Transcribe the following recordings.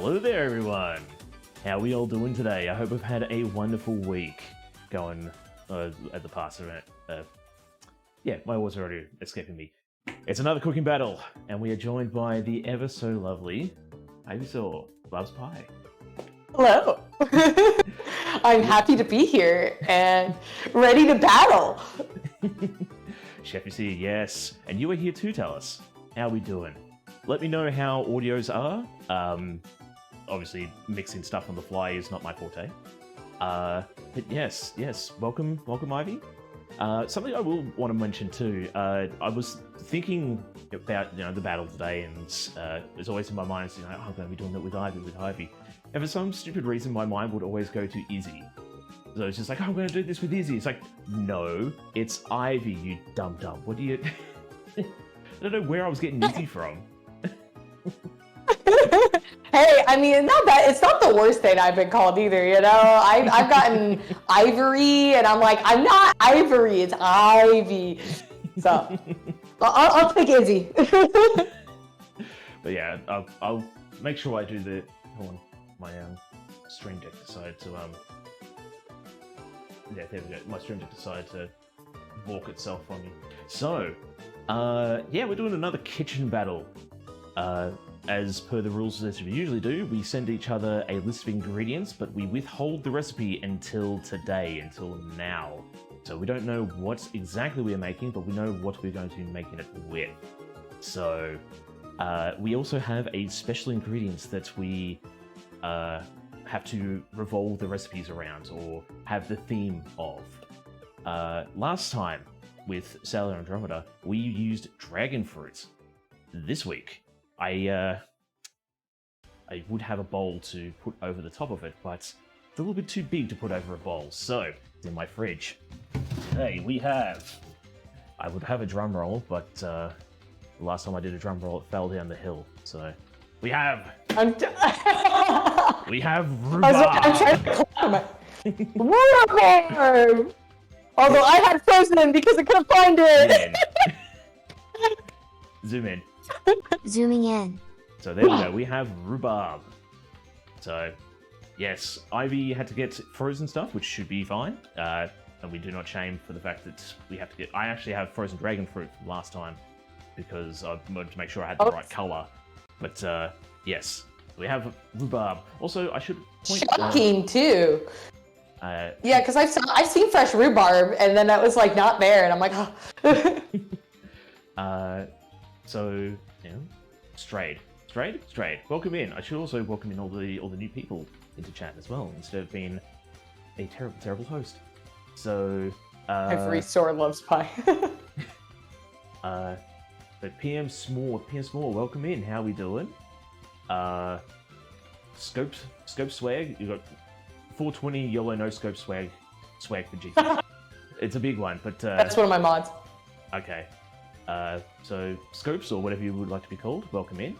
Hello there, everyone. How are we all doing today? I hope we've had a wonderful week going at the past event. Yeah, my words are already escaping me. It's another cooking battle, and we are joined by the ever so lovely Ivysaurlovespie. Hello. I'm happy to be here and ready to battle. Chef is here, yes. And you are here to tell us how we doing. Let me know how audios are. Obviously, mixing stuff on the fly is not my forte. But yes, welcome Ivy. Something I will want to mention too. I was thinking about the battle today, and it's always in my mind. I'm going to be doing it with Ivy. And for some stupid reason, my mind would always go to Izzy. So it's just like, I'm going to do this with Izzy. It's like, no, it's Ivy, you dumb. What do you? I don't know where I was getting Izzy from. Hey, I mean, it's not the worst thing I've been called either, you know? I've gotten Ivory, and I'm like, I'm not Ivory, it's Ivy. So, I'll take Izzy. But yeah, I'll make sure I do the, hold on, my stream deck decided to, yeah, there we go, my stream deck decided to walk itself on me. So, yeah, we're doing another kitchen battle. As per the rules as we usually do, we send each other a list of ingredients, but we withhold the recipe until today, until now. So we don't know what exactly we are making, but we know what we're going to be making it with. So we also have a special ingredients that we have to revolve the recipes around or have the theme of. Last time with Sailor Andromeda, we used dragon fruit. This week, I would have a bowl to put over the top of it, but it's a little bit too big to put over a bowl, so it's in my fridge. Today we have... I would have a drum roll, but the last time I did a drum roll, it fell down the hill, so... We have... we have rhubarb! I'm trying to climb it. Rhubarb! Although I had frozen because I couldn't find it! Zoom in. Zooming in. So there we go, we have rhubarb. So, yes, Ivy had to get frozen stuff, which should be fine. And we do not shame for the fact that we have to get... I actually have frozen dragon fruit from last time, because I wanted to make sure I had the right colour. But, yes, we have rhubarb. Also, I should point... Shocking, too. Yeah, because I've seen fresh rhubarb, and then that was, like, not there, and I'm like, oh. So, Strayed. Welcome in. I should also welcome in all the new people into chat as well, instead of being a terrible host. So, Ivysaurlovespie. But PM Small, welcome in. How we doing? Scope swag. You got 420 YOLO no scope swag for GP. It's a big one, but that's one of my mods. Okay. So, Scopes, or whatever you would like to be called, welcome in.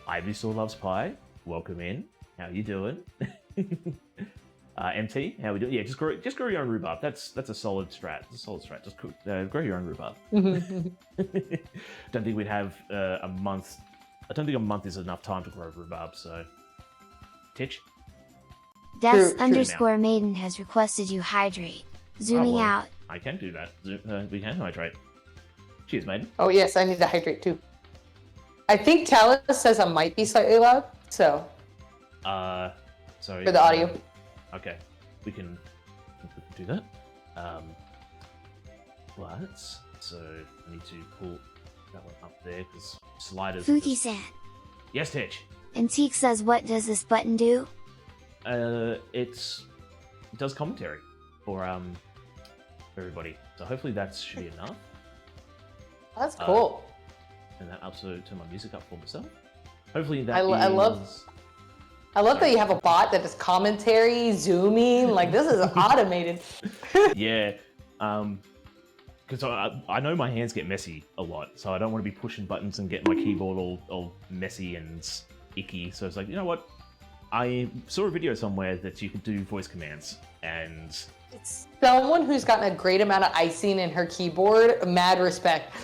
Ivysaurlovespie, welcome in. How you doing? MT, how we doing? Yeah, just grow your own rhubarb. That's a solid strat. Just grow your own rhubarb. Don't think we'd have a month. I don't think a month is enough time to grow rhubarb, so... Titch? Deaths_maiden has requested you hydrate. Zooming out. I can do that. We can hydrate. Cheers, maiden. Oh yes, I need to hydrate too. I think Talus says I might be slightly loud, so. Sorry. For the audio. Okay, we can do that. So I need to pull that one up there because sliders. Fuki-san. Yes, Titch. Antique says, what does this button do? It does commentary for everybody. So hopefully that should be enough. That's cool. And that ups to turn my music up for myself. Hopefully that I love that you have a bot that does commentary, zooming. Like, this is automated. Yeah. Because I know my hands get messy a lot, so I don't want to be pushing buttons and getting my keyboard all messy and icky. So it's like, you know what? I saw a video somewhere that you could do voice commands, and... It's someone who's gotten a great amount of icing in her keyboard. Mad respect.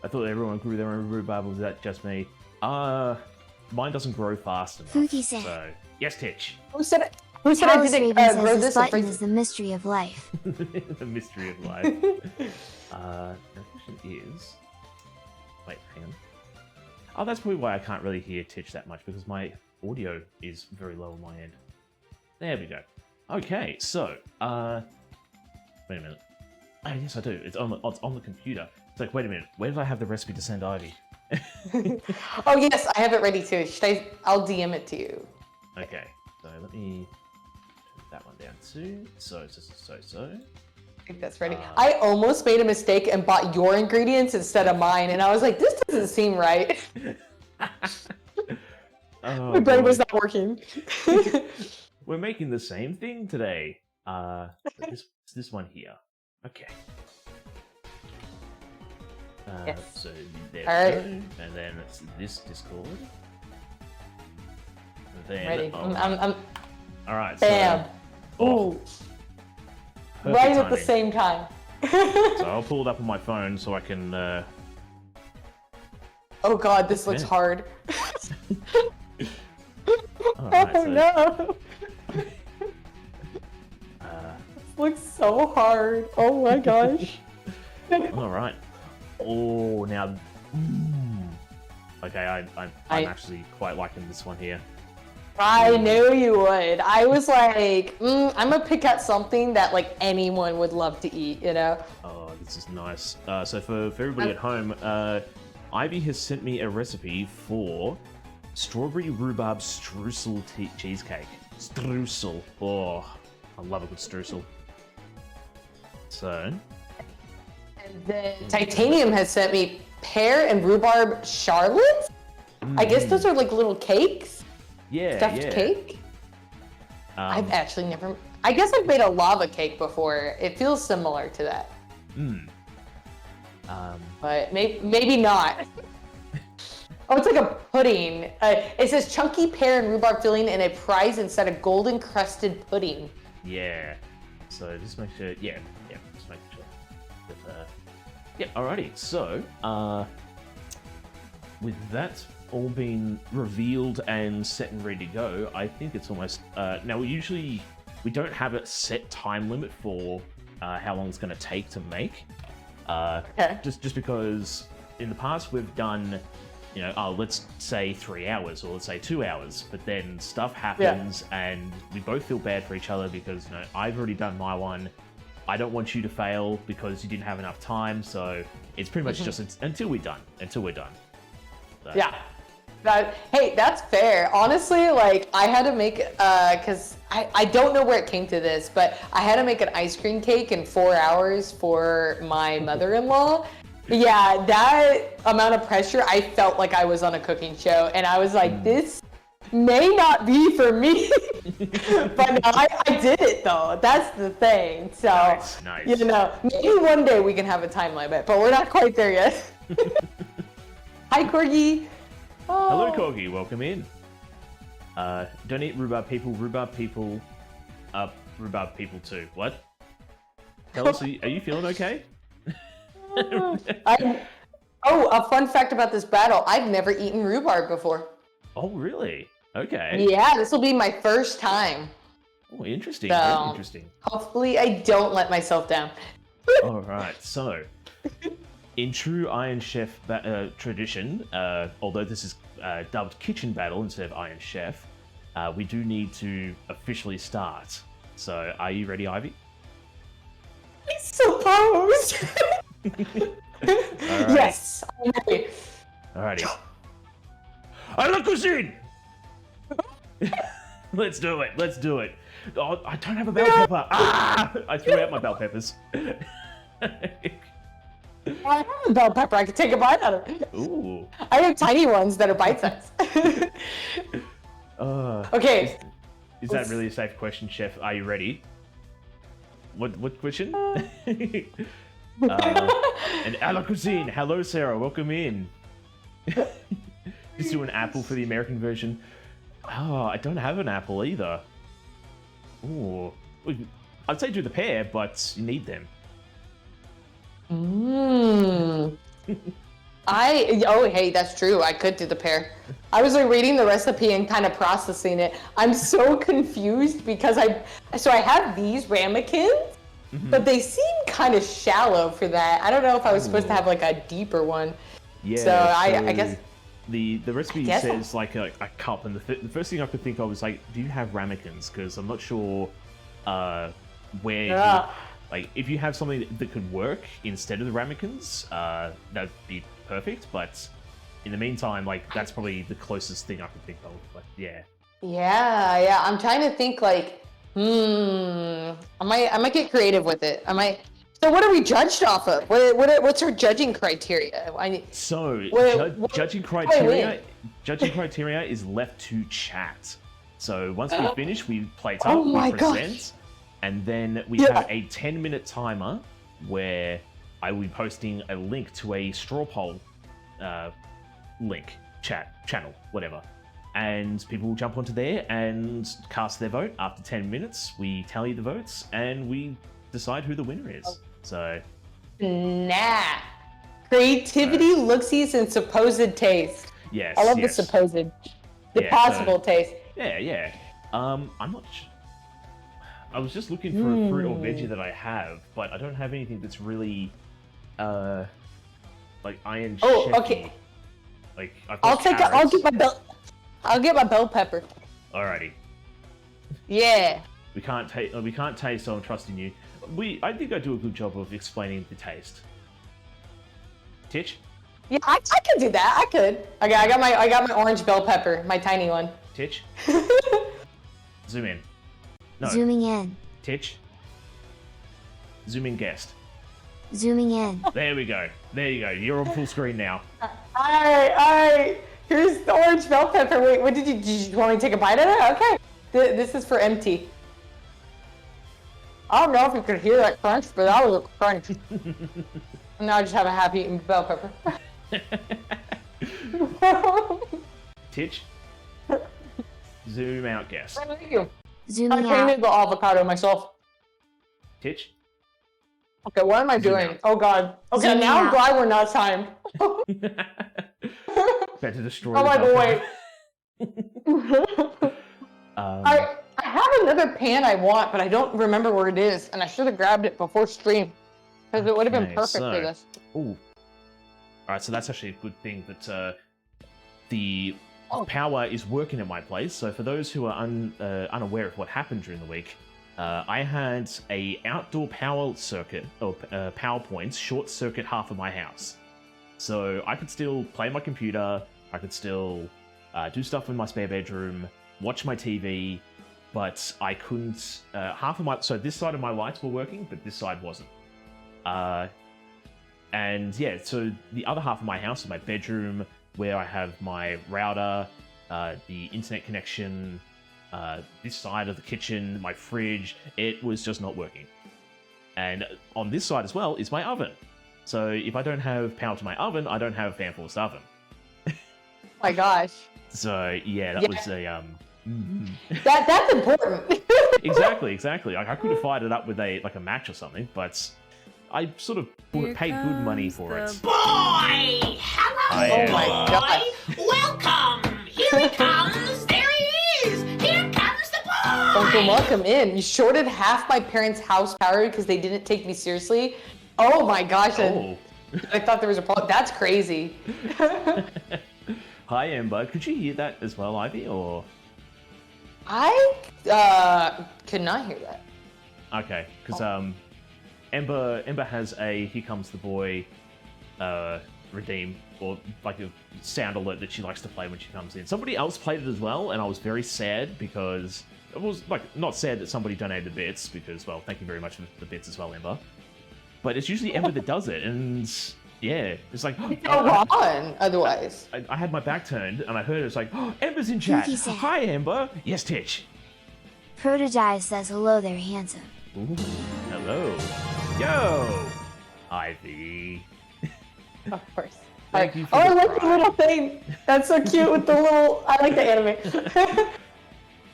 I thought everyone grew their own rhubarb. Was that just me? Mine doesn't grow fast enough. Fuki-san. So yes, Titch. Who said it? Who said I Alice didn't Raven grow says this this? and button freeze is the mystery of life. The mystery of life. The question is. Wait, hang on. Oh, that's probably why I can't really hear Titch that much, because my audio is very low on my end. There we go. Okay, so, wait a minute. Oh, yes, I do. It's on the computer. It's like, wait a minute. Where did I have the recipe to send Ivy? Oh yes, I have it ready too. I'll DM it to you. Okay, so let me turn that one down too. So. I think that's ready. I almost made a mistake and bought your ingredients instead of mine, and I was like, this doesn't seem right. Oh, My brain boy. was not working. We're making the same thing today. This one here. Okay. Yes. So there All we right. go. And then it's this Discord. And then, Ready. I'm all right. bam. So, Ooh. perfect Right at the timing. same time. So I'll pull it up on my phone so I can. Oh god, this looks Yeah. hard. All right, Oh so, no. This looks so hard. Oh my gosh. all right. Oh, now. Okay, I'm actually quite liking this one here. I knew you would. I was like, I'm gonna pick out something that like anyone would love to eat, you know? Oh, this is nice. So for everybody at home, Ivy has sent me a recipe for strawberry rhubarb streusel cheesecake. Streusel. Oh, I love a good streusel. So, And then Titanium has sent me pear and rhubarb charlotte. I guess those are like little cakes. yeah, Stuffed yeah. cake. I've actually never. I guess I've made a lava cake before. It feels similar to that, but maybe not. Oh, it's like a pudding. It says chunky pear and rhubarb filling in a prize instead of golden crusted pudding. Yeah. So just make sure. Yeah. Just make sure. That, yeah. Alrighty. So, with that all been revealed and set and ready to go, I think it's almost. Now we don't have a set time limit for how long it's going to take to make. Okay. Just because in the past we've done, let's say 3 hours or let's say 2 hours, but then stuff happens and we both feel bad for each other because I've already done my one. I don't want you to fail because you didn't have enough time, so it's pretty much just until we're done. So. Yeah. Hey, that's fair. Honestly, like I had to make because I don't know where it came to this, but I had to make an ice cream cake in 4 hours for my mother-in-law. Yeah, that amount of pressure, I felt like I was on a cooking show, and I was like, this may not be for me. But no, I did it though. That's the thing. So Nice. maybe one day we can have a time limit, but we're not quite there yet. Hi, Corgi. Oh. Hello, Corgi. Welcome in. Don't eat rhubarb people. Rhubarb people too. What? Tell us, are you feeling okay? A fun fact about this battle. I've never eaten rhubarb before. Oh, really? Okay. Yeah, this will be my first time. Oh, interesting. So, Very interesting. Hopefully I don't let myself down. All right. So, in true Iron Chef tradition, although this is dubbed Kitchen Battle instead of Iron Chef, we do need to officially start. So, are you ready, Ivy? I suppose. All right. Yes, I'm ready. Alrighty. I love cuisine! Let's do it. Oh, I don't have a bell pepper. Ah! I threw out my bell peppers. I have a bell pepper. I could take a bite out of it. Ooh. I have tiny ones that are bite-sized. Okay. Is that really a safe question, Chef? Are you ready? What question? And a la cuisine. Hello, Sarah. Welcome in. Just do an apple for the American version. Oh, I don't have an apple either. Ooh. I'd say do the pear, but you need them. Hey, that's true. I could do the pear. I was like reading the recipe and kind of processing it. I'm so confused because I have these ramekins, but they seem kind of shallow for that. I don't know if I was supposed to have like a deeper one. Yeah. So I guess the recipe says like a cup, and the first thing I could think of was like, do you have ramekins? Because I'm not sure where. Like, if you have something that could work instead of the ramekins, that'd be perfect. But in the meantime, like, that's probably the closest thing I could think of. But yeah. Yeah. I'm trying to think like, I might get creative with it. So what are we judged off of? What's our judging criteria? Judging criteria is left to chat. So once we finish, we plate up, we present. And then we have a 10-minute timer where I will be posting a link to a straw poll channel, whatever. And people will jump onto there and cast their vote. After 10 minutes, we tally the votes and we decide who the winner is. So, creativity, looksies, and supposed taste. Yes, I love the supposed, possible taste. Yeah. I'm not. I was just looking for a fruit or veggie that I have, but I don't have anything that's really, like Iron Chef. Okay. Like I'll get my bell pepper. Alrighty. Yeah. We can't taste, so I'm trusting you. I think I do a good job of explaining the taste. Titch? Yeah, I could do that. I could. I got my orange bell pepper, my tiny one. Titch? Zoom in. No. Zooming in. Titch? Zoom in guest. Zooming in. There we go. There you go. You're on full screen now. Alright. Here's the orange bell pepper. Wait, what did you want me to take a bite of it? Okay. This is for MT. I don't know if you could hear that crunch, but that was a crunch. Now I just have a happy eating bell pepper. Titch? Zoom out guest. Thank you. Zooming I out. made the avocado myself. Titch? Okay, what am I doing? out. Oh god. Okay, Zoom now I'm out. glad we're not timed. Better destroy Oh my the boy. I have another pan I want, but I don't remember where it is, and I should have grabbed it before stream, because it would have been perfect for this. Ooh. Alright, so that's actually a good thing that the power is working at my place. So for those who are unaware of what happened during the week, I had a outdoor power circuit, or power points, short circuit half of my house. So I could still play my computer, I could still do stuff in my spare bedroom, watch my TV, but I couldn't, so this side of my lights were working, but this side wasn't. And yeah, so the other half of my house, my bedroom, where I have my router, the internet connection, this side of the kitchen, my fridge, it was just not working. And on this side as well is my oven. So if I don't have power to my oven, I don't have a fan-forced oven. Oh my gosh. So yeah, that was a That's important. exactly. Like I could have fired it up with a match or something, but I sort of paid good money for it. Boy! Hello, Oh my god. Welcome! Here he comes! There he is! Here comes the boy! Uncle, welcome in. You shorted half my parents' house power because they didn't take me seriously. Oh my gosh. Oh. I thought there was a problem. That's crazy. Hi, Amber. Could you hear that as well, Ivy, or? I could not hear that. Okay, because Ember has a "Here Comes the Boy" redeem, or like a sound alert that she likes to play when she comes in. Somebody else played it as well, and I was very sad because it was like not sad that somebody donated the bits because, well, thank you very much for the bits as well, Ember. But it's usually Ember that does it, and yeah, it's like Go on, otherwise. I had my back turned and I heard it. It's like, oh, Ember's in chat. Pinky said. Hi, Ember. Yes, Titch. Protodive says hello there, handsome. Ooh, hello. Yo, Ivy. Of course. Thank you for I the like the pride. little thing. That's so cute with the little. I like the anime.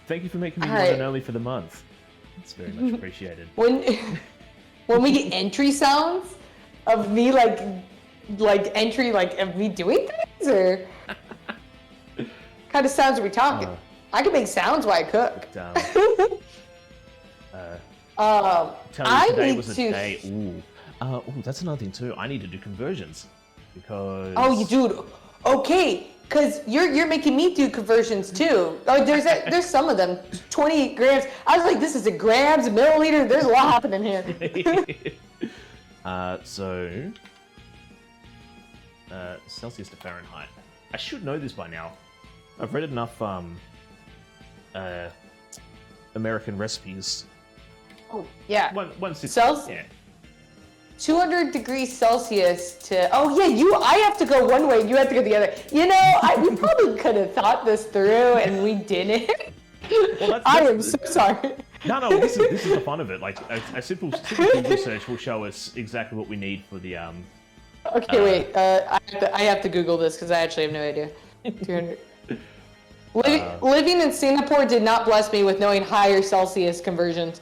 Thank you for making me All one right. and only for the month. It's very much appreciated. When we get entry sounds of me like like entry like of me doing things or kind of sounds are we talking? I can make sounds while I cook. Tell you I today need was a to. day. Ooh. That's another thing too. I need to do conversions because. Oh, you dude. Okay, because you're making me do conversions too. Oh, there's some of them. 20 grams. I was like, this is a grams, a milliliter. There's a lot happening here. Celsius to Fahrenheit. I should know this by now. I've read enough American recipes. Oh yeah. One six. Celsius. Yeah. 200 degrees Celsius to. Oh yeah, I have to go one way. You have to go the other. You know, we probably could have thought this through, and we didn't. Well, I am so sorry. No, this is the fun of it. Like a simple Google search will show us exactly what we need for the Okay, wait. I have to Google this because I actually have no idea. 200. Living in Singapore did not bless me with knowing higher Celsius conversions.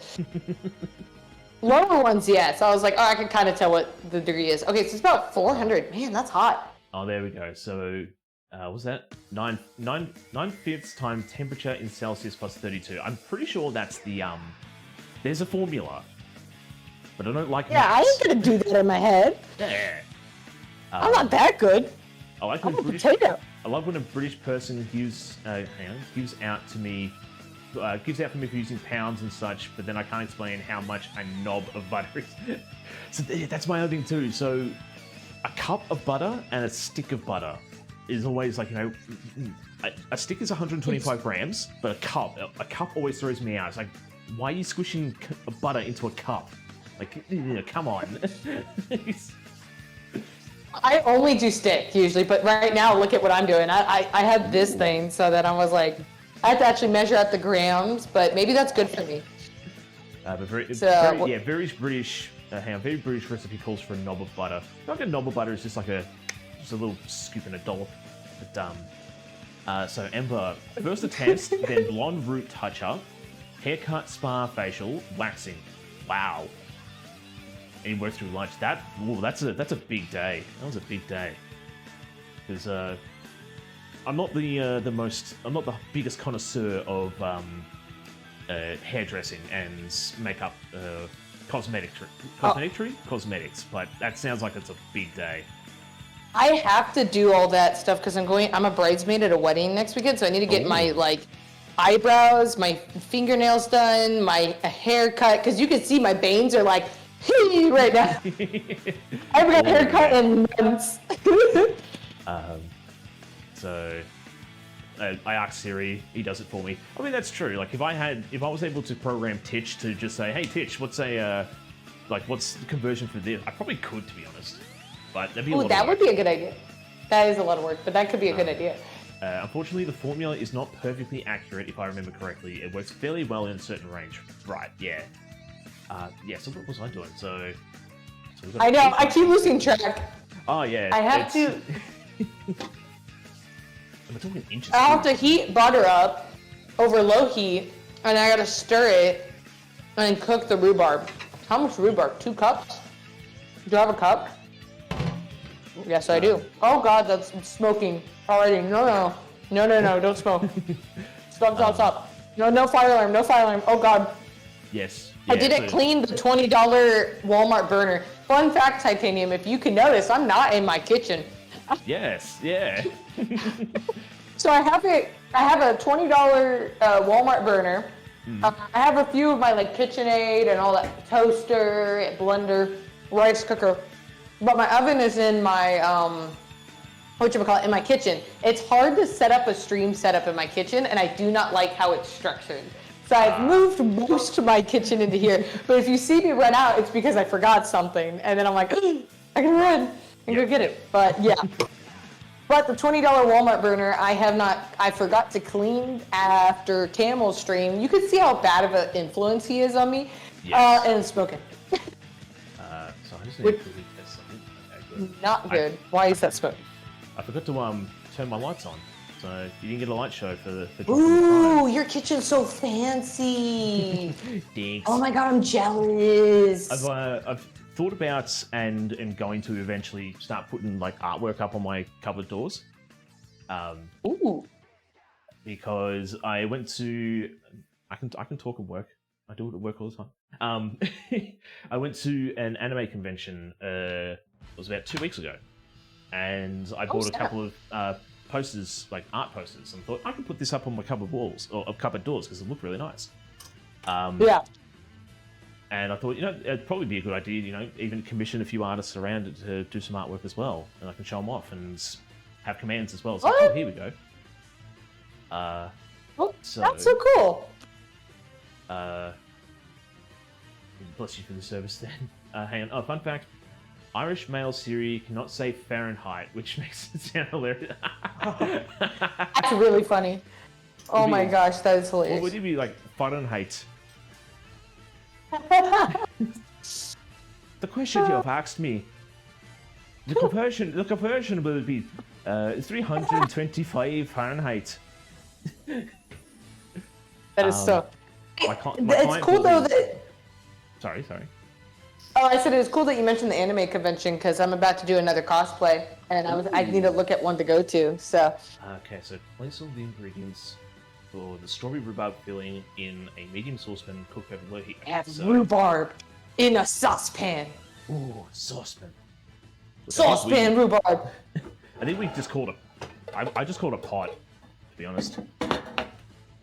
Lower ones, yes. I was like, I can kind of tell what the degree is. Okay, so it's about 400. Man, that's hot. Oh, there we go. So, what's that? 9/5 times temperature in Celsius plus 32. I'm pretty sure that's the There's a formula, but I don't like. Yeah, I ain't gonna do that in my head. Yeah. I'm not that good. I like I'm when a British. potato. I love when a British person gives out for me for using pounds and such, but then I can't explain how much a knob of butter is. So that's my other thing too. So a cup of butter and a stick of butter is always like, a stick is 125 grams, but a cup always throws me out. It's like, why are you squishing butter into a cup? Like, come on. I only do stick usually, but right now, look at what I'm doing. I had this thing so that I was like, I have to actually measure out the grams, but maybe that's good for me. Very British. Very British recipe calls for a knob of butter. Like a knob of butter is just like a little scoop and a dollop. But so Ember, first attempt, then blonde root touch up, haircut, spa, facial, waxing. Wow. And he worked through lunch. That's a big day. That was a big day. Because I'm not the biggest connoisseur of hairdressing and makeup, cosmetics, but that sounds like it's a big day. I have to do all that stuff because I'm a bridesmaid at a wedding next weekend, so I need to get my eyebrows, my fingernails done, my haircut, because you can see my bangs are like right now. I haven't got a haircut in months. So I asked Siri, he does it for me. I mean, that's true. Like if I was able to program Titch to just say, hey Titch, what's the conversion for this? I probably could, to be honest. But that'd be a lot of work. That would be a good idea. That is a lot of work, but that could be a good idea. Unfortunately, the formula is not perfectly accurate, if I remember correctly. It works fairly well in a certain range. Right, yeah. So what was I doing? So I know, I keep losing track. Oh, yeah. I have to... We're talking inches. I have to heat butter up over low heat, and I gotta stir it and cook the rhubarb. How much rhubarb? 2 cups? Do I have a cup? Yes, I do. Oh God, that's smoking already. No, don't smoke. Stop. No fire alarm. Oh God. Yes. I didn't clean the $20 Walmart burner. Fun fact, Titanium, if you can notice, I'm not in my kitchen. Yes, yeah. So I have a $20 Walmart burner. I have a few of my KitchenAid and all that, toaster, blender, rice cooker. But my oven is in my, in my kitchen. It's hard to set up a stream setup in my kitchen, and I do not like how it's structured. So I've moved most of my kitchen into here. But if you see me run out, it's because I forgot something. And then I'm like, I can run and go get it. But yeah. But the $20 Walmart burner, I forgot to clean after Tamel's stream. You can see how bad of an influence he is on me. Yes. And smoking. So I just need to delete this. Okay, good. Not good. Why is that smoking? I forgot to turn my lights on. So you didn't get a light show for dropping Ooh, your kitchen's so fancy. Thanks. Oh my god, I'm jealous. I've thought about and going to eventually start putting like artwork up on my cupboard doors. Ooh. Because I went to I can talk at work. I do it at work all the time. I went to an anime convention. It was about 2 weeks ago, and I bought a couple of posters, like art posters, and thought I could put this up on my cupboard walls or cupboard doors because it looked really nice. Yeah. And I thought, it'd probably be a good idea, even commission a few artists around it to do some artwork as well, and I can show them off and have commands as well. So here we go. So, that's so cool. Bless you for the service then. Hang on. Oh, fun fact. Irish male Siri cannot say Fahrenheit, which makes it sound hilarious. That's really funny. Oh my gosh, that is hilarious. What would it be like? Fahrenheit. The question you have asked me. The conversion will be 325 Fahrenheit. That is so. It's cool though that. Sorry. Oh, I said it was cool that you mentioned the anime convention because I'm about to do another cosplay and I need to look at one to go to. So. Okay, so place all the ingredients for the strawberry rhubarb filling in a medium saucepan cooked over low heat. Have rhubarb in a saucepan. Ooh, saucepan. Saucepan rhubarb. I think we just called I just called it a pot, to be honest.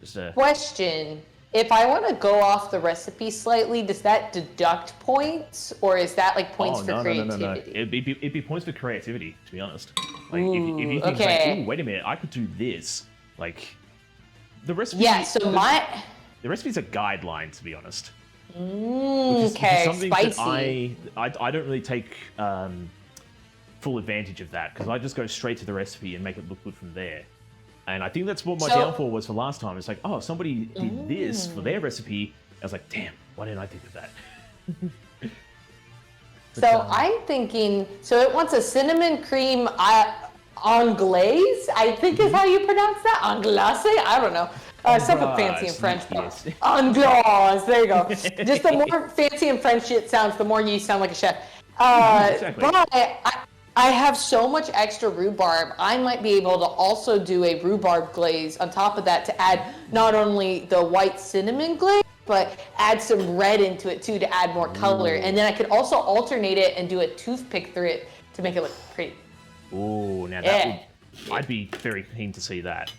Just a Question. If I want to go off the recipe slightly, does that deduct points, or is that like points for creativity? No. It'd be points for creativity, to be honest. Like if you think like, ooh, wait a minute, I could do this. Like the recipe. Yeah. So the recipe's a guideline, to be honest. Okay. Something Spicy. that I don't really take full advantage of that because I just go straight to the recipe and make it look good from there. And I think that's what my downfall was for last time. It's like, oh, somebody did this for their recipe. I was like, damn, why didn't I think of that? I'm thinking, so it wants a cinnamon cream anglaise, I think is how you pronounce that. Anglaise? I don't know. Something fancy in French. Yes. Anglaise, there you go. Just the more fancy and French it sounds, the more you sound like a chef. Exactly. But I have so much extra rhubarb, I might be able to also do a rhubarb glaze on top of that to add not only the white cinnamon glaze, but add some red into it too to add more color. And then I could also alternate it and do a toothpick through it to make it look pretty. Ooh, now that I'd be very keen to see that.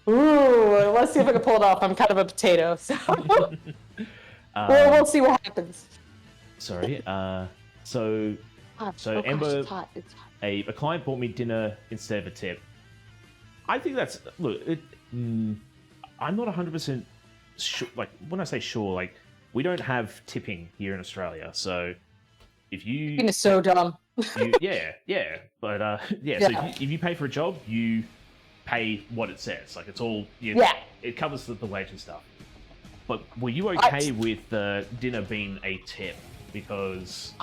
Ooh, let's see if I can pull it off. I'm kind of a potato, so we'll see what happens. Sorry, So Ember, it's hot. a client bought me dinner instead of a tip. I think that's I'm not 100% sure. Like when I say sure, like we don't have tipping here in Australia. So if you, It's so dumb. yeah. But So if you pay for a job, you pay what it says. Like it's all it covers the wage and stuff. But were you okay with dinner being a tip? Because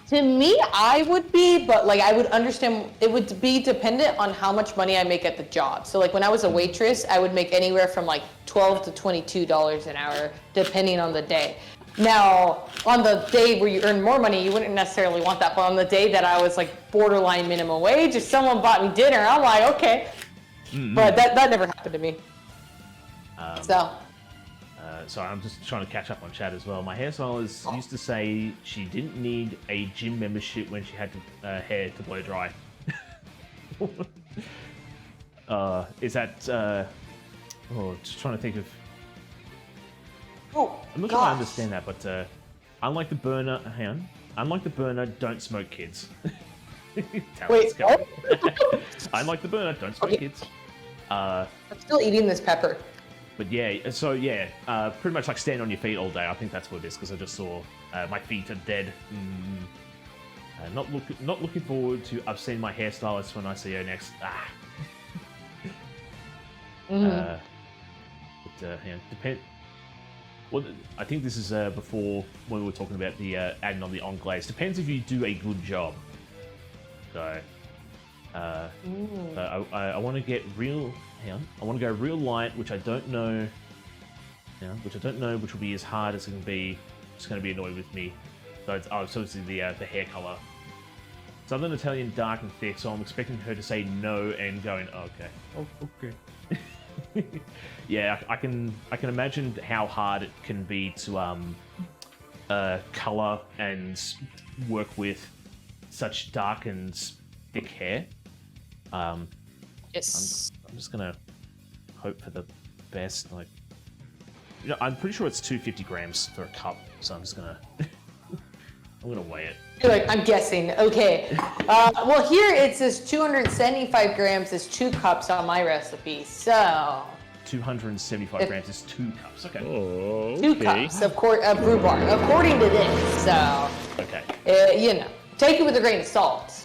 to me, I would be, but like I would understand. It would be dependent on how much money I make at the job. So like when I was a waitress, I would make anywhere from like $12 to $22 an hour, depending on the day. Now, on the day where you earn more money, you wouldn't necessarily want that. But on the day that I was like borderline minimum wage, if someone bought me dinner, I'm like, okay. But that never happened to me. Sorry, I'm just trying to catch up on chat as well. My hairstylist used to say she didn't need a gym membership when she had hair to blow dry. Is that... just trying to think of... I'm not sure I understand that, but unlike the burner... Hang on. Unlike the burner, don't smoke kids. Wait, what? Unlike the burner, don't smoke kids. I'm still eating this pepper. But pretty much like stand on your feet all day. I think that's what it is because I just saw my feet are dead. Not looking forward to. I've seen my hairstylist when I see her next. Depend. Well, I think this is before when we were talking about the adding on the anglaise. Depends if you do a good job. So But I want to get real. Hang on. I want to go real light, which I don't know. Which will be as hard as it can be. It's going to be annoyed with me. So it's obviously the hair color. Southern Italian dark and thick, so I'm expecting her to say no and going, oh, okay. Oh, okay. Yeah, I can imagine how hard it can be to color and work with such dark and thick hair. Yes. I'm just gonna hope for the best. Like, I'm pretty sure it's 250 grams for a cup, so I'm just gonna I'm gonna weigh it. You're like, I'm guessing. Okay. Well, here it says 275 grams is 2 cups on my recipe. So 275 grams is 2 cups. Okay. Oh, 2 cups of rhubarb, according to this. So, Okay. take it with a grain of salt.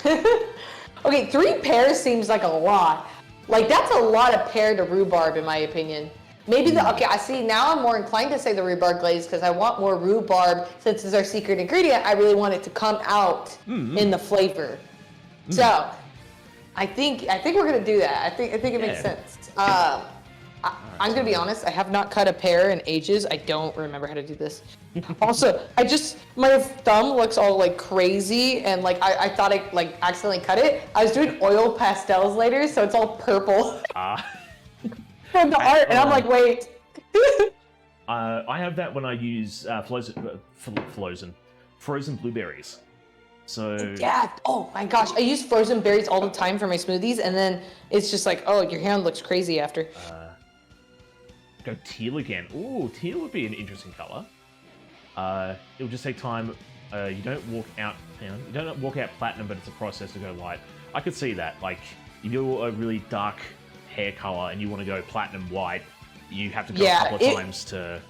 Okay, 3 pears seems like a lot. Like, that's a lot of pear to rhubarb, in my opinion. Maybe okay, I see, now I'm more inclined to say the rhubarb glaze because I want more rhubarb. Since it's our secret ingredient, I really want it to come out in the flavor. So, I think we're gonna do that. I think it makes sense. I'm gonna be honest, I have not cut a pear in ages. I don't remember how to do this. Also, my thumb looks all like crazy and like I thought I like accidentally cut it. I was doing oil pastels later, so it's all purple. From the art, and I'm like, wait. I have that when I use frozen blueberries. So Yeah. Oh my gosh, I use frozen berries all the time for my smoothies, and then it's just like, oh, your hand looks crazy after. Go teal again. Ooh, teal would be an interesting color. It'll just take time. You don't walk out. You don't walk out platinum, but it's a process to go light. I could see that. Like, if you're a really dark hair color and you want to go platinum white, you have to go a couple of times to.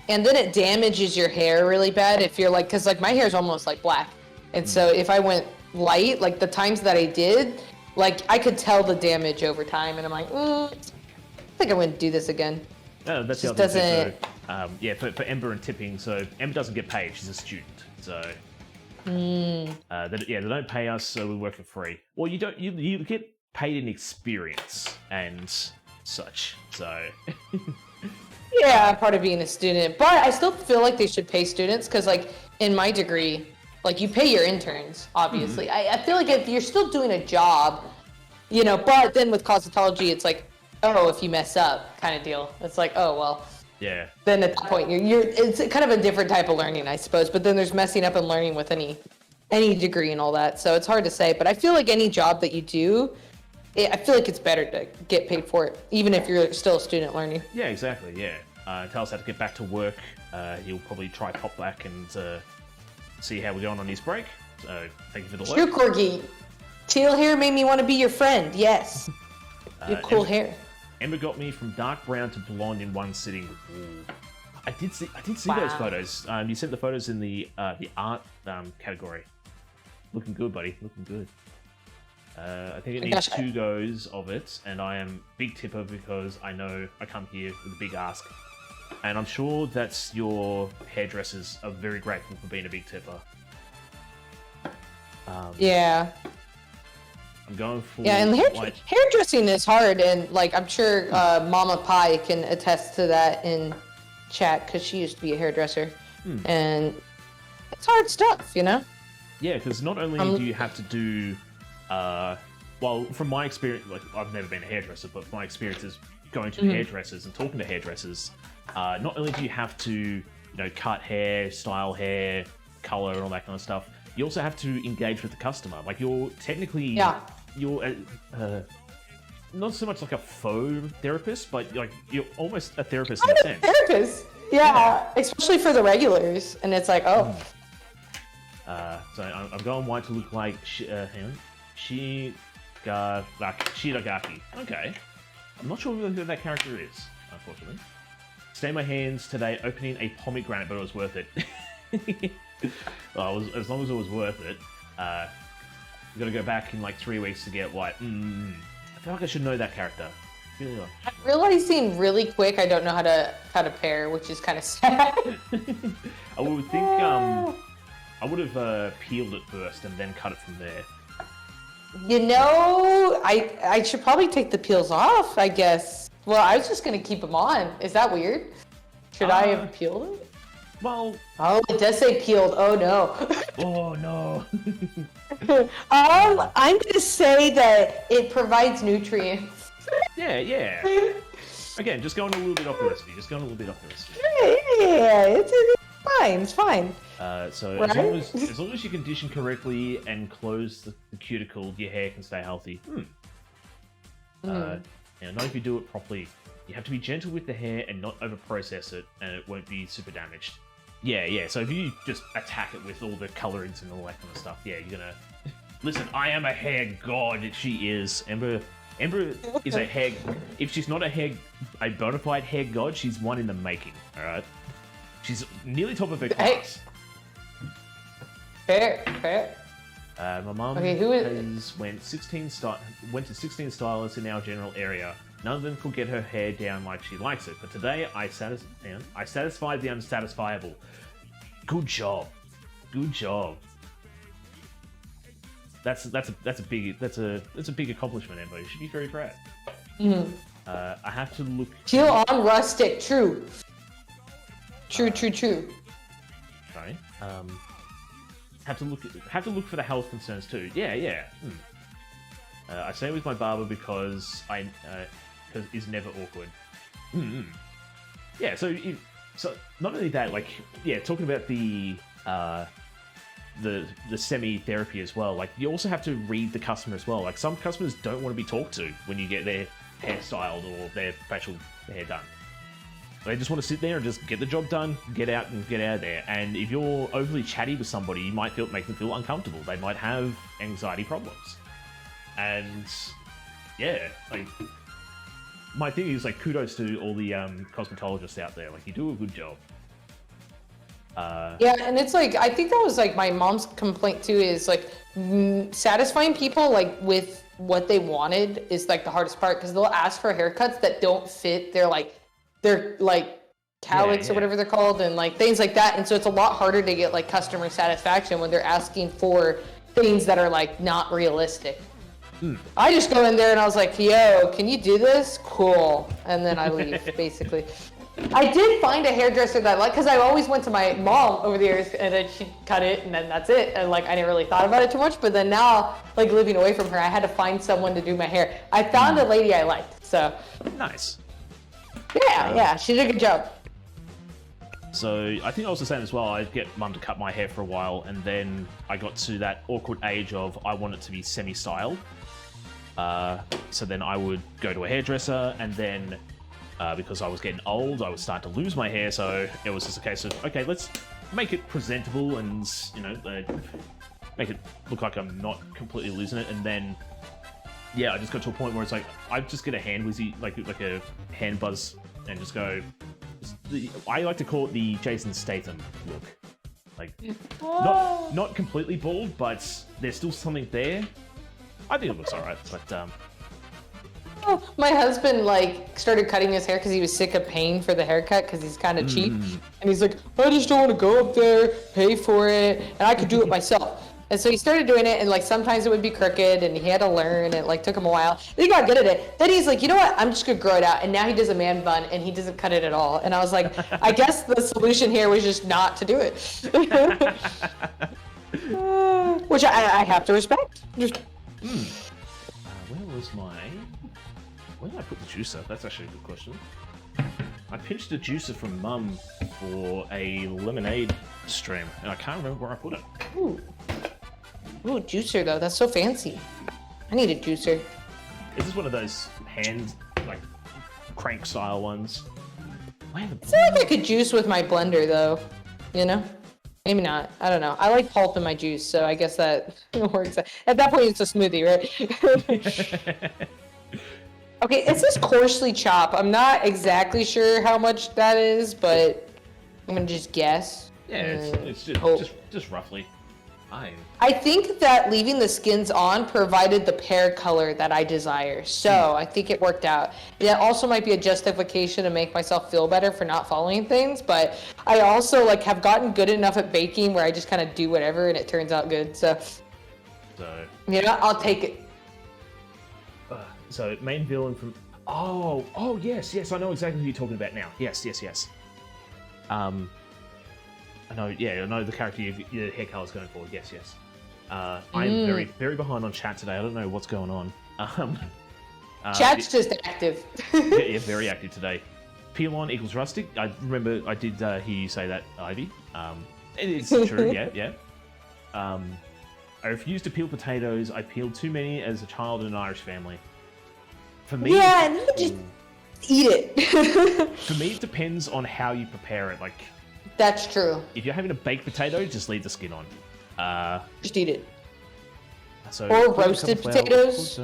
And then it damages your hair really bad if you're like, because like my hair is almost like black, and so if I went light, like the times that I did, like I could tell the damage over time, and I'm like, I think I wouldn't do this again. No, that's Just the other thing. doesn't. Yeah, for Ember and tipping. So Ember doesn't get paid; she's a student. So they don't pay us, so we work for free. Well, you don't. You get paid in experience and such. So Yeah, part of being a student, but I still feel like they should pay students because, like, in my degree, like you pay your interns. Obviously, I feel like if you're still doing a job, but then with cosmetology, it's like, oh, if you mess up, kind of deal. It's like, oh well. yeah. Then at that point, it's kind of a different type of learning, I suppose. But then there's messing up and learning with any degree and all that. So it's hard to say. But I feel like any job that you do, I feel like it's better to get paid for it, even if you're still a student learning. Yeah, exactly. Yeah. Tell us how to get back to work. He'll probably try pop back and see how we're going on his break. So thank you for the True, work. Corgi. Teal hair made me want to be your friend. Yes. You have cool hair. Ember got me from dark brown to blonde in one sitting. Ooh. I did see Wow. those photos. You sent the photos in the art category. Looking good, buddy. Looking good. I think it needs 2 goes of it, and I am big tipper because I know I come here with a big ask. And I'm sure that's your hairdressers are very grateful for being a big tipper. Yeah. I'm going for Yeah, and white. hairdressing is hard, and like I'm sure Mama Pie can attest to that in chat because she used to be a hairdresser, and it's hard stuff, Yeah, because not only do you have to do, well, from my experience, like I've never been a hairdresser, but from my experiences going to hairdressers and talking to hairdressers, not only do you have to, cut hair, style hair, color, and all that kind of stuff, you also have to engage with the customer. Like you're technically, you're not so much like a faux therapist, but like you're almost a therapist in a sense. Therapist, yeah, especially for the regulars, and it's like, oh. So I'm going white to look like Shiragaki. Okay. I'm not sure who that character is, unfortunately. Stain my hands today opening a pomegranate, but it was worth it. Well, as long as it was worth it. We've got to go back in like 3 weeks to get white. I feel like I should know that character. I'm realizing really quick I don't know how to cut a pear, which is kind of sad. I would think I would have peeled it first and then cut it from there. You know, I should probably take the peels off, I guess. Well, I was just gonna keep them on. Is that weird? Should I have peeled it? Well... Oh, it does say peeled. Oh, no. Oh, no. I'm gonna say that it provides nutrients. Yeah. Again, just going a little bit off the recipe. Yeah, it's fine. It's fine. So Right? as long as you condition correctly and close the cuticle, your hair can stay healthy. Now, not if you do it properly. You have to be gentle with the hair and not over-process it, and it won't be super damaged. Yeah. So if you just attack it with all the colorings and all that kind of stuff, yeah, you're gonna... Listen, I am a hair god. She is. Ember is a hair... If she's not a bona fide hair god, she's one in the making, alright? She's nearly top of her class. Fair. My mum went to 16 stylists in our general area. None of them could get her hair down like she likes it. But today, I satisfied the unsatisfiable. Good job. That's a big accomplishment, Ember. You should be very proud. I have to look. Peel on rustic. True. True. Sorry. Have to look for the health concerns too. Yeah. I stay with my barber because is never awkward. Yeah. So not only that, like, yeah, talking about the semi-therapy as well. Like, you also have to read the customer as well. Like, some customers don't want to be talked to when you get their hair styled or their facial hair done. They just want to sit there and just get the job done, get out of there. And if you're overly chatty with somebody, you might make them feel uncomfortable. They might have anxiety problems. And yeah, like, my thing is, like, kudos to all the cosmetologists out there. Like, you do a good job. Yeah, and it's like, I think that was like my mom's complaint too, is like satisfying people like with what they wanted is like the hardest part, because they'll ask for haircuts that don't fit their cowlicks or whatever they're called, and like things like that. And so it's a lot harder to get like customer satisfaction when they're asking for things that are like not realistic. I just go in there and I was like, yo, can you do this? Cool. And then I leave, basically. I did find a hairdresser that I like, because I always went to my mom over the years, and then she'd cut it, and then that's it. And like, I never really thought about it too much. But then now, like, living away from her, I had to find someone to do my hair. I found a lady I liked, so. Nice. Yeah, she did a good job. So I think I was the same as well. I'd get mum to cut my hair for a while, and then I got to that awkward age of I want it to be semi-styled. So then I would go to a hairdresser, and then because I was getting old, I would start to lose my hair. So it was just a case of, okay, let's make it presentable and, make it look like I'm not completely losing it. And then, yeah, I just got to a point where it's like, I just get a hand wizzy, like a hand buzz, and just go. I like to call it the Jason Statham look. Like, not completely bald, but there's still something there. I think it looks alright, but my husband like started cutting his hair because he was sick of paying for the haircut because he's kind of cheap, and he's like, I just don't want to go up there, pay for it, and I could do it myself. And so he started doing it, and like sometimes it would be crooked, and he had to learn. It like took him a while. Then he got good at it. Then he's like, you know what? I'm just gonna grow it out. And now he does a man bun, and he doesn't cut it at all. And I was like, I guess the solution here was just not to do it, which I have to respect. Where did I put the juicer? That's actually a good question. I pinched a juicer from Mum for a lemonade stream, and I can't remember where I put it. Ooh, juicer though. That's so fancy. I need a juicer. Is this one of those hand, like, crank style ones? I feel like I could juice with my blender though. You know? Maybe not. I don't know. I like pulp in my juice, so I guess that works. At that point, it's a smoothie, right? Okay, it says coarsely chop. I'm not exactly sure how much that is, but I'm gonna just guess. Yeah, it's just roughly. I think that leaving the skins on provided the pear color that I desire, so I think it worked out. It also might be a justification to make myself feel better for not following things, but I also like have gotten good enough at baking where I just kind of do whatever and it turns out good. So you know, I'll take it. So main villain from. Oh yes, I know exactly who you're talking about now. Yes. I know the character your hair color's going for. Yes. I'm very, very behind on chat today. I don't know what's going on. Chat's just active. yeah, very active today. Pelon equals rustic. I remember I did hear you say that, Ivy. It's true, yeah. I refuse to peel potatoes. I peeled too many as a child in an Irish family. For me, yeah, and you just eat it. For me, it depends on how you prepare it. Like, that's true. if you're having a baked potato, just leave the skin on. Just eat it. So or roasted potatoes.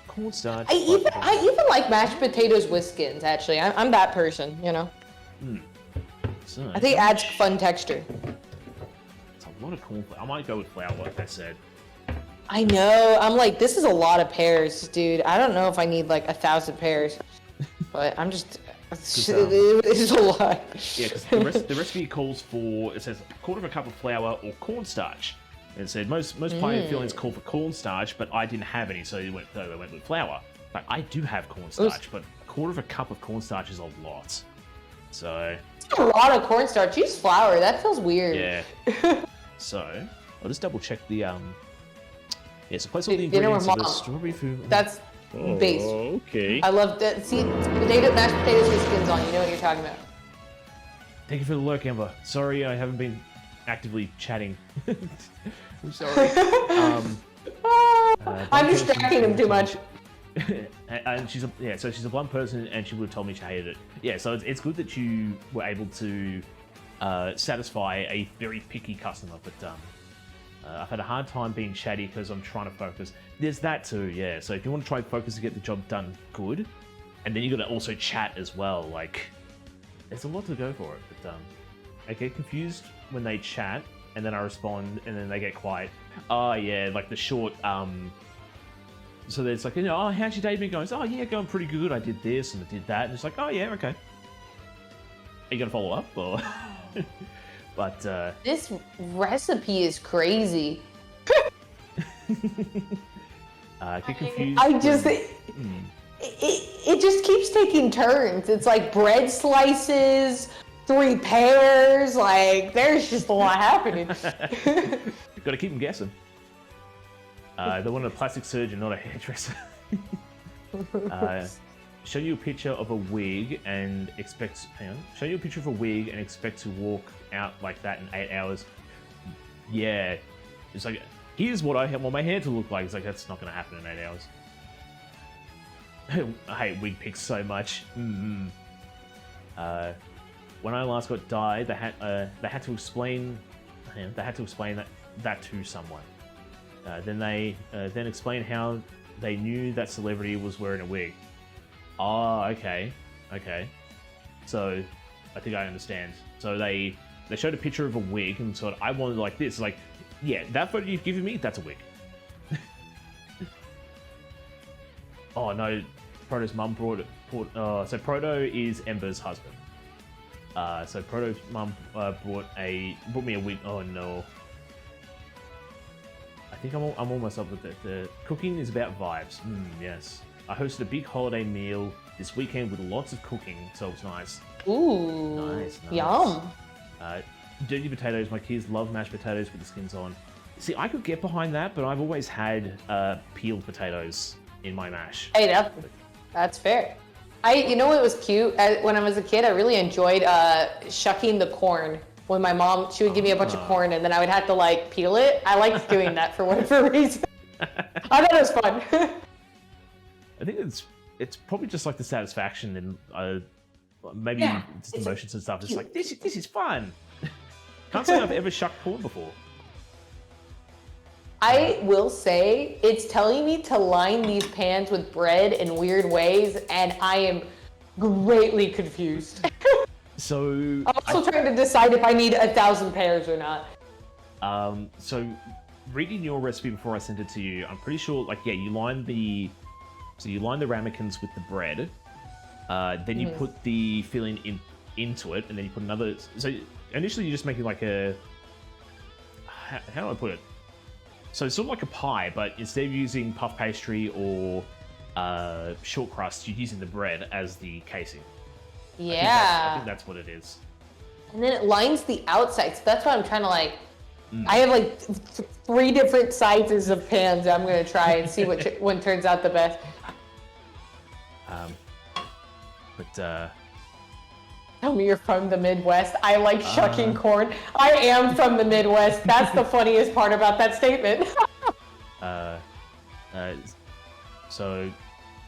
Cornstarch. I even like mashed potatoes with skins. Actually, I'm that person. You know. So, I think it adds fun texture. It's a lot of cornflour. I might go with flour, like I said. I know. I'm like, this is a lot of pears, dude. I don't know if I need like 1,000 pears, but I'm just. It's a lot. Yeah, because the recipe calls for, it says a quarter of a cup of flour or cornstarch. And it said most pie fillings call for cornstarch, but I didn't have any, so they went with flour. But I do have cornstarch, but a quarter of a cup of cornstarch is a lot. So it's a lot of cornstarch. Use flour. That feels weird. Yeah. So I'll just double check the so place all the ingredients of the strawberry food. That's base. Okay. I love that. See, mashed potatoes with skins on. You know what you're talking about. Thank you for the lurk, Amber. Sorry, I haven't been actively chatting. I'm sorry. I'm distracting him too much. And she's a blunt person, and she would have told me she hated it. Yeah, so it's good that you were able to satisfy a very picky customer, but I've had a hard time being chatty because I'm trying to focus. There's that too, yeah. So if you want to try and focus to get the job done good, and then you got to also chat as well, like there's a lot to go for it. But I get confused when they chat, and then I respond, and then they get quiet. Oh yeah, like the short. So there's like, oh, how's your day been going? Oh yeah, going pretty good. I did this and I did that, and it's like, oh yeah, okay. Are you gonna follow up or? But this recipe is crazy. I get confused. I just it just keeps taking turns. It's like bread slices, 3 pears. Like there's just a lot happening. Got to keep them guessing. They want a plastic surgeon, not a hairdresser. Show you a picture of a wig and expect. Hang on. Show you a picture of a wig and expect to walk out like that in 8 hours. Yeah, it's like here's what I want my hair to look like. It's like that's not going to happen in 8 hours. I hate wig pics so much. When I last got dyed, they had to explain. They had to explain that to someone. Then they explained how they knew that celebrity was wearing a wig. Oh, okay. So, I think I understand. So they showed a picture of a wig and thought, I wanted like this. Like, yeah, that photo you've given me, that's a wig. Oh no, Proto's mum so Proto is Ember's husband. So Proto's mum brought me a wig. Oh no. I think I'm almost up with it. The cooking is about vibes. Yes. I hosted a big holiday meal this weekend with lots of cooking, so it was nice. Ooh. Nice. Yum. Dirty potatoes. My kids love mashed potatoes with the skins on. See, I could get behind that, but I've always had peeled potatoes in my mash. Hey, that's fair. You know what was cute? When I was a kid, I really enjoyed shucking the corn. When my mom, she would give me a bunch of corn, and then I would have to like peel it. I liked doing that for whatever reason. I thought it was fun. I think it's probably just like the satisfaction and maybe just emotions and stuff. Just like this is fun. Can't say I've ever shucked corn before. I will say it's telling me to line these pans with bread in weird ways, and I am greatly confused. So I'm also trying to decide if I need 1,000 pears or not. So reading your recipe before I sent it to you, I'm pretty sure like you line the ramekins with the bread, then you put the filling into it, and then you put another. So initially you're just making like a. How do I put it? So it's sort of like a pie, but instead of using puff pastry or short crust, you're using the bread as the casing. I Yeah. think that's what it is. And then it lines the outside, so that's what I'm trying to like. I have like 3 different sizes of pans. I'm gonna try and see which one turns out the best. Tell me you're from the Midwest. I like shucking corn. I am from the Midwest. That's the funniest part about that statement. So,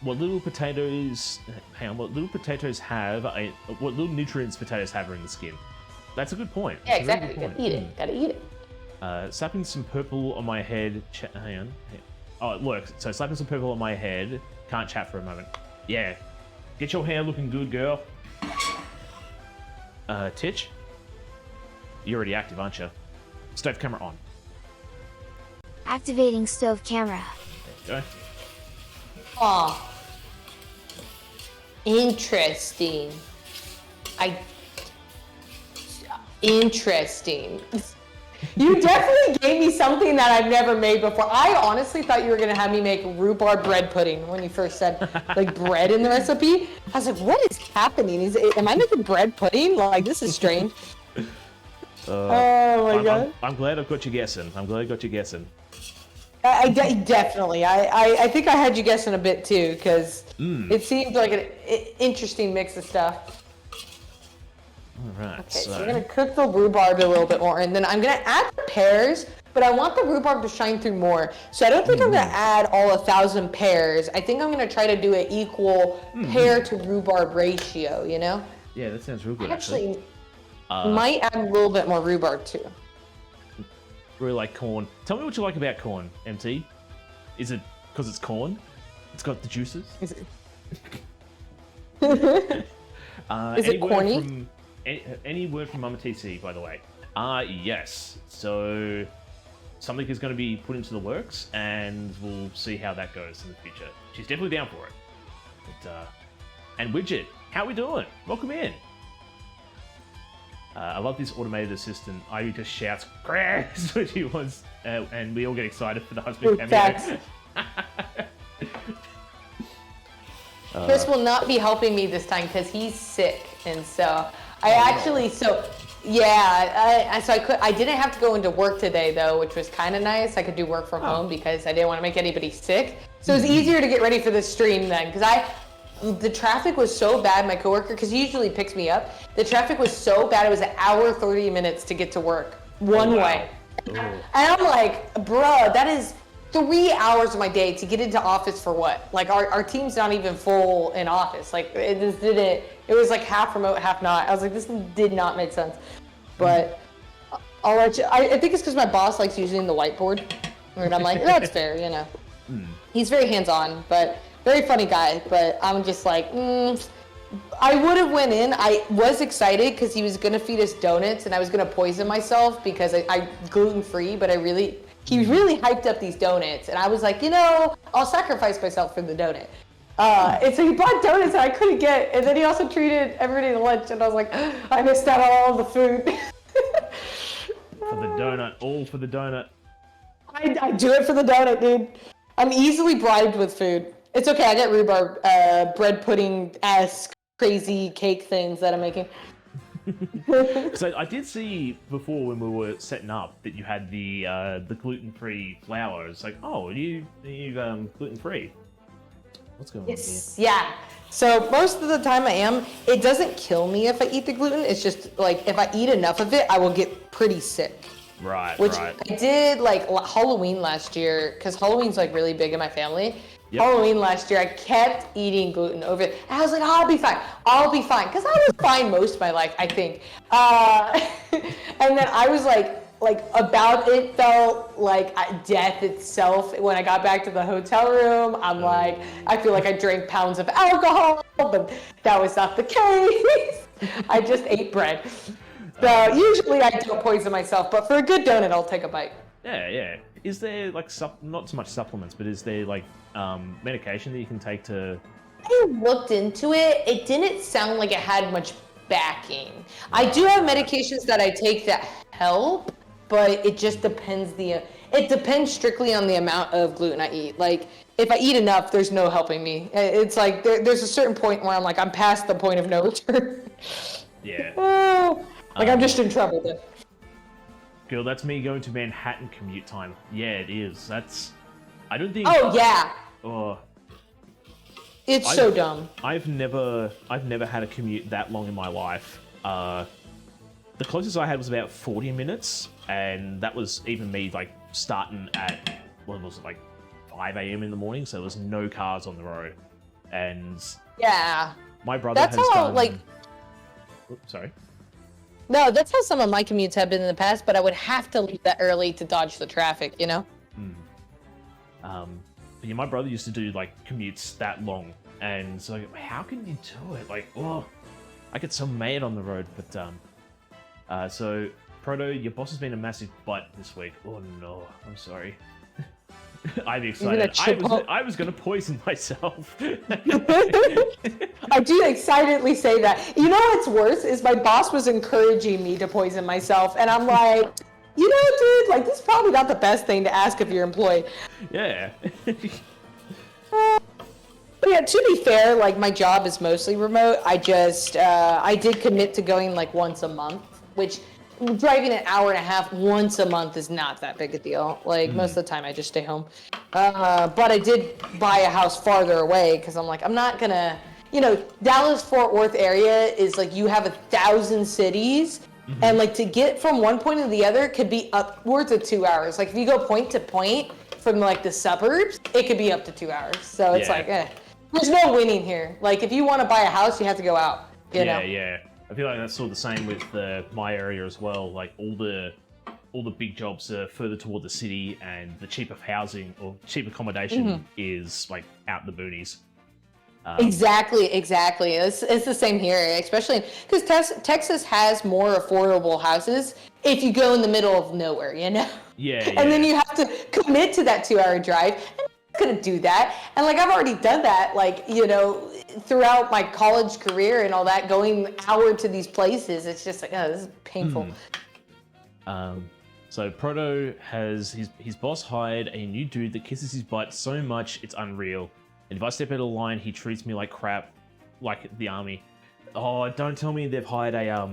what little potatoes? Hang on. What little potatoes have? What little nutrients potatoes have are in the skin. That's a good point. Yeah, That's a very exactly. good point. Gotta eat it. Gotta eat it. Slapping some purple on my head. Hang on. Oh, it works. So slapping some purple on my head. Can't chat for a moment. Yeah. Get your hair looking good, girl. Titch? You're already active, aren't you? Stove camera on. Activating stove camera. There you go. Aw. Interesting. Interesting. You definitely gave me something that I've never made before. I honestly thought you were gonna have me make rhubarb bread pudding when you first said like bread in the recipe. I was like, what is happening? Am I making bread pudding? Like, this is strange. Oh my god. I'm glad I've got you guessing. I'm glad I got you guessing. Definitely. I think I had you guessing a bit too, because it seemed like an interesting mix of stuff. Alright, Okay, so we're gonna cook the rhubarb a little bit more, and then I'm gonna add the pears, but I want the rhubarb to shine through more. So I don't think I'm gonna add all 1,000 pears. I think I'm gonna try to do an equal pear to rhubarb ratio, you know? Yeah, that sounds real good, Actually, might add a little bit more rhubarb too. Really like corn. Tell me what you like about corn, MT. Is it because it's corn? It's got the juices? Is it, Is it corny? Any word from Mama TC, by the way? Yes. So something is going to be put into the works, and we'll see how that goes in the future. She's definitely down for it. But, and Widget, how we doing? Welcome in. I love this automated assistant. Ivy just shouts, "Crash!" when she wants, and we all get excited for the husband cameo. Chris will not be helping me this time because he's sick, and so I I didn't have to go into work today though, which was kind of nice. I could do work from home because I didn't want to make anybody sick. So it was easier to get ready for this stream then, because the traffic was so bad. My coworker, because he usually picks me up, the traffic was so bad. It was an hour 30 minutes to get to work one way. And I'm like, bruh, that is 3 hours of my day to get into office for what? Like our team's not even full in office. Like it just didn't. It was like half remote, half not. I was like, this did not make sense. But I'll let you. I think it's because my boss likes using the whiteboard, and I'm like, that's fair, you know. He's very hands-on, but very funny guy. But I'm just like, I would have went in. I was excited because he was gonna feed us donuts, and I was gonna poison myself because I'm gluten-free. But he really hyped up these donuts, and I was like, you know, I'll sacrifice myself for the donut. And so he bought donuts that I couldn't get, and then he also treated everybody to lunch, and I was like, I missed out on all the food. For the donut, all for the donut. I do it for the donut, dude. I'm easily bribed with food. It's okay, I get rhubarb bread pudding-esque crazy cake things that I'm making. So I did see before when we were setting up that you had the gluten-free flour. It's like, oh, are you gluten-free? What's going on here? Yeah. So most of the time I am. It doesn't kill me if I eat the gluten. It's just like if I eat enough of it, I will get pretty sick. Right. Which I did like Halloween last year, because Halloween's like really big in my family. Yep. Halloween last year, I kept eating gluten over it. And I was like, I'll be fine. I'll be fine. Because I was fine most of my life, I think. And then I was like about it felt like death itself when I got back to the hotel room. I'm like, I feel like I drank pounds of alcohol, but that was not the case. I just ate bread. So usually I don't poison myself, but for a good donut, I'll take a bite. Yeah. Is there like not so much supplements, but is there like medication that you can take to? I looked into it. It didn't sound like it had much backing. I do have medications that I take that help, but it just depends it depends strictly on the amount of gluten I eat. Like, if I eat enough, there's no helping me. It's like there's a certain point where I'm like, I'm past the point of no return. Yeah. I'm just in trouble then. Girl, that's me going to Manhattan commute time. Yeah, it is. I don't think. Oh yeah. Oh, It's so dumb. I've never had a commute that long in my life. The closest I had was about 40 minutes, and that was even me like starting at what was it, like 5 a.m. in the morning, so there was no cars on the road. And Yeah. my brother That's has how, done. like- Oops, sorry. No, that's how some of my commutes have been in the past, but I would have to leave that early to dodge the traffic, you know? But yeah, my brother used to do like commutes that long, and so like, how can you do it? Like, oh, I get so mad on the road. But so Proto, your boss has been a massive butt this week. Oh no, I'm sorry. I'm excited. I was gonna poison myself. I do excitedly say that. You know what's worse is my boss was encouraging me to poison myself, and I'm like, you know, dude, like, this is probably not the best thing to ask of your employee. Yeah. But yeah, to be fair, like, my job is mostly remote. I did commit to going like once a month, which driving an hour and a half once a month is not that big a deal. Like, most of the time I just stay home. But I did buy a house farther away because I'm like, I'm not gonna, Dallas-Fort Worth area is like, you have 1,000 cities. And like, to get from one point to the other could be upwards of 2 hours. Like, if you go point to point from like the suburbs, it could be up to 2 hours. So it's like, there's no winning here. Like, if you want to buy a house, you have to go out. You know? Yeah. I feel like that's sort of the same with my area as well. Like, all the big jobs are further toward the city, and the cheaper housing or cheap accommodation is like out in the boonies. Exactly. It's the same here, especially because Texas has more affordable houses if you go in the middle of nowhere, Yeah. And then you have to commit to that 2-hour drive. And I'm not gonna do that. And like, I've already done that, like, throughout my college career and all that, going an hour to these places. It's just like, oh, this is painful. So Proto has his boss hired a new dude that kisses his butt so much it's unreal. And if I step out of line, he treats me like crap, like the army. Oh, don't tell me they've hired a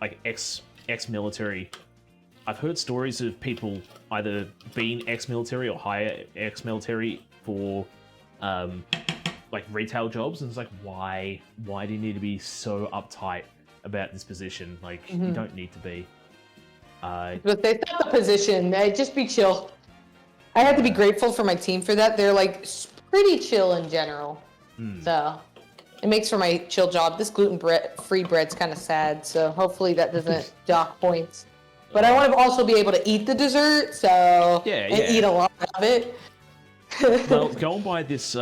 like ex-military. I've heard stories of people either being ex-military or hire ex-military for like retail jobs, and it's like, why do you need to be so uptight about this position? Like, you don't need to be. But they thought the position, just be chill. I had to be grateful for my team for that. They're like pretty chill in general. So it makes for my chill job. This gluten-free bread's kind of sad, so hopefully that doesn't dock points. But I want to also be able to eat the dessert, eat a lot of it. Well, go and buy this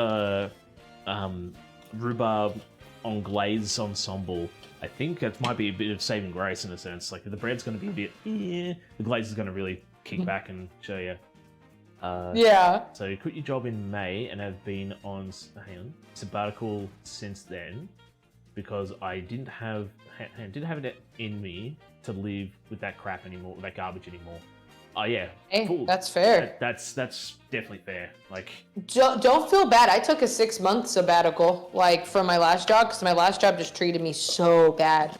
rhubarb anglaise ensemble. I think that might be a bit of saving grace in a sense. Like, the bread's going to be a bit, the glaze is going to really kick back and show you. So you quit your job in May and have been on sabbatical since then because I didn't have it in me to live with that crap anymore, with that garbage anymore. Oh yeah, hey, that's fair. That's definitely fair. Like, don't feel bad. I took a 6-month sabbatical, like, from my last job, because my last job just treated me so bad.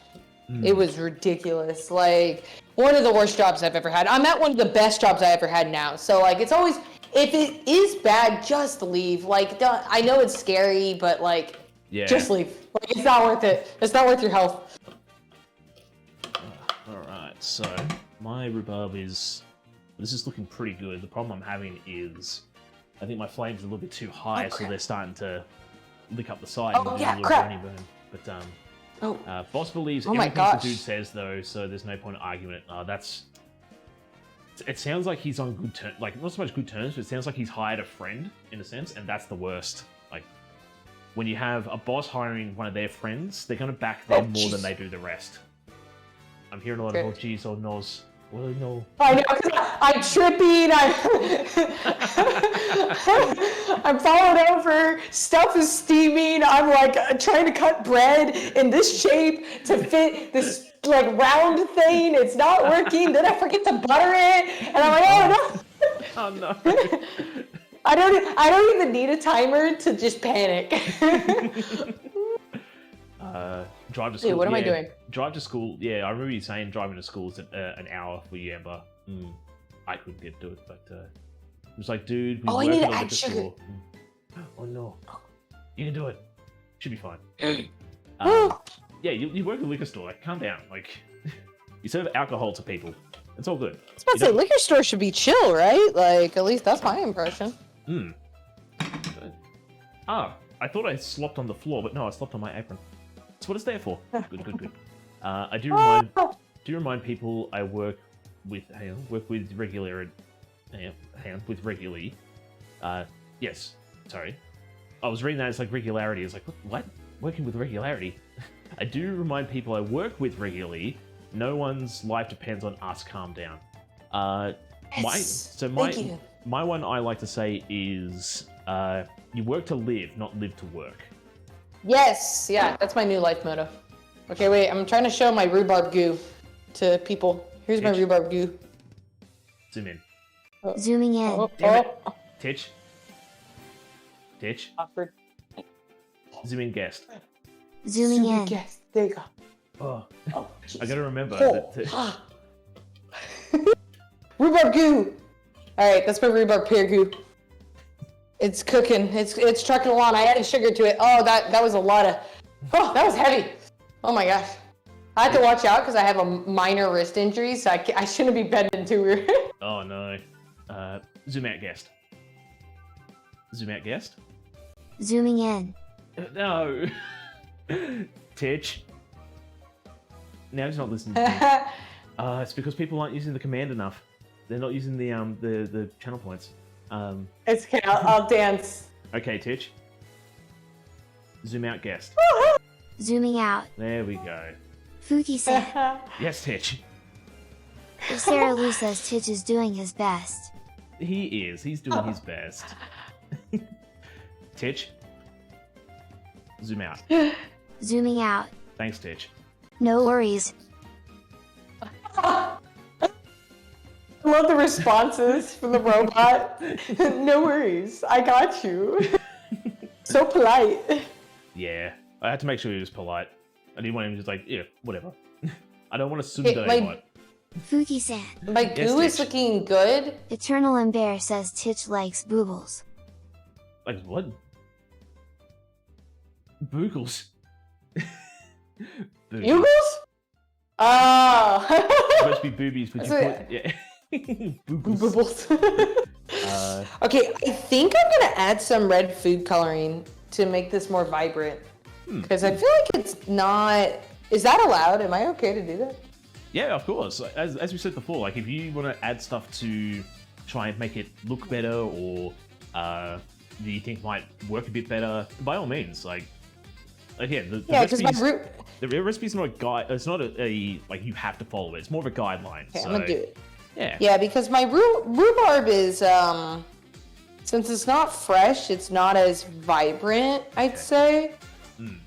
It was ridiculous. Like, one of the worst jobs I've ever had. I'm at one of the best jobs I ever had now. So like, it's always, if it is bad, just leave. Like, I know it's scary, but like, just leave. Like, it's not worth it. It's not worth your health. All right, so my rhubarb this is looking pretty good. The problem I'm having is I think my flames are a little bit too high, so they're starting to lick up the side and do a little burny burn. But boss believes everything the dude says, though, so there's no point in arguing it. It sounds like he's on good terms, like, not so much good terms, but it sounds like he's hired a friend, in a sense, and that's the worst. Like, when you have a boss hiring one of their friends, they're going to back them more than they do the rest. I'm hearing a lot of, oh, geez, oh, no's. Well, no. I know, I'm tripping, I'm falling over, stuff is steaming, I'm like trying to cut bread in this shape to fit this like round thing. It's not working. Then I forget to butter it, and I'm like, oh no. Oh no. I don't even need a timer to just panic. Drive to school. Hey, what am I doing? Drive to school. Yeah, I remember you saying driving to school is an hour for you, Amber. I couldn't get to it, but it was like, dude, we Oh, I work need at to a add liquor sugar. store. Oh no, you can do it. Should be fine. Yeah, you work at a liquor store. Like, calm down. Like, you serve alcohol to people. It's all good. I was about to say, liquor store should be chill, right? Like, at least that's my impression. I thought I slopped on the floor, but no, I slopped on my apron. That's what it's there for. Good. I do remind people I work with regularly. Yes, sorry. I was reading that as like regularity. It's like, what? Working with regularity? I do remind people I work with regularly. No one's life depends on us. Calm down. Thank you. My one I like to say is, you work to live, not live to work. Yes, yeah, that's my new life motto. Okay, wait, I'm trying to show my rhubarb goo to people. Here's my rhubarb goo. Zoom in. Zooming in. Damn it. Titch. Awkward. Zoom in guest. Zooming in. Yes, there you go. Oh, Oh, I gotta remember oh. Rhubarb goo! Alright, that's my rhubarb pear goo. It's cooking. It's trucking along. I added sugar to it. Oh, that was a lot of... Oh, that was heavy. Oh my gosh. I have to watch out because I have a minor wrist injury, so I shouldn't be bending too weird. Oh no. Zoom out guest. Zoom out guest. Zooming in. No. Titch. Now he's not listening to me. It's because people aren't using the command enough. They're not using the channel points. It's okay. I'll dance. Okay, Titch. Zoom out guest. Zooming out. There we go. Fuki-san. Yes, Titch. Sarah Lou says Titch is doing his best. He is. He's doing his best. Titch. Zoom out. Zooming out. Thanks, Titch. No worries. I love the responses from the robot. No worries. I got you. So polite. Yeah. I had to make sure he was polite. I didn't want him to just like, yeah, whatever. I don't want to Hey, tsundere my- bot. Fuki-san. My goo is Titch. looking good. Eternal and Bear says Titch likes boobles. Like, what? Boogles. Bugles? Oh. Supposed to be boobies, but you That's put... Yeah. Boogles. Bubbles. Uh, Okay, I think I'm gonna add some red food coloring to make this more vibrant. Because I feel like it's not... Is that allowed? Am I okay to do that? yeah, of course. As we said before, like, if you want to add stuff to try and make it look better or that you think might work a bit better, by all means, like yeah, the Yeah, because my recipes... The recipe's not a guide. It's not a like you have to follow it. It's more of a guideline. Okay, so, I'm gonna do it. Yeah. Yeah, because my rhubarb is, since it's not fresh, it's not as vibrant, I'd say. And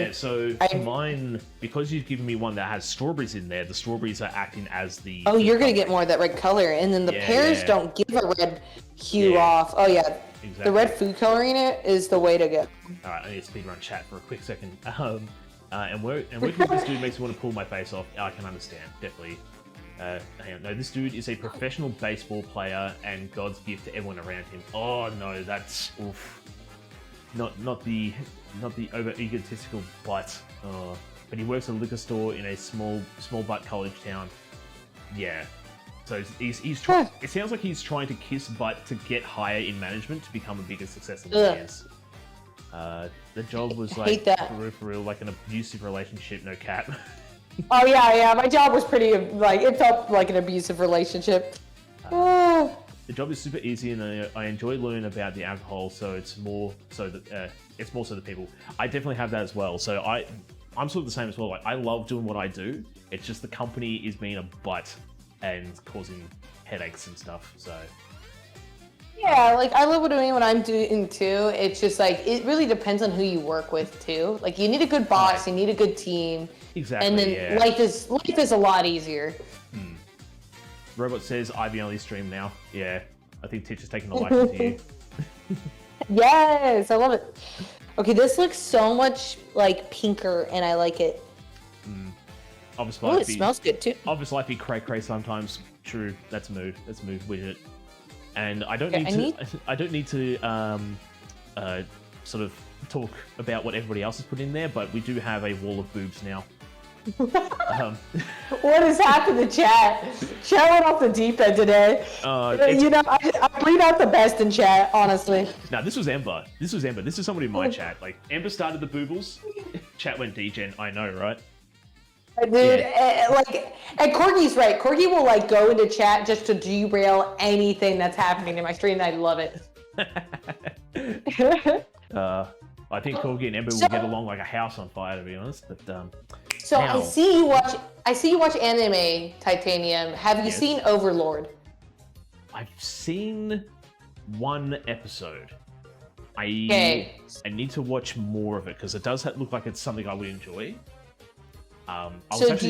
Yeah. So for mine, because you've given me one that has strawberries in there, the strawberries are acting as the. oh, you're gonna color. get more of that red color, and then the Yeah, pears yeah. don't give a red hue Yeah. off. Oh yeah, Exactly. the red food coloring it is the way to go. All right, I need to speedrun chat for a quick second. Working with this dude makes me want to pull my face off. I can understand, definitely. Hang on. No, this dude is a professional baseball player and God's gift to everyone around him. Oh no, that's oof. Not the over egotistical butt. Oh, but he works at a liquor store in a small butt college town. Yeah. So he's trying. It sounds like he's trying to kiss butt to get higher in management to become a bigger success than he is. The job was hate like that. for real, like an abusive relationship, no cap. Oh yeah, my job was pretty like it felt like an abusive relationship. The job is super easy, and I enjoy learning about the alcohol. So it's more so that the people. I definitely have that as well. So I'm sort of the same as well. Like I love doing what I do. It's just the company is being a butt and causing headaches and stuff. So Yeah, like I love doing what I'm doing too. It's just like it really depends on who you work with too. Like you need a good boss, you need a good team, Exactly. And then yeah. life is a lot easier. Robot says Ivy only stream now. Yeah, I think Titch has taken a liking to you. Yes, I love it. Okay, this looks so much like pinker, and I like it. Obviously, Oh, it smells good too. Obviously, life be cray sometimes. True, that's mood. That's mood widget. And I don't Okay, I don't need to sort of talk about what everybody else has put in there, but we do have a wall of boobs now. What has happened to chat? Chat went off the deep end today. You know, I bring out the best in chat, honestly. No, this was Ember. This is somebody in my chat. Like, Ember started the boobles. Chat went degen. I know, right? Dude, and Corky's right. Corky will like go into chat just to derail anything that's happening in my stream. I love it. I think Corgi and Ember will get along like a house on fire, to be honest. But so now, I see you watch anime, Titanium. Have you seen Overlord? I've seen one episode. I need to watch more of it because it does look like it's something I would enjoy. So do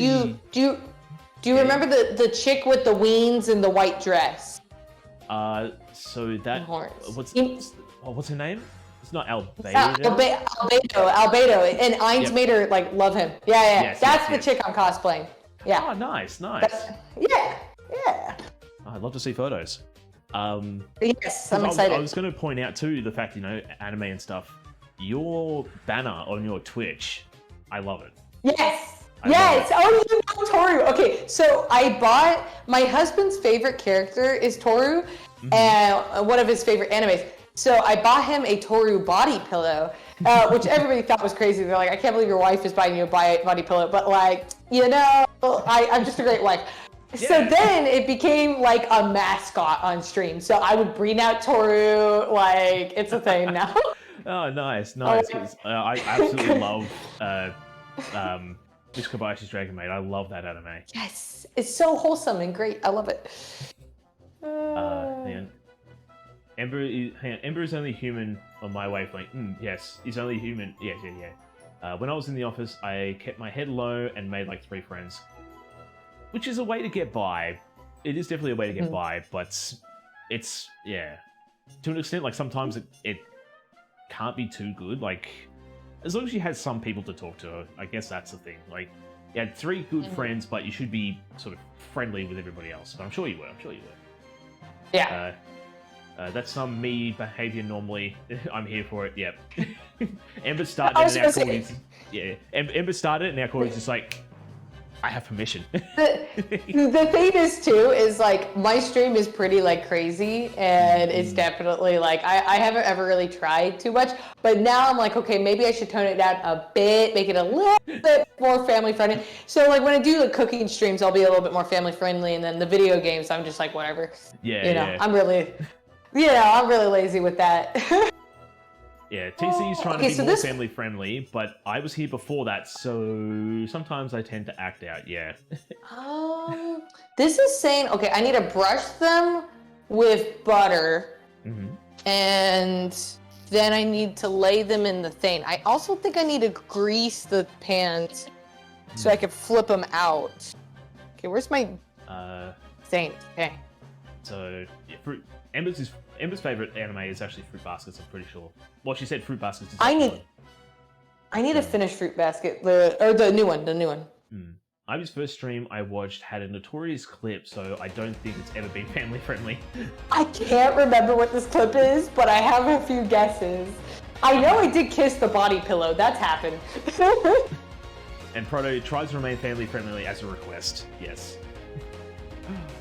you remember the chick with the wings and the white dress? So that what's her name? It's not Albedo. Albedo, and Ainz made her like love him. Yeah. Yes, That's the chick I'm cosplaying. Yeah. Oh, nice. Yeah. I'd love to see photos. Yes, I'm excited. I was going to point out too the fact, anime and stuff. Your banner on your Twitch, I love it. Yes. Oh, you know Toru. Okay, so I bought my husband's favorite character is Toru, and one of his favorite animes. So I bought him a Toru body pillow, which everybody thought was crazy. They're like, I can't believe your wife is buying you a body pillow, but like, I'm just a great wife. Yeah. So then it became like a mascot on stream. So I would bring out Toru, like it's a thing now. Oh, nice. I absolutely love Miss Kobayashi's Dragon Maid. I love that anime. Yes, it's so wholesome and great. I love it. Man. Ember is only human on my wavelength. Yes, he's only human. Yeah. When I was in the office, I kept my head low and made like 3 friends, which is a way to get by. It is definitely a way to get by, but it's to an extent. Like sometimes it can't be too good. Like as long as you had some people to talk to, I guess that's the thing. Like you had 3 good friends, but you should be sort of friendly with everybody else. But I'm sure you were. Yeah. That's some me behavior normally. I'm here for it. Yep. Ember started it and now Cordy's... Yeah. Ember started it and now Cordy's just like, I have permission. The thing is too, is like my stream is pretty like crazy and it's definitely like, I haven't ever really tried too much, but now I'm like, okay, maybe I should tone it down a bit, make it a little bit more family friendly. So like when I do the cooking streams, I'll be a little bit more family friendly, and then the video games, I'm just like, whatever. Yeah. I'm really lazy with that. Yeah, TC is trying to be more family friendly, but I was here before that, so sometimes I tend to act out, yeah. This is saying, okay, I need to brush them with butter, and then I need to lay them in the thing. I also think I need to grease the pans so I can flip them out. Okay, where's my thing? Okay. So, yeah, Ember's favorite anime is actually Fruit Baskets, I'm pretty sure. Well, she said Fruit Baskets is I need to finish Fruit Basket, the new one. Ivy's first stream I watched had a notorious clip, so I don't think it's ever been family friendly. I can't remember what this clip is, but I have a few guesses. I know I did kiss the body pillow, that's happened. And Proto tries to remain family friendly as a request, yes.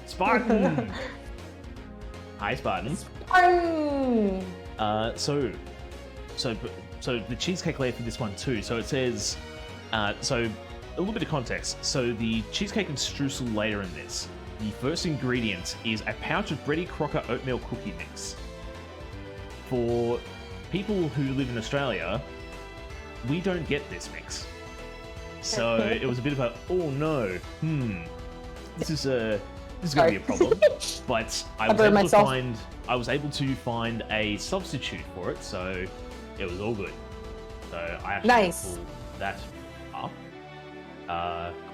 Spartan! Hi, Spartan. So the cheesecake layer for this one too. So it says, so a little bit of context. So the cheesecake and streusel layer in this, the first ingredient is a pouch of Bready Crocker oatmeal cookie mix. For people who live in Australia, we don't get this mix. So it was a bit of a, oh no, this is going to be a problem, but I was able to find a substitute for it, so it was all good. So I actually pulled that up.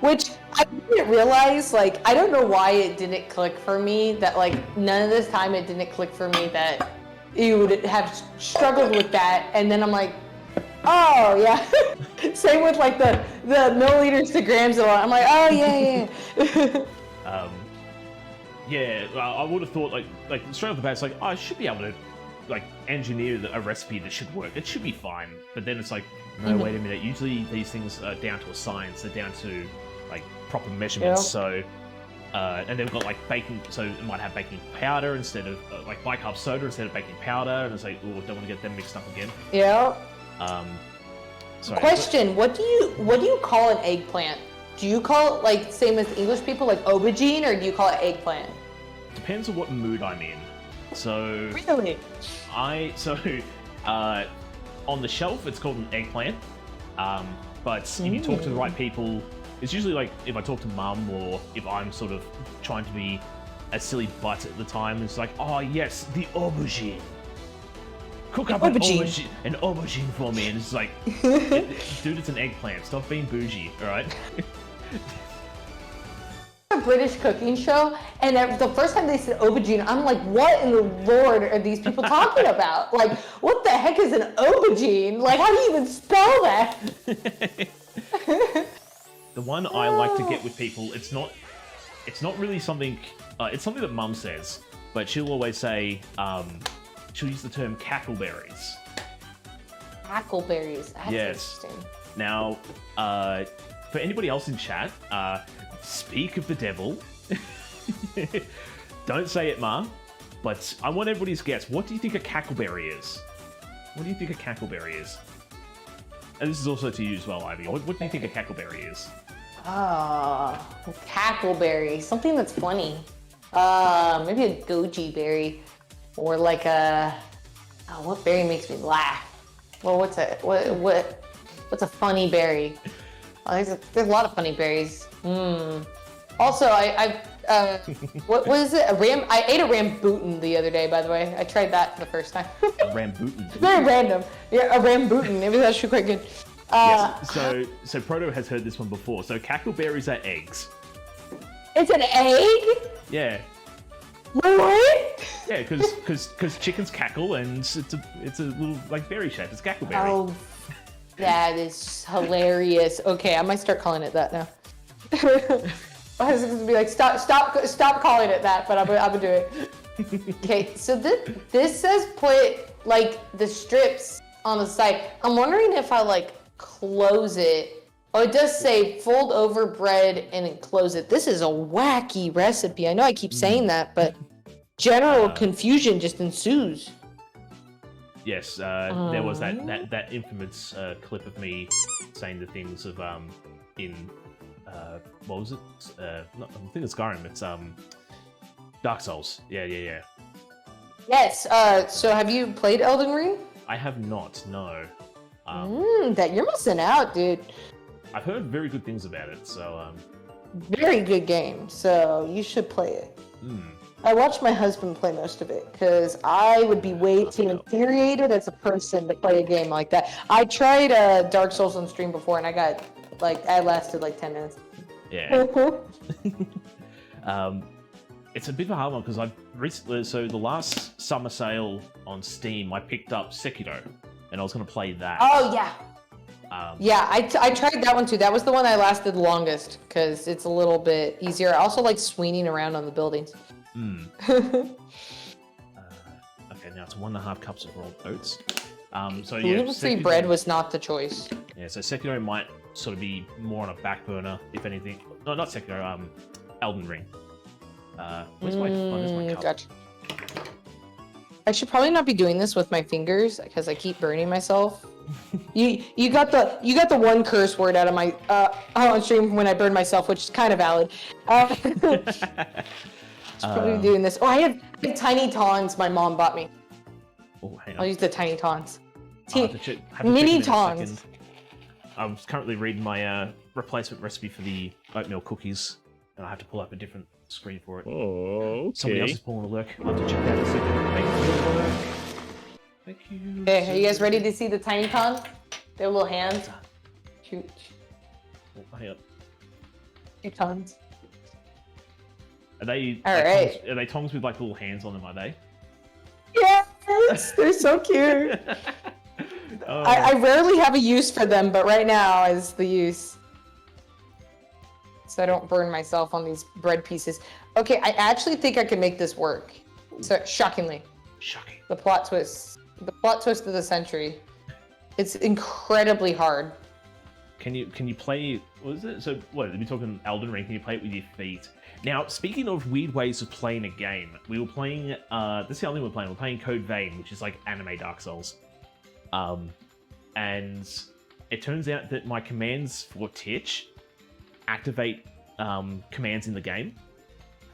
Which I didn't realize, like, I don't know why it didn't click for me that, like, none of this time it didn't click for me that you would have struggled with that. And then I'm like, oh, yeah. Same with, like, the milliliters to grams and all. I'm like, oh, yeah. Yeah, I would have thought, like straight off the bat, it's like, oh, I should be able to, like, engineer a recipe that should work. It should be fine. But then it's like, no, wait a minute. Usually these things are down to a science. They're down to, like, proper measurements. So, and they've got, like, baking, so it might have baking powder instead of, like, bicarb soda instead of baking powder. And it's like, oh, don't want to get them mixed up again. Yeah. Sorry, Question, what do you call an eggplant? Do you call it, like, same as English people, like aubergine, or do you call it eggplant? Depends on what mood I'm in. So Really? On the shelf it's called an eggplant. But if you talk to the right people, it's usually like if I talk to mum or if I'm sort of trying to be a silly butt at the time, it's like, oh yes, the aubergine. Cook up an aubergine for me, and it's like, dude, it's an eggplant. Stop being bougie, all right? A British cooking show, and the first time they said aubergine, I'm like, what in the Lord are these people talking about? Like, what the heck is an aubergine? Like, how do you even spell that? The one I like to get with people, it's not really something. It's something that Mum says, but she'll always say, she'll use the term cackleberries. Cackleberries. That's interesting. Now, for anybody else in chat, speak of the devil. Don't say it, Ma. But I want everybody's guess. What do you think a cackleberry is? What do you think a cackleberry is? And this is also to you as well, Ivy. What do you think a cackleberry is? Cackleberry. Something that's funny. Maybe a goji berry. Or like what berry makes me laugh? Well, what's a funny berry? There's a lot of funny berries. Also, what is it? I ate a rambutan the other day, by the way. I tried that the first time. A rambutan? Very random. Yeah, a rambutan. It was actually quite good. Yes. So Proto has heard this one before. So cackleberries are eggs. It's an egg? Yeah. What? Yeah, because chickens cackle and it's a little like berry shape. It's cackleberry. Oh, that is hilarious. Okay, I might start calling it that now. I was gonna be like, stop calling it that, but I'm gonna do it. Okay, so this says put like the strips on the side. I'm wondering if I like close it. Oh, it does say fold over bread and enclose it. This is a wacky recipe. I know I keep saying that, but general confusion just ensues. Yes, there was that infamous clip of me saying the things of in what was it? I think it's Skyrim. It's Dark Souls. Yeah. Yes. So have you played Elden Ring? I have not. No. That you're missing out, dude. I've heard very good things about it, so Very good game, so you should play it. I watched my husband play most of it, because I would be way too infuriated as a person to play a game like that. I tried Dark Souls on stream before, and I lasted like 10 minutes. Yeah. It's a bit of a hard one, because I've recently, so the last summer sale on Steam, I picked up Sekiro, and I was going to play that. Oh, yeah. Yeah, I tried that one too. That was the one I lasted longest because it's a little bit easier. I also like swinging around on the buildings. Okay, now it's 1.5 cups of rolled oats. So yeah, gluten-free bread was not the choice. Yeah, so Sekiro might sort of be more on a back burner, if anything. No, not Sekiro. Elden Ring. Where's my cup? Gotcha. I should probably not be doing this with my fingers because I keep burning myself. You got the one curse word out of my on stream when I burned myself, which is kind of valid. Probably doing this. Oh, I have tiny tongs my mom bought me. Oh, hang on. I'll use the tiny tongs. Mini tongs. I was currently reading my replacement recipe for the oatmeal cookies, and I have to pull up a different screen for it. Oh, okay. Somebody else is pulling a work. I'll have to check that out a second. Make it work. Thank you. Okay, are you guys ready to see the tiny tongs? Their little hands. Shoot. Oh, hang on. Tons. Are they? All like, right. Tongs, are they tongs with like little hands on them? Are they? Yes, they're so cute. Oh. I rarely have a use for them, but right now is the use. So I don't burn myself on these bread pieces. Okay, I actually think I can make this work. So shockingly, Shocking. the plot twist of the century. It's incredibly hard. Can you play? What is it? So what? Are we talking Elden Ring? Can you play it with your feet? Now, speaking of weird ways of playing a game, we were playing. This is the only one we're playing. We're playing Code Vein, which is like anime Dark Souls. And it turns out that my commands for Titch activate commands in the game.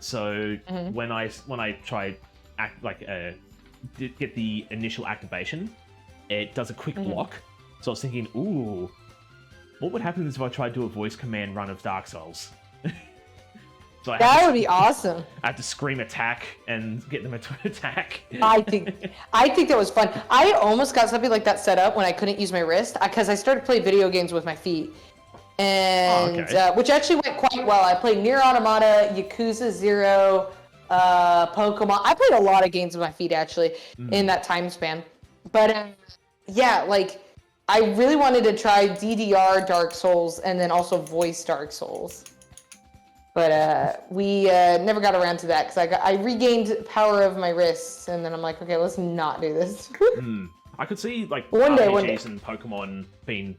So when I try get the initial activation, it does a quick block. So I was thinking, ooh, what would happen if I tried to do a voice command run of Dark Souls? So That would be awesome. I had to scream attack and get them to attack. I think that was fun. I almost got something like that set up when I couldn't use my wrist because I started playing video games with my feet, and which actually went quite well. I played Nier Automata, Yakuza 0, Pokemon. I played a lot of games with my feet actually in that time span. But yeah, like I really wanted to try DDR Dark Souls and then also voice Dark Souls. But we never got around to that because I regained power of my wrists, and then I'm like, okay, let's not do this. I could see like One day. RPGs and Pokemon being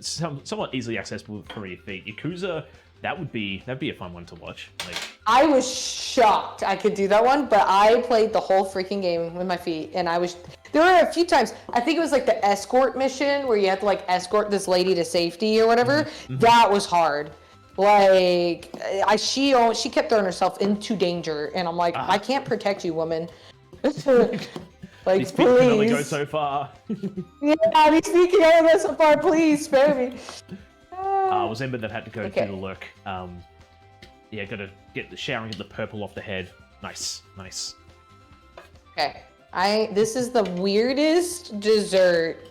somewhat easily accessible for your feet. Yakuza, that'd be a fun one to watch. Like, I was shocked I could do that one, but I played the whole freaking game with my feet, and there were a few times, I think it was like the escort mission where you had to like escort this lady to safety or whatever. That was hard. Like, she kept throwing herself into danger, and I'm like, I can't protect you, woman. Like, these feet can only go please. so far. Yeah, these feet can only go so far. Please spare me. Was Ember that had to go through the lurk. Yeah, gotta get the shower and get the purple off the head. Nice. Okay, this is the weirdest dessert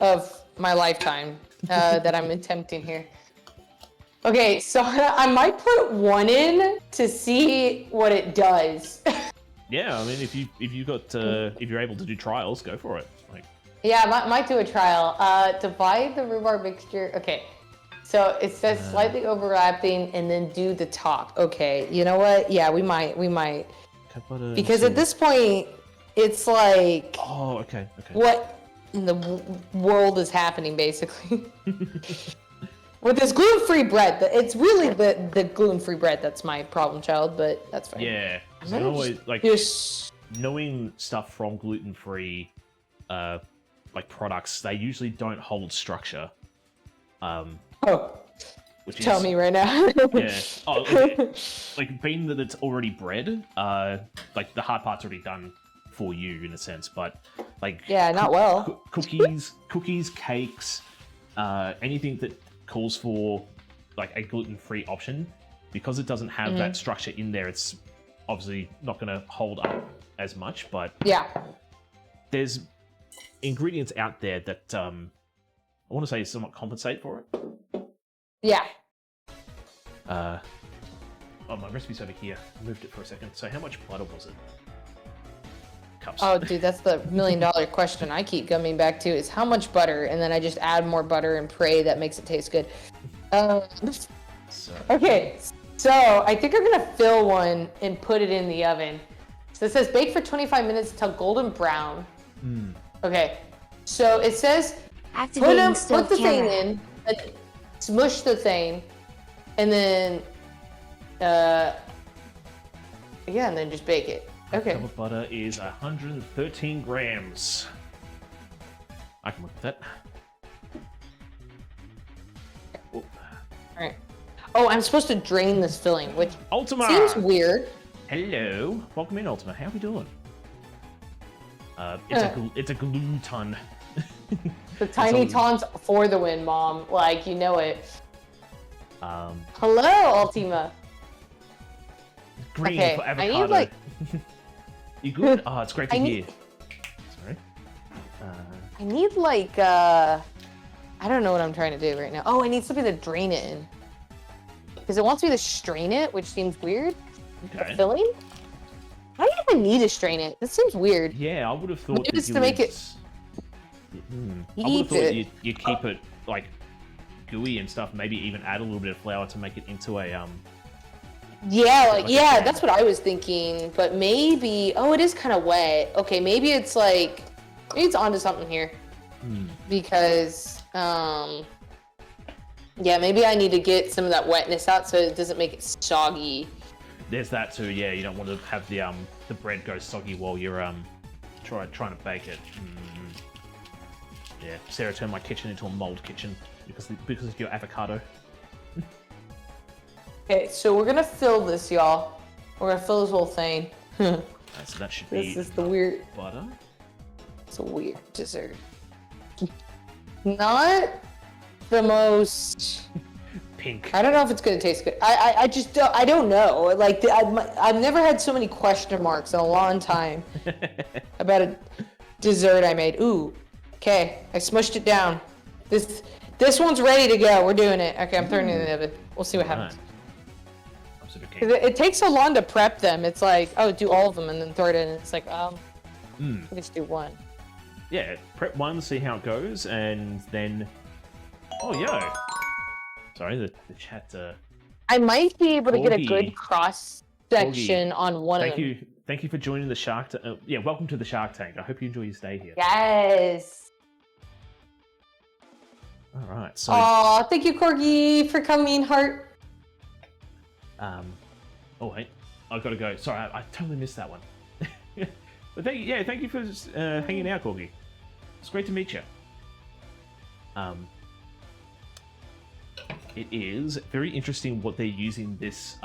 of my lifetime that I'm attempting here. Okay, so I might put one in to see what it does. Yeah, I mean, if you're able to do trials, go for it. Like, yeah, I might do a trial. Divide the rhubarb mixture. Okay, so it says slightly overlapping, and then do the top. Okay, you know what? Yeah, we might. Because at this point, it's like. Oh, okay. What in the world is happening, basically? With this gluten-free bread, it's really the gluten-free bread that's my problem child, but that's fine. Yeah, so always like knowing stuff from gluten-free, like products, they usually don't hold structure. Tell me right now. Yeah. Oh, like being that it's already bread, like the hard part's already done for you in a sense, but like not well. Cookies, cakes, anything that calls for like a gluten-free option, because it doesn't have that structure in there, it's obviously not going to hold up as much, but there's ingredients out there that I want to say somewhat compensate for it. Yeah. Oh, my recipe's over here. I moved it for a second. So how much butter was it? Cups. Oh, dude, that's the $1 million question I keep coming back to is how much butter, and then I just add more butter and pray that makes it taste good. Okay, so I think I'm gonna fill one and put it in the oven. So it says bake for 25 minutes until golden brown. Okay, so it says put the thing in, smush the thing, and then and then just bake it. Okay. A cup of butter is 113 grams. I can work with that. All right. Oh, I'm supposed to drain this filling, which Ultima seems weird. Hello, welcome in, Ultima. How are we doing? It's a glue ton. The tiny tons for the win, Mom. Like, you know it. Hello, Ultima. Green for avocado. I need like. You good? Oh, it's great to hear. Sorry. I need like I don't know what I'm trying to do right now. Oh, I need something to drain it in. because it wants me to strain it, which seems weird. Okay. Filling? I don't even need to strain it. This seems weird. Yeah, I would have thought Maybe that it's you to make would... it- I would have thought it. you keep it like gooey and stuff. Maybe even add a little bit of flour to make it into a Yeah, like a yeah, jam. that's what I was thinking. But maybe, oh, it is kind of wet. Okay, maybe it's like, maybe it's onto something here. Because, yeah, maybe I need to get some of that wetness out so it doesn't make it soggy. There's that too. Yeah, you don't want to have the bread go soggy while you're trying to bake it. Yeah, Sarah turned my kitchen into a mold kitchen because of your avocado. Okay, so we're gonna fill this, y'all. We're gonna fill this whole thing. So that should be This is the weird, butter. it's a weird dessert. Not the most, Pink. I don't know if it's gonna taste good. I just don't, I don't know. Like, I've never had so many question marks in a long time about a dessert I made. Ooh, okay, I smushed it down. This one's ready to go. We're doing it. Okay, I'm throwing it in the oven. We'll see what happens. I'm super 'Cause keen. it takes so long to prep them. It's like, oh, do all of them and then throw it in. It's like, let's do one. Yeah, prep one, see how it goes, and then... Oh, yo! Sorry, the chat... I might be able to get a Corgi. good cross section on one of them. Thank you for joining the Shark Tank. Yeah, welcome to the Shark Tank. I hope you enjoy your stay here. Yes. All right, so... Aw, thank you, Corgi, for coming, heart. Oh, wait. I've got to go. Sorry, I totally missed that one. But thank you for hanging out, Corgi. It's great to meet you. It is very interesting what they're using this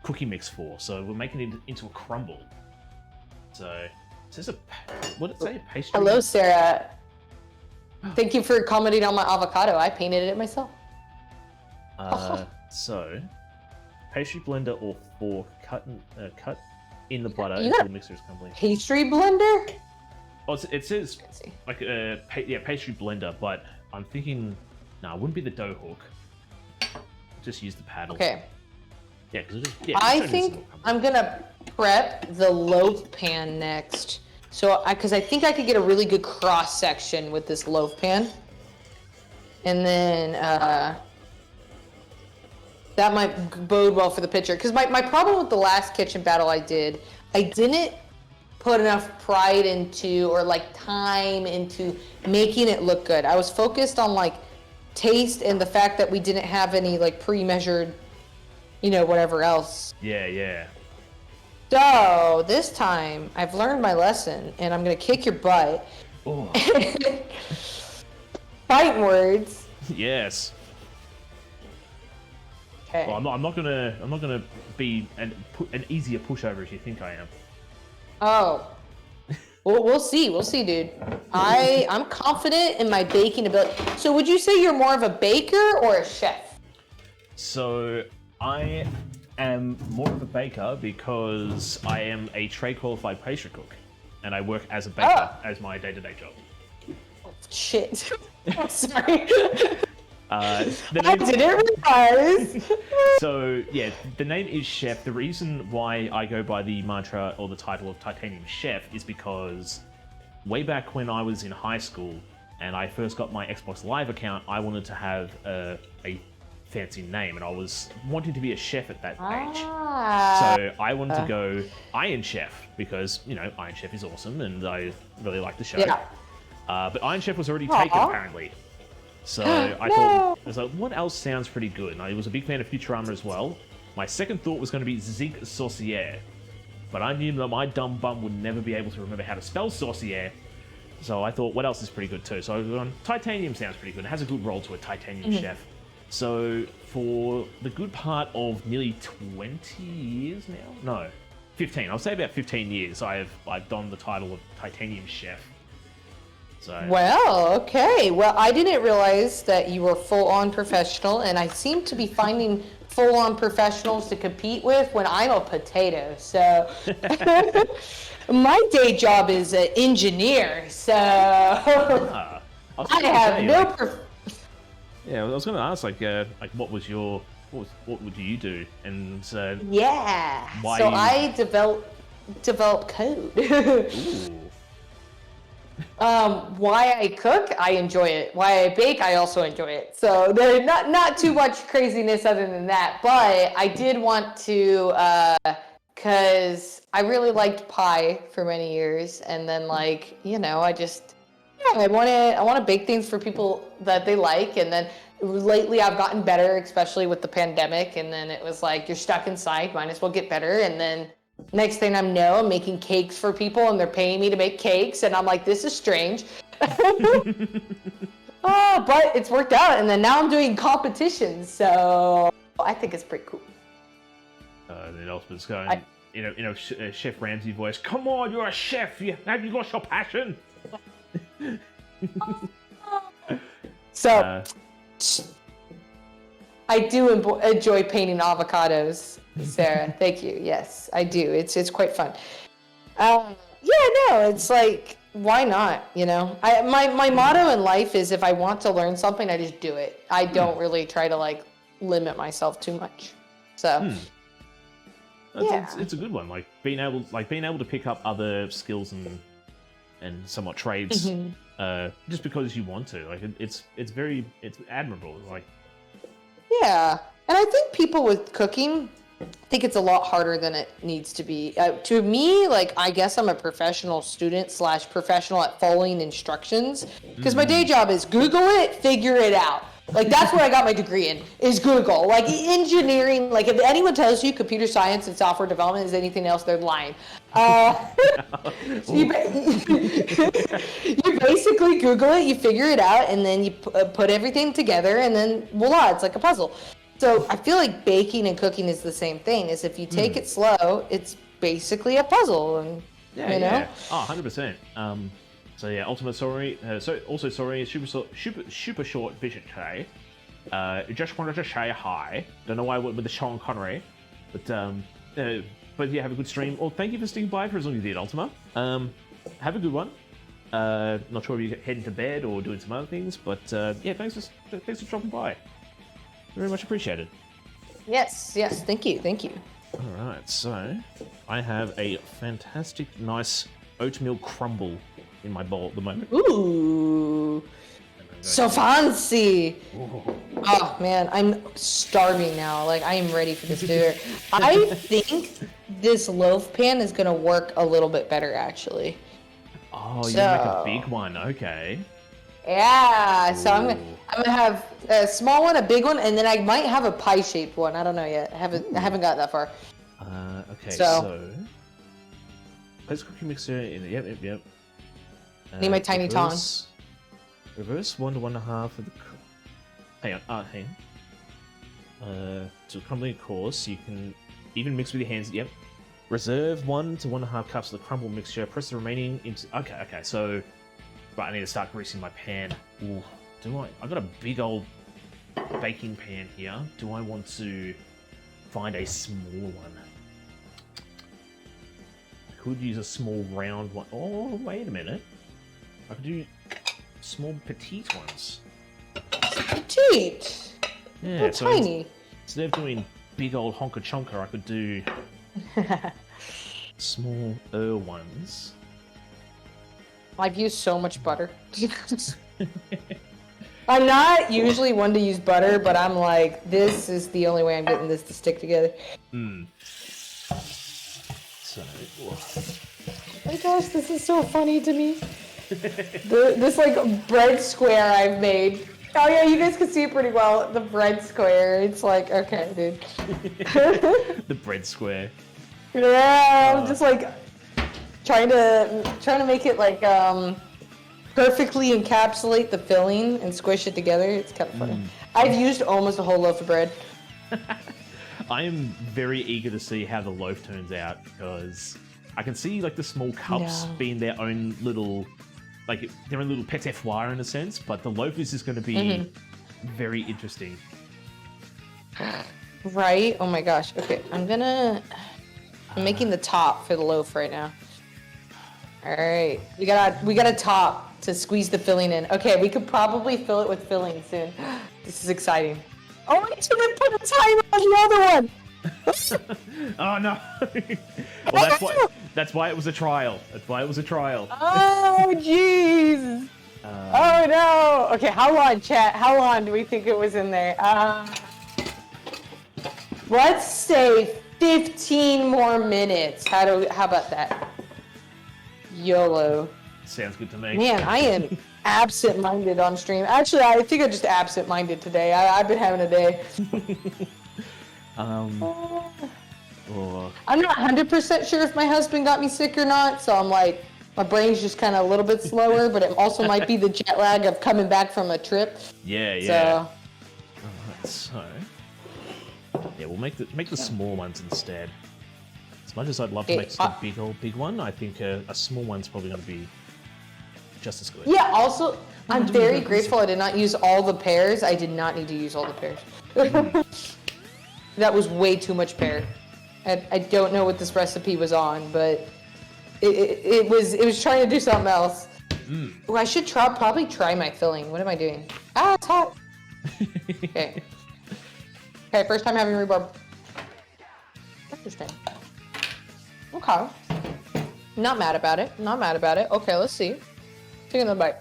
cookie mix for. So we're making it into a crumble. So is this what did it say? Pastry? Hello, Sarah. Thank you for commenting on my avocado. I painted it myself. So pastry blender or fork cut in the butter You until got the mixture is complete. Pastry blender? Oh, it says Let's see. like pastry blender, but I'm thinking, no, it wouldn't be the dough hook. Just use the paddle. Okay. Yeah, because I think I'm gonna prep the loaf pan next. So, because I think I could get a really good cross section with this loaf pan. And then, that might bode well for the picture. Because my problem with the last kitchen battle I didn't put enough pride into, or like time into making it look good. I was focused on like taste and the fact that we didn't have any like pre-measured, whatever else. Yeah. So this time I've learned my lesson and I'm gonna kick your butt. Oh. Fighting words. Yes. Okay. Well, I'm not gonna be an easier pushover as you think I am. Oh. Well, we'll see, dude. I'm confident in my baking ability. So would you say you're more of a baker or a chef? So I am more of a baker because I am a trade qualified pastry cook, and I work as a baker as my day-to-day job. Shit. I'm sorry. The I name, didn't realize. so yeah, the name is Chef. The reason why I go by the mantra or the title of Titanium Chef is because way back when I was in high school and I first got my Xbox Live account, I wanted to have a fancy name, and I was wanting to be a chef at that age. So I wanted to go Iron Chef because, Iron Chef is awesome and I really like the show. Yeah. But Iron Chef was already taken, apparently. So I thought, I was like, what else sounds pretty good? And I was a big fan of Futurama as well. My second thought was going to be Zig Saucier. But I knew that my dumb bum would never be able to remember how to spell saucier. So I thought, what else is pretty good too? So I was going, Titanium sounds pretty good. It has a good roll to it, Titanium Chef. So for the good part of nearly 20 years now? No, 15. I'll say about 15 years I've donned the title of Titanium Chef. So Well, okay. Well, I didn't realize that you were full-on professional, and I seem to be finding full-on professionals to compete with when I'm a potato. So my day job is an engineer, so I was I gonna have say, no. like, Yeah, I was going to ask, like what would you do, and Yeah. why So you- I develop code. Ooh. Why I cook, I enjoy it. Why I bake, I also enjoy it. So there's not too much craziness other than that. But I did want to, cause I really liked pie for many years, and then like I just I want to bake things for people that they like, and then lately I've gotten better, especially with the pandemic. And then it was like you're stuck inside, might as well get better, and then. Next thing I know, I'm making cakes for people, and they're paying me to make cakes, and I'm like, this is strange. But it's worked out, and then now I'm doing competitions, so I think it's pretty cool. Then Ultimate's going, Chef Ramsay voice. Come on, you're a chef. Have you lost your passion? So I do enjoy painting avocados. Sarah, thank you. Yes, I do. It's quite fun. It's like, why not? My motto in life is if I want to learn something, I just do it. I don't really try to like limit myself too much. So it's a good one. Like being able to pick up other skills and somewhat trades, just because you want to. Like it's admirable. Like yeah, and I think people with cooking. I think it's a lot harder than it needs to be. To me, like, I guess I'm a professional student / professional at following instructions. Because my day job is Google it, figure it out. Like, that's what I got my degree in, is Google. Like, engineering, like, if anyone tells you computer science and software development is anything else, they're lying. You basically Google it, you figure it out, and then you put everything together, and then voila, it's like a puzzle. So I feel like baking and cooking is the same thing. Is if you take it slow, it's basically a puzzle, and Yeah. Oh, 100%. So yeah, Ultimate sorry. Super short vision today. Just wanted to say hi. Don't know why I went with the Sean Connery, but yeah, have a good stream. Well, thank you for sticking by for as long as you did, Ultima. Have a good one. Not sure if you're heading to bed or doing some other things, but yeah, thanks for dropping by. Very much appreciated. Yes, thank you. Alright, so I have a fantastic, nice oatmeal crumble in my bowl at the moment. Ooh, so fancy. Ooh. Oh man, I'm starving now. Like, I am ready for this dinner. I think this loaf pan is gonna work a little bit better, actually. Oh, you're gonna make a big one, okay. Yeah, so I'm Ooh. gonna have a small one, a big one, and then I might have a pie-shaped one. I don't know yet. I haven't got that far. Okay, so place cooking mixer in the yep. Need my tiny tongs. Reverse 1 to 1.5 of the. Hang on. To crumbling course, you can even mix with your hands. Yep. Reserve 1 to 1.5 cups of the crumble mixture. Press the remaining into. Okay. So. Right, I need to start greasing my pan. Ooh, I've got a big old baking pan here. Do I want to find a small one? I could use a small round one. Oh, wait a minute. I could do small petite ones. Petite? Yeah, They're so tiny. Instead of doing big old honka chonka, I could do small ones. I've used so much butter. I'm not usually one to use butter, but I'm like, this is the only way I'm getting this to stick together. So, oh my gosh, this is so funny to me. This like bread square I've made. Oh yeah, you guys can see it pretty well. The bread square. It's like, okay, dude. the bread square. Yeah, I'm just like trying to make it like perfectly encapsulate the filling and squish it together. It's kind of funny. I've used almost a whole loaf of bread. I am very eager to see how the loaf turns out, because I can see like the small cups being their own little, like their own little petit foire in a sense, but the loaf is just going to be very interesting. Right? Oh my gosh. Okay, I'm making the top for the loaf right now. All right, we got a top to squeeze the filling in. Okay, we could probably fill it with filling soon. This is exciting. Oh, I didn't put a timer on the other one. Oh no! Well, that's why it was a trial. That's why it was a trial. Oh, jeez. Oh no. Okay, how long, chat? How long do we think it was in there? Let's say 15 more minutes. How about that? YOLO. Sounds good to me. Man, I am absent-minded on stream. Actually, I think I'm just absent-minded today. I've been having a day. Oh. I'm not 100% sure if my husband got me sick or not, so I'm like, my brain's just kind of a little bit slower, but it also might be the jet lag of coming back from a trip. Yeah. So, Alright, so yeah, we'll make the small ones instead. As much as I'd love to make just a big one, I think a small one's probably going to be just as good. yeah, also, I'm very grateful I did not use all the pears. I did not need to use all the pears. That was way too much pear. I don't know what this recipe was on, but it was trying to do something else. Ooh, I should probably try my filling. What am I doing? Ah, it's hot. Okay. Okay, first time having rhubarb. Interesting. Okay. Not mad about it. Not mad about it. Okay, let's see. Take another bite.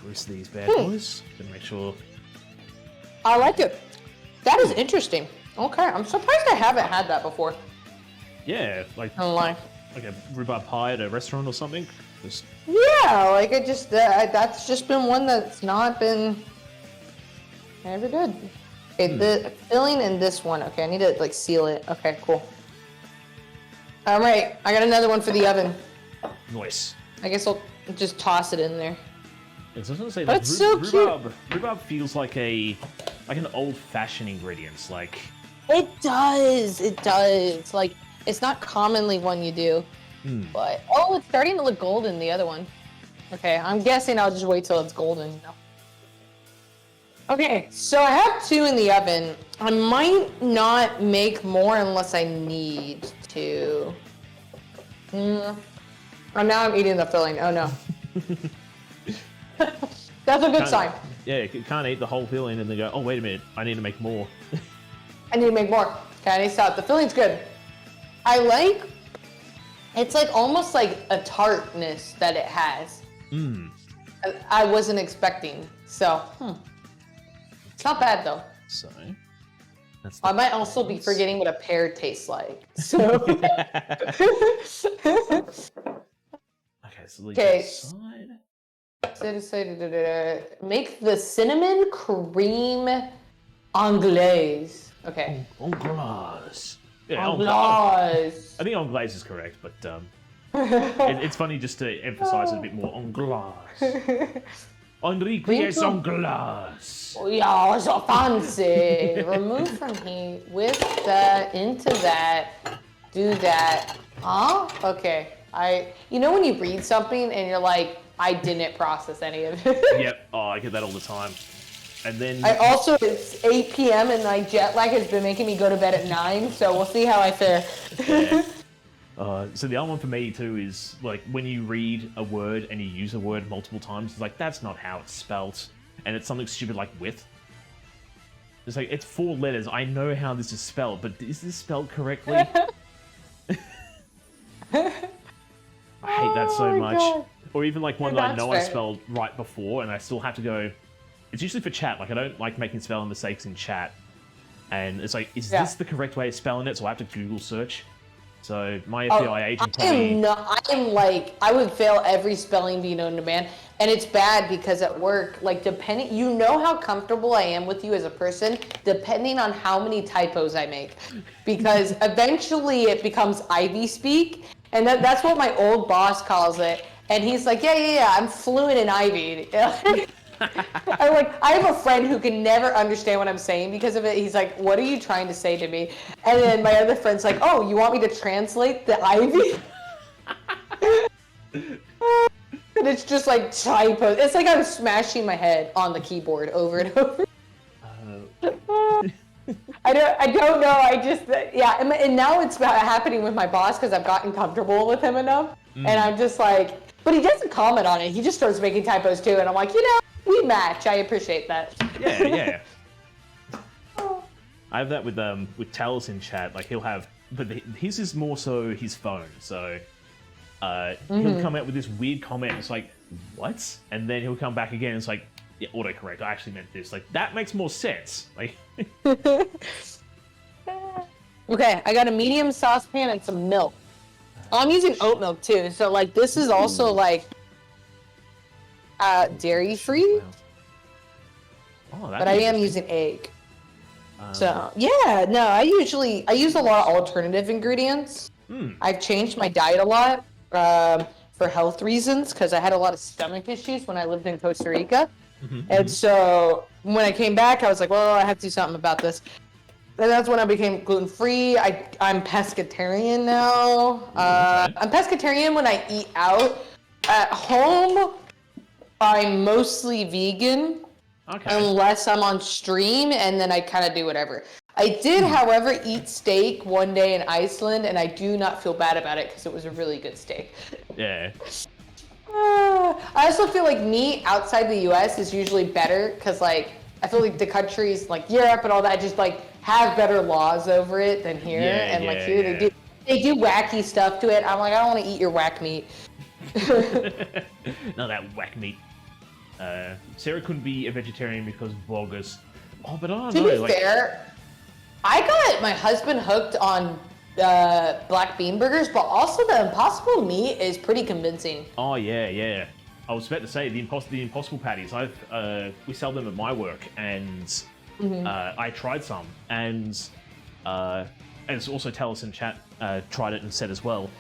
Grease these bad boys. Gonna make sure. I like it. That is interesting. Okay, I'm surprised I haven't had that before. Yeah, like I don't lie. like a rhubarb pie at a restaurant or something. Just Yeah, like it just that's just been one that's not been ever good. Okay, the filling in this one. Okay, I need to like seal it. Okay, cool. All right, I got another one for the oven. nice. I guess I'll just toss it in there. I was gonna say, But like, it's so cute. rhubarb feels like an old-fashioned ingredient. Like, It does. It does. Like it's not commonly one you do. But oh, it's starting to look golden. The other one. Okay, I'm guessing I'll just wait till it's golden. Okay, so I have 2 in the oven. I might not make more unless I need to. Oh, now I'm eating the filling. Oh no. That's a good sign. Yeah, you can't eat the whole filling and then go, oh wait a minute, I need to make more. I need to make more. Okay, I need to stop. The filling's good. It's like almost like a tartness that it has. I wasn't expecting. So, it's not bad though. So, that's I might also be forgetting what a pear tastes like. So, okay, so leave that aside. Make the cinnamon cream anglaise. Okay. Anglaise. Yeah, Anglaise. I think anglaise is correct, but it's funny just to emphasize it a bit more. Anglaise. Enrique is anglaise. Yeah, so fancy. Remove from heat, whisk that into that, do that. Huh? Okay. You know when you read something and you're like, I didn't process any of it. Yep. Oh, I get that all the time. And then It's 8 p.m. and my jet lag has been making me go to bed at 9, so we'll see how I fare. Yeah. So the other one for me too is like when you read a word and you use a word multiple times, it's like that's not how it's spelt, and it's something stupid like with. It's like it's 4 letters. I know how this is spelled, but is this spelled correctly? I hate that so much. God. Or even like one that I know I That's fair. spelled right before, and I still have to go. It's usually for chat. Like I don't like making spelling mistakes in chat, and it's like, is this the correct way of spelling it? So I have to Google search. So my FBI agent probably. I would fail every spelling bee known to man, and it's bad because at work, like depending, you know how comfortable I am with you as a person, depending on how many typos I make, because eventually it becomes Ivy speak, and that's what my old boss calls it, and he's like, yeah, I'm fluent in Ivy. I have a friend who can never understand what I'm saying because of it. He's like, what are you trying to say to me? And then my other friend's like, oh, you want me to translate the Ivy? And it's just like typos. It's like I'm smashing my head on the keyboard over and over. I don't know. And now it's happening with my boss because I've gotten comfortable with him enough. And I'm just like, but he doesn't comment on it. He just starts making typos too. And I'm like, We match. I appreciate that. Yeah, yeah. I have that with Talos in chat. Like he'll have, but his is more so his phone. So he'll come out with this weird comment. It's like, what? And then he'll come back again. And it's like, yeah, autocorrect. I actually meant this. Like that makes more sense. Like. Okay, I got a medium saucepan and some milk. I'm using oat milk too. So like this is also like dairy free. Wow. Oh, But I am using egg. So yeah, no, I use a lot of alternative ingredients. I've changed my diet a lot for health reasons because I had a lot of stomach issues when I lived in Costa Rica. And so when I came back, I was like, well, I have to do something about this. And that's when I became gluten-free. I'm pescatarian now. I'm pescatarian when I eat out. At home, I'm mostly vegan. Okay. Unless I'm on stream, and then I kind of do whatever. I did, however, eat steak one day in Iceland, and I do not feel bad about it because it was a really good steak. Yeah. I also feel like meat outside the U.S. is usually better because, like, I feel like the countries like Europe and all that just like have better laws over it than here. Yeah, and like yeah, here yeah. they do wacky stuff to it. I'm like, I don't want to eat your whack meat. No, that whack meat. Sarah couldn't be a vegetarian because of vloggers. Oh, but I don't know. To be fair, I got my husband hooked on black bean burgers, but also the Impossible meat is pretty convincing. Oh yeah, yeah. I was about to say the Impossible patties. We sell them at my work, and I tried some, and it's also Talos in chat tried it and said as well.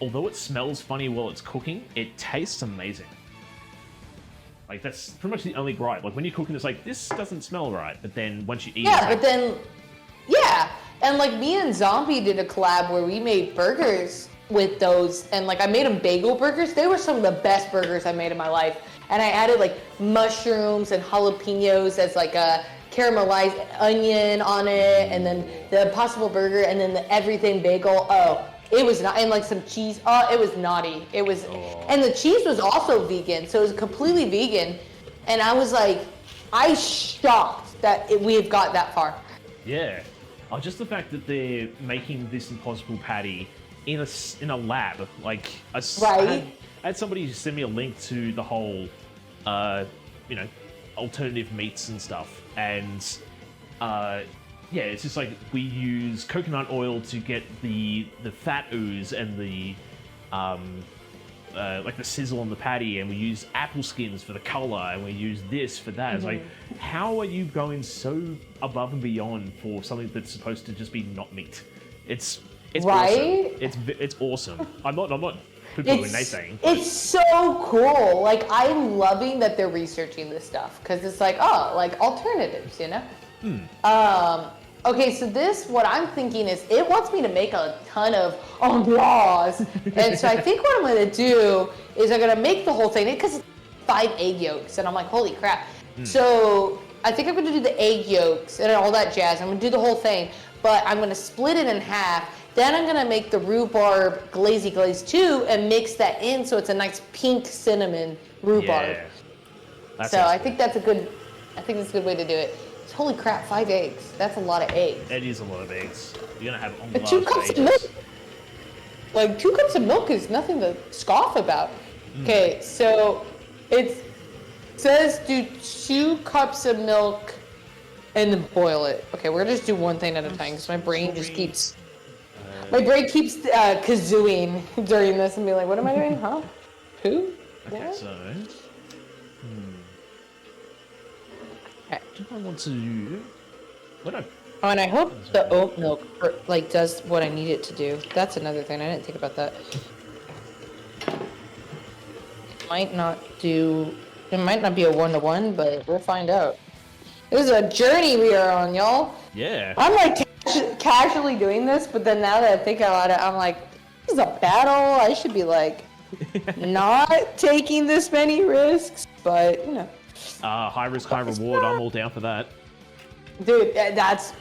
Although it smells funny while it's cooking, it tastes amazing. Like, that's pretty much the only gripe. Like, when you're cooking, it's like, this doesn't smell right. But then once you eat it, but then, yeah. And, like, me and Zombie did a collab where we made burgers with those. And, like, I made them bagel burgers. They were some of the best burgers I made in my life. And I added, like, mushrooms and jalapenos as, like, a caramelized onion on it. And then the Impossible burger and then the everything bagel. Oh. It was not, and like some cheese. Oh, it was naughty. It was, and the cheese was also vegan, so it was completely vegan. And I was like, I shocked that we have got that far. yeah. Oh, just the fact that they're making this Impossible patty in a lab, like Right. I had somebody send me a link to the whole, alternative meats and stuff, and yeah, it's just like we use coconut oil to get the fat ooze and the like the sizzle on the patty, and we use apple skins for the color, and we use this for that. It's like, how are you going so above and beyond for something that's supposed to just be not meat? It's Right? awesome. It's awesome. I'm not poo-pooing naysaying. It's so cool. Like, I'm loving that they're researching this stuff because it's like, oh, like alternatives, you know? Okay, so what I'm thinking is it wants me to make a ton of laws. And so I think what I'm going to do is I'm going to make the whole thing because it's 5 egg yolks. And I'm like, holy crap. So I think I'm going to do the egg yolks and all that jazz. I'm going to do the whole thing, but I'm going to split it in half. Then I'm going to make the rhubarb glazy glaze too and mix that in so it's a nice pink cinnamon rhubarb. Yeah. So I think that's a good way to do it. Holy crap, 5 eggs. That's a lot of eggs. It is a lot of eggs. You're gonna have on But 2 cups of milk. Like 2 cups of milk is nothing to scoff about. Okay, so it says do 2 cups of milk and then boil it. Okay, we're gonna just do one thing at a time because my brain just keeps kazooing during this and be like, what am I doing? Huh? Who? Okay, What? so. Do I want to? What I? Oh, and I hope the oat milk does what I need it to do. That's another thing. I didn't think about that. It might not be a 1-to-1, but we'll find out. This is a journey we are on, y'all. Yeah. I'm like casually doing this, but then now that I think about it, I'm like, this is a battle. I should be like not taking this many risks, but you know. High risk, high reward. I'm all down for that. Dude, that's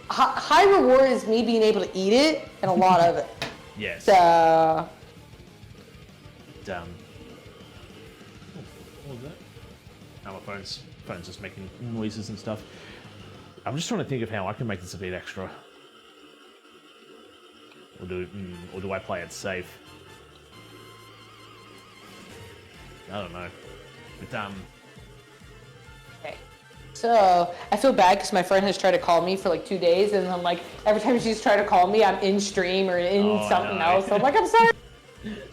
high reward is me being able to eat it and a lot of it. Yes. So What was that? Now my phone's just making noises and stuff. I'm just trying to think of how I can make this a bit extra. Or do I play it safe? I don't know. But Okay. So I feel bad because my friend has tried to call me for like 2 days, and I'm like, every time she's trying to call me, I'm in stream or in something else. So I'm like, I'm sorry.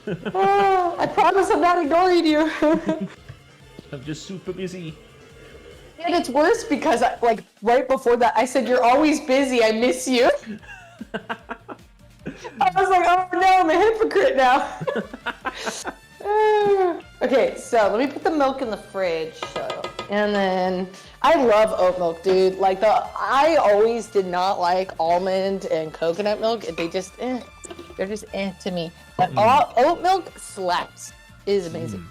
I promise I'm not ignoring you. I'm just super busy. And it's worse because like right before that, I said, "You're always busy. I miss you." I was like, "Oh no, I'm a hypocrite now." Okay, so let me put the milk in the fridge. And then I love oat milk, dude. Like I always did not like almond and coconut milk. They just, they're just to me. But oat milk slaps. It is amazing.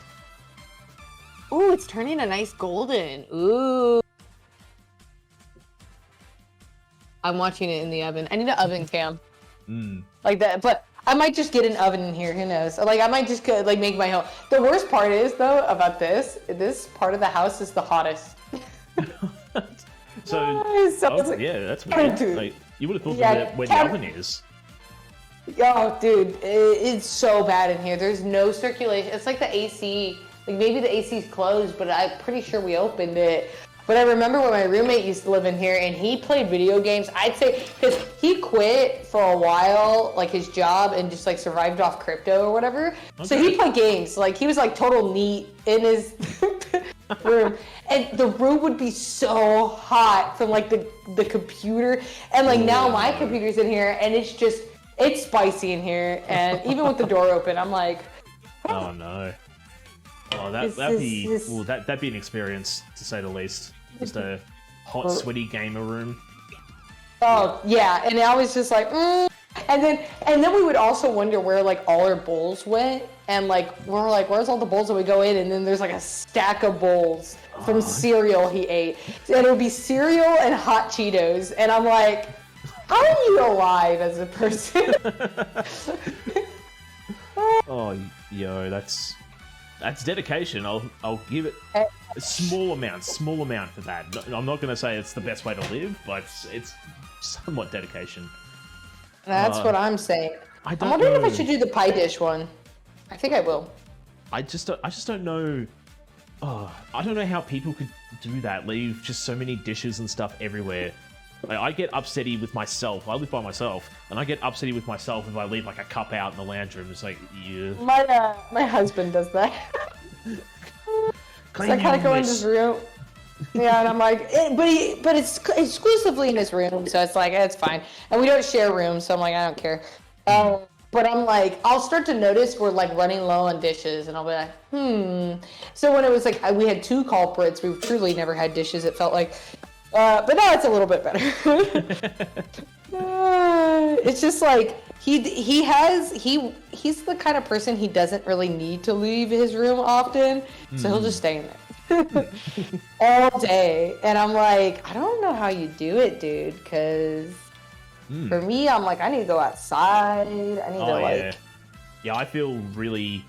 Ooh, it's turning a nice golden. Ooh. I'm watching it in the oven. I need an oven cam. Like that, but I might just get an oven in here. Who knows? Like I might just like make my own. The worst part is though about this part of the house is the hottest. Yeah, that's weird. Like, you would have thought that where the oven is. Oh, dude, it's so bad in here. There's no circulation. It's like the AC. Like maybe the AC's closed, but I'm pretty sure we opened it. But I remember when my roommate used to live in here and he played video games, I'd say, because he quit for a while, like his job, and just like survived off crypto or whatever. Okay. So he played games. Like he was like total neat in his room. And the room would be so hot from like the computer. And like now my computer's in here and it's spicy in here. And even with the door open, I'm like, oh no. Oh, that'd be an experience, to say the least. Just a hot, sweaty gamer room. Oh yeah, and I was just like, and then we would also wonder where like all our bowls went, and like we're like, where's all the bowls that we go in? And then there's like a stack of bowls from cereal he ate, and it would be cereal and hot Cheetos, and I'm like, how are you alive as a person? Oh, yo, that's dedication. I'll give it a small amount for that. I'm not going to say it's the best way to live, but it's somewhat dedication. That's what I'm saying. I'm wondering if I should do the pie dish one. I think I will. I just don't know. Oh, I don't know how people could do that. Leave just so many dishes and stuff everywhere. Like, I get upsetty with myself. I live by myself, and I get upsetty with myself if I leave like a cup out in the lounge room. It's like, yeah. My husband does that. So I kind of go in his room. Yeah, and I'm like, but it's exclusively in his room, so it's like, it's fine. And we don't share rooms, so I'm like, I don't care. But I'm like, I'll start to notice we're like running low on dishes, and I'll be like, So when it was like, we had 2 culprits, we truly never had dishes, it felt like. But now it's a little bit better. It's just like he's the kind of person, he doesn't really need to leave his room often, so he'll just stay in there all day. And I'm like, I don't know how you do it, dude, because for me, I'm like, I need to go outside. I need to like. Yeah, I feel really.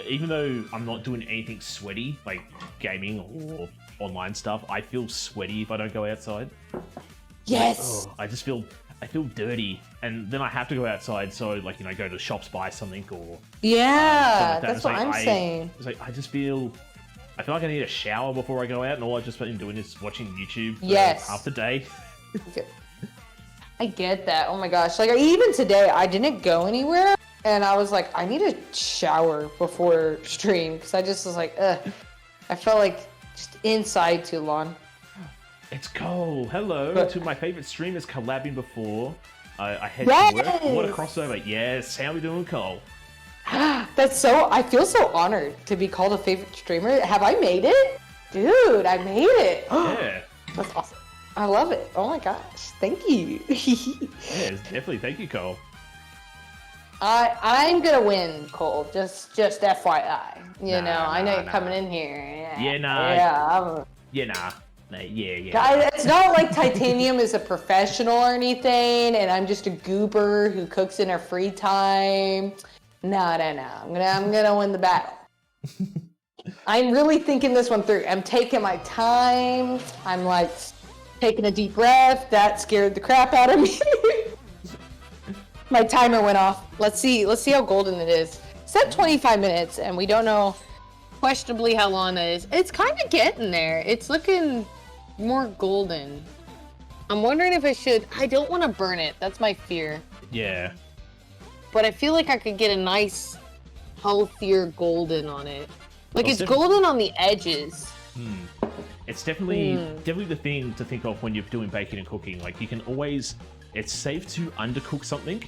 Even though I'm not doing anything sweaty, like gaming or online stuff, I feel sweaty if I don't go outside. Yes. I feel dirty, and then I have to go outside. So like, go to the shops, buy something, or yeah, like that's what I'm saying. It's like I feel like I need a shower before I go out, and all I've just been doing is watching YouTube for half the day. I get that. Oh my gosh! Like even today, I didn't go anywhere. And I was like, I need a shower before stream, because I just was like, I felt like just inside too long. It's Cole. Hello to my favorite streamers collabing before I head to work. What a crossover. Yes, how we doing, Cole? I feel so honored to be called a favorite streamer. Have I made it? Dude, I made it. Yeah. That's awesome. I love it. Oh my gosh. Thank you. Yeah, definitely. Thank you, Cole. I'm gonna win, Cole. Just FYI. I know you're coming in here. Yeah, nah. Yeah. Guys, it's not like Titanium is a professional or anything, and I'm just a goober who cooks in her free time. No. I'm gonna win the battle. I'm really thinking this one through. I'm taking my time. I'm like taking a deep breath. That scared the crap out of me. My timer went off. Let's see how golden it is. It's at 25 minutes, and we don't know questionably how long that is. It's kind of getting there. It's looking more golden. I'm wondering if I don't want to burn it. That's my fear. Yeah. But I feel like I could get a nice, healthier golden on it. Like, Well, it's golden on the edges. It's definitely the thing to think of when you're doing baking and cooking. Like, you can always... It's safe to undercook something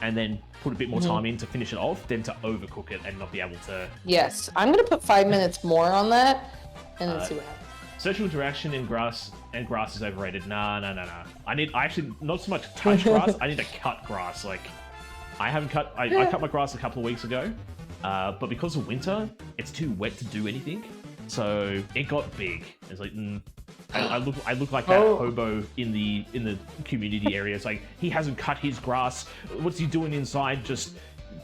and then put a bit more time in to finish it off than to overcook it and not be able to... Yes, I'm going to put 5 minutes more on that and then see what happens. Social interaction in grass is overrated. Nah. I actually not so much touch grass. I need to cut grass. Like, I haven't cut. I cut my grass a couple of weeks ago, but because of winter, it's too wet to do anything. So it got big. It's like I look like that hobo in the community area. It's like, he hasn't cut his grass. What's he doing inside? Just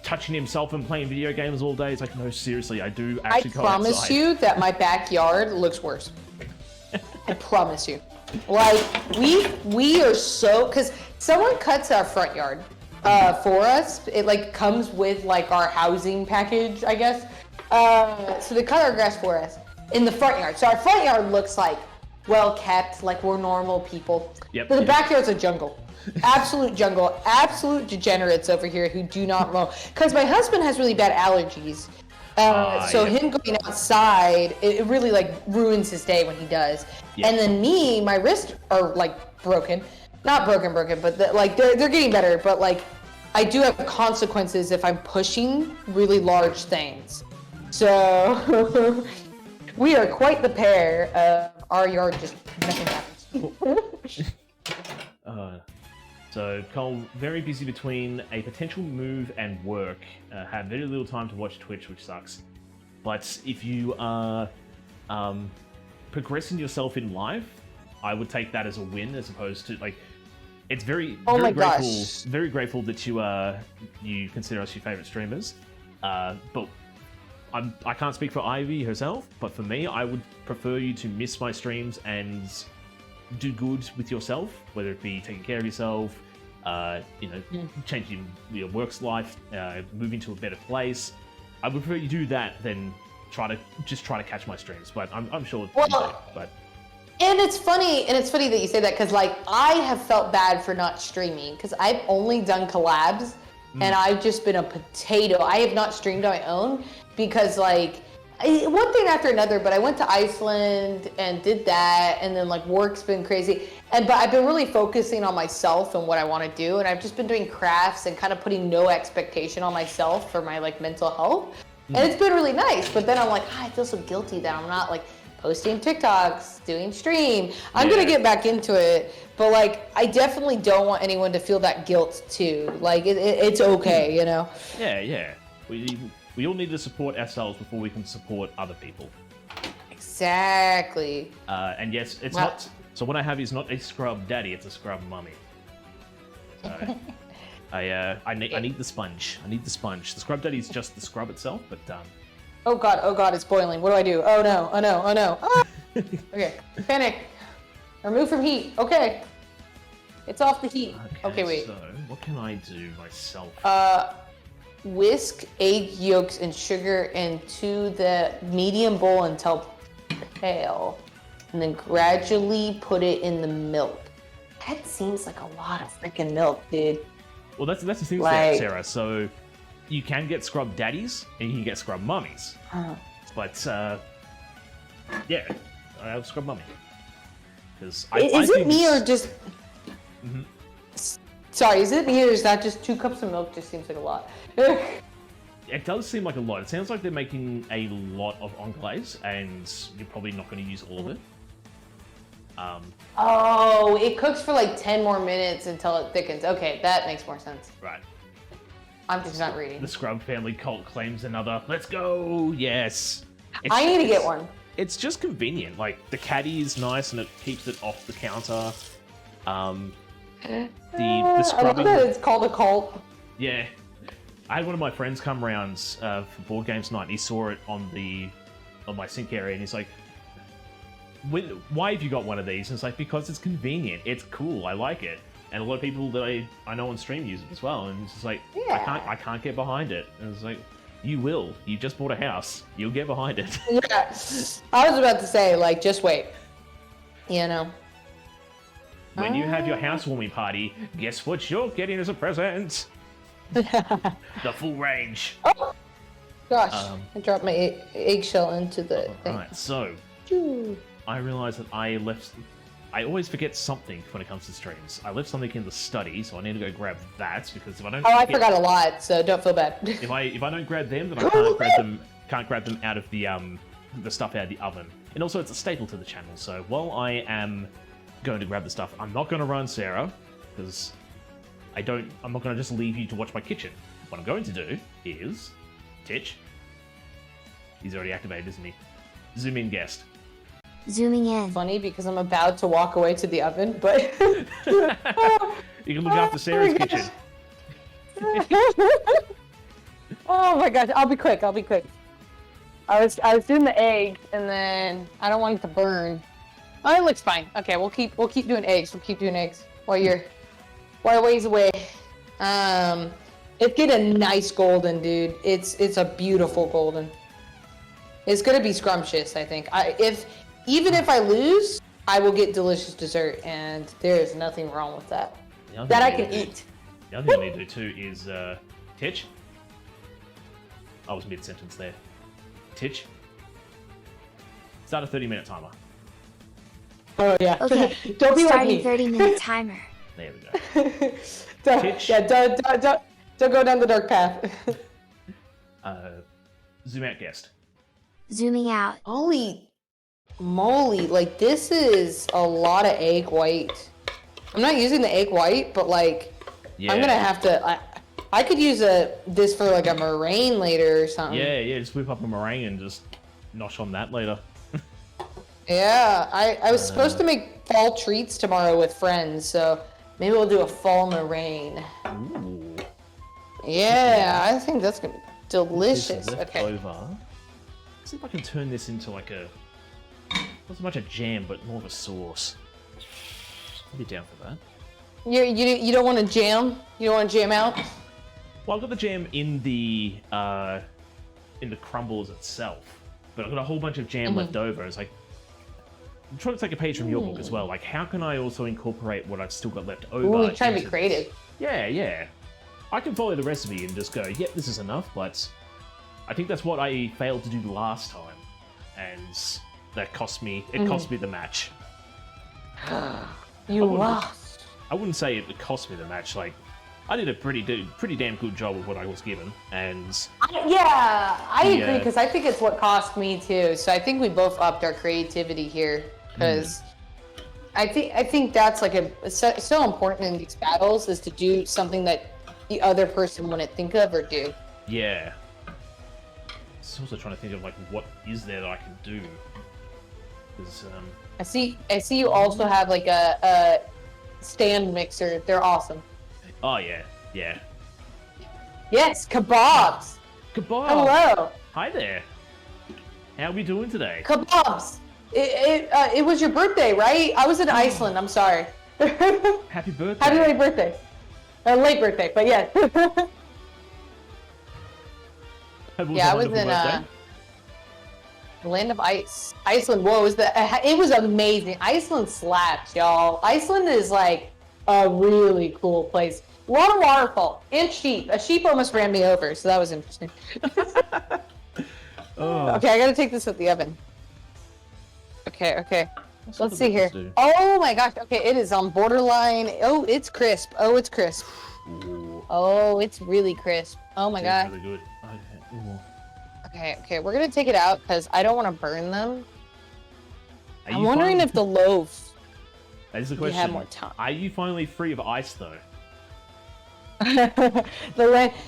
touching himself and playing video games all day. It's like, no, seriously, I do actually go outside. I promise you that my backyard looks worse. I promise you. Like, we are so, because someone cuts our front yard for us. It like comes with like our housing package, I guess. So they cut our grass for us in the front yard. So our front yard looks like well kept, like we're normal people. Yep, But the backyard's a jungle. Absolute jungle. Absolute degenerates over here who do not mow. Because my husband has really bad allergies. So him going outside, it really like ruins his day when he does. Yep. And then me, my wrists are like broken. Not broken, but they're getting better. But like, I do have consequences if I'm pushing really large things. So we are quite the pair. Our yard just nothing happens. So Cole, very busy between a potential move and work. Have very little time to watch Twitch, which sucks. But if you are progressing yourself in life, I would take that as a win, as opposed to like. It's very grateful that you consider us your favorite streamers. But I can't speak for Ivy herself, but for me, I would prefer you to miss my streams and do good with yourself, whether it be taking care of yourself, changing your work life, moving to a better place. I would prefer you do that than try to catch my streams. But I'm sure. But and it's funny that you say that, because like I have felt bad for not streaming because I've only done collabs and I've just been a potato. I have not streamed on my own because like. One thing after another, but I went to Iceland and did that, and then like work's been crazy, but I've been really focusing on myself and what I want to do, and I've just been doing crafts and kind of putting no expectation on myself for my like mental health, and it's been really nice. But then I'm like, I feel so guilty that I'm not like posting TikToks, doing stream. I'm gonna get back into it, but like I definitely don't want anyone to feel that guilt too. Like it's okay, you know? Yeah. We all need to support ourselves before we can support other people. Exactly. And yes, it's not. So what I have is not a scrub daddy; it's a scrub mummy. So I need the sponge. I need the sponge. The scrub daddy is just the scrub itself, but Oh god, it's boiling. What do I do? Oh no. Ah! Okay, panic. Remove from heat. Okay. It's off the heat. Okay, wait. So what can I do myself? Whisk egg yolks and sugar into the medium bowl until pale, and then gradually put it in the milk. That seems like a lot of freaking milk, dude. Well, that's the thing, like, Sarah. So you can get scrub daddies and you can get scrub mummies. But yeah, I have scrub mummy. Because is it me or just? Sorry, is it me or is that just 2 cups of milk? Just seems like a lot. It does seem like a lot. It sounds like they're making a lot of anglaise, and you're probably not going to use all of it. Oh, it cooks for like 10 more minutes until it thickens. Okay, that makes more sense. Right. I'm just not reading. The Scrub family cult claims another. Let's go! Yes! I need to get one. It's just convenient. Like, the caddy is nice and it keeps it off the counter. The scrubbing... I love that it's called a cult. Yeah. I had one of my friends come around for board games night. He saw it on the on my sink area, and he's like, why have you got one of these? And it's like, because it's convenient. It's cool. I like it. And a lot of people that I know on stream use it as well. And it's just like, Yeah. I can't get behind it. And it's like, you will. You just bought a house. You'll get behind it. Yeah. I was about to say, like, just wait. You know. When you have your housewarming party, guess what you're getting as a present? The full range. Oh, gosh. I dropped my eggshell into the thing. Alright, so I realized that I always forget something when it comes to streams. I left something in the study, so I need to go grab that because if I don't. Oh, I forgot a lot, so don't feel bad. If I don't grab them, then I can't grab them out of the stuff out of the oven. And also, it's a staple to the channel. So while I am going to grab the stuff, I'm not going to run Sarah because I'm not going to just leave you to watch my kitchen. What I'm going to do is Titch. He's already activated, isn't he? Zoom in guest. Zooming in. Funny because I'm about to walk away to the oven, but You can look after Sarah's kitchen. Oh my gosh, I'll be quick. I was doing the egg, and then I don't want it to burn. Oh, it looks fine. Okay, we'll keep doing eggs. While ways away. It's getting nice golden, dude. It's a beautiful golden. It's gonna be scrumptious, I think. Even if I lose, I will get delicious dessert, and there is nothing wrong with that. That I can eat. The other thing I need to do too is Titch. I was mid-sentence there. Titch. Start a 30-minute timer. Oh yeah. Okay. Don't be like Starting me. 30-minute timer. There we go. Don't go down the dark path. Zoom out guest. Zooming out. Holy moly, like this is a lot of egg white. I'm not using the egg white, but like Yeah. I'm gonna have to. I could use this for like a meringue later or something. Yeah, just whip up a meringue and just nosh on that later. Yeah, I was supposed to make fall treats tomorrow with friends, so maybe we'll do a fall meringue. Ooh. Yeah, I think that's gonna be delicious. This is Okay. over. Let's see if I can turn this into like a not so much a jam, but more of a sauce. I'd be down for that. You don't want to jam? You don't want to jam out? Well, I've got the jam in the crumbles itself, but I've got a whole bunch of jam left over. It's like I'm trying to take a page from your book as well. Like, how can I also incorporate what I've still got left over? Ooh, you're trying to be into creative. this? Yeah. I can follow the recipe and just go, yep, this is enough, but I think that's what I failed to do last time, and that cost me. It cost me the match. You lost. I wouldn't say it cost me the match. Like, I did a pretty damn good job with what I was given, and I agree because I think it's what cost me too. So I think we both upped our creativity here because I think that's like so important in these battles is to do something that the other person wouldn't think of or do. yeah. I was also trying to think of like what is there that I can do. Because I see you also have like a stand mixer. They're awesome. oh yeah. Yes, kebabs. Kebab. Hello, Hi there. How are we doing today? kebabs. It was your birthday, right? I was in Iceland. I'm sorry. Happy birthday. Happy late birthday. Late birthday, but yeah. Hope it was Yeah, a I was wonderful in birthday. Land of Ice. Iceland. Whoa, it was amazing. Iceland slaps, y'all. Iceland is like a really cool place. A lot of waterfall and sheep. A sheep almost ran me over, so that was interesting. Oh, Okay, I gotta take this with the oven. Okay. that's Let's what see the here. buttons Oh my gosh. Okay, it is on borderline. Oh, it's crisp. do. Ooh, Oh, it's really crisp. Oh my that's god. really good. Okay. Ooh. Okay. We're gonna take it out because I don't want to burn them. Are I'm you wondering finally- if the loaf. That is the you question. have more time. Are you finally free of ice though?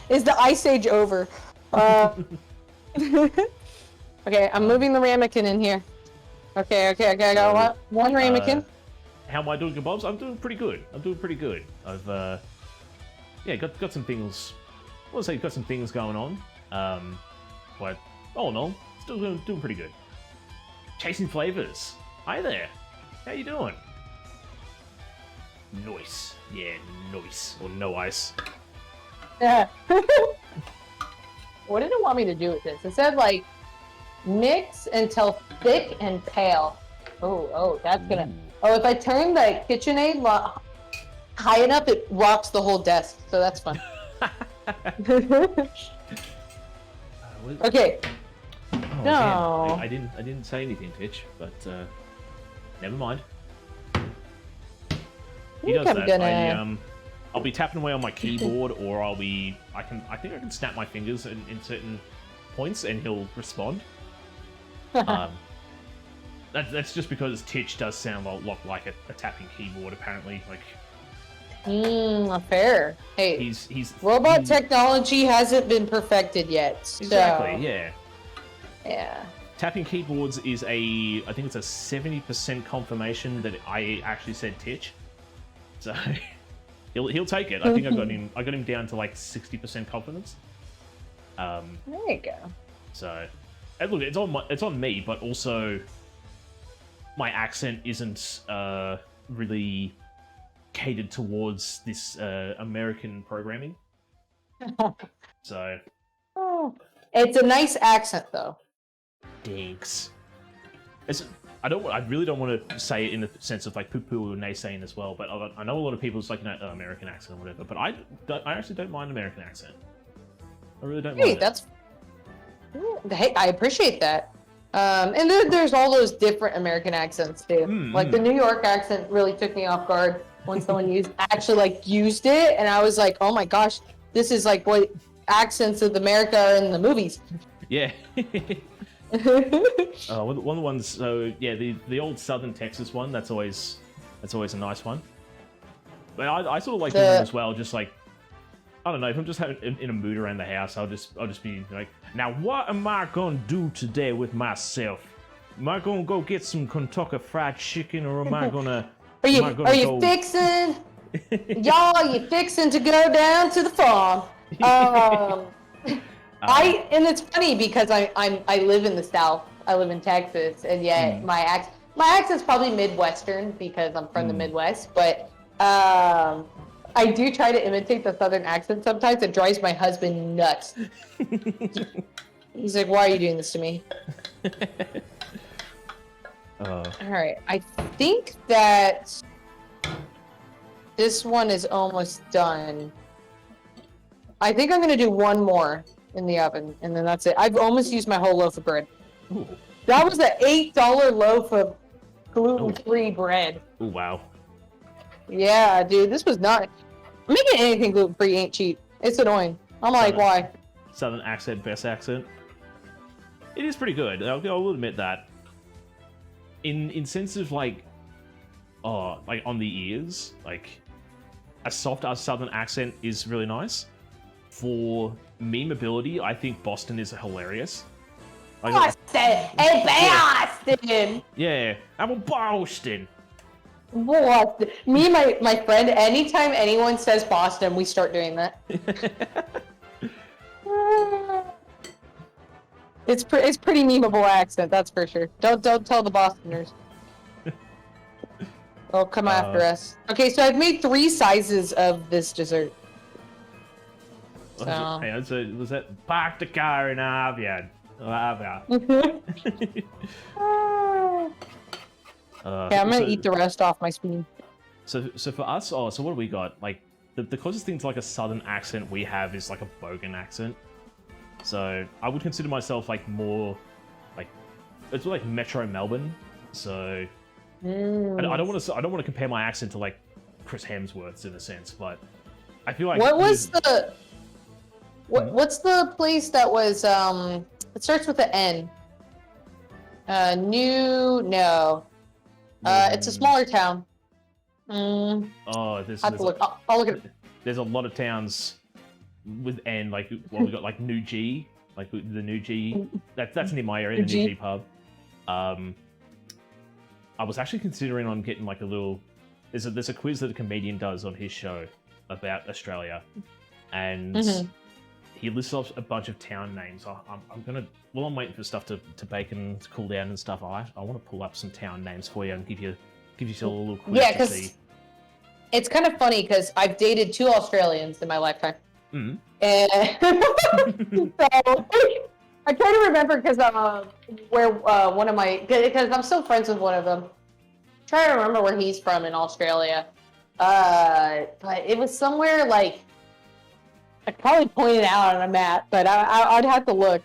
Is the ice age over? Okay, I'm moving the ramekin in here. Okay, I got one ramekin. How am I doing, kebabs? I'm doing pretty good. I've got some things. I want to say got some things going on. But all in all, still doing pretty good. Chasing Flavors. Hi there. How you doing? Nice. Yeah, nice. Or no ice. Yeah. What did it want me to do with this? It said like mix until thick and pale. Oh, that's gonna. Oh, if I turn the KitchenAid high enough, it rocks the whole desk. So that's fun. Okay. Oh, No. Man. I didn't say anything, Titch, but never mind. He does that. I'll be tapping away on my keyboard, or I think I can snap my fingers in certain points, and he'll respond. That's just because Titch does sound a lot like a tapping keyboard, apparently. Like. Fair. Hey, he's robot technology hasn't been perfected yet. So. Exactly. Yeah. Yeah. Tapping keyboards is I think it's a 70% confirmation that I actually said Titch. So he'll take it. I think I got him down to like 60% confidence. There you go. So, and look, it's on me, but also my accent isn't really catered towards this American programming. So. Oh, it's a nice accent, though. Thanks. I really don't want to say it in the sense of like poo-poo or naysaying as well, but I know a lot of people it's like American accent or whatever, but I actually don't mind American accent. I really don't mind it. Hey, I appreciate that. And there's all those different American accents too. Like the New York accent really took me off guard when someone used it, and I was like, oh my gosh, this is like what accents of America are in the movies. Yeah. One of the ones. So yeah, the old Southern Texas one. That's always a nice one. But I sort of like doing them as well. Just like, I don't know, if I'm just in a mood around the house, I'll just be like, now what am I gonna do today with myself? Am I gonna go get some Kentucky Fried Chicken, or am I gonna? Are you fixing? Y'all, you fixing to go down to the farm? And it's funny because I live in the South. I live in Texas, and yet my accent's probably Midwestern because I'm from the Midwest. But I do try to imitate the Southern accent sometimes. It drives my husband nuts. He's like, "Why are you doing this to me?" All right, I think that this one is almost done. I think I'm gonna do one more in the oven, and then that's it. I've almost used my whole loaf of bread. Ooh. That was an $8 loaf of gluten-free bread. Oh wow. Yeah, dude, this was not. Making anything gluten-free ain't cheap. It's annoying. I'm like, why? Southern accent, best accent. It is pretty good. I will admit that. In sense of like on the ears, like a soft Southern accent is really nice. For memeability, I think Boston is hilarious. Like, Boston! Hey, Boston! Yeah, I'm a Boston. Boston. Me and my friend, anytime anyone says Boston, we start doing that. It's pretty memeable accent, that's for sure. Don't tell the Bostoners. They'll come after us. Okay, so I've made 3 sizes of this dessert. So. Hang on, so was that park the car in Avian? Okay, I'm gonna eat the rest off my spoon. So for us, so what do we got? Like the closest thing to like a Southern accent we have is like a Bogan accent. So I would consider myself like more like it's like Metro Melbourne. So I don't want to compare my accent to like Chris Hemsworth's in a sense, but I feel like what's the place that was it starts with an N? It's a smaller town. Oh, I'll look at it. There's a lot of towns with N, like we got like New G, like the New G. That's near my area, the New G pub. I was actually considering on getting like a little. There's a quiz that a comedian does on his show about Australia, and he lists off a bunch of town names. I'm gonna, while I'm waiting for stuff to bake and to cool down and stuff, I want to pull up some town names for you and give you a little quiz Yeah, to because see. it's kind of funny because I've dated 2 Australians in my lifetime. Mm. And so I try to remember because where one of my, because I'm still friends with one of them. Try to remember where he's from in Australia. But it was somewhere like, I probably pointed out on a map, but I'd have to look.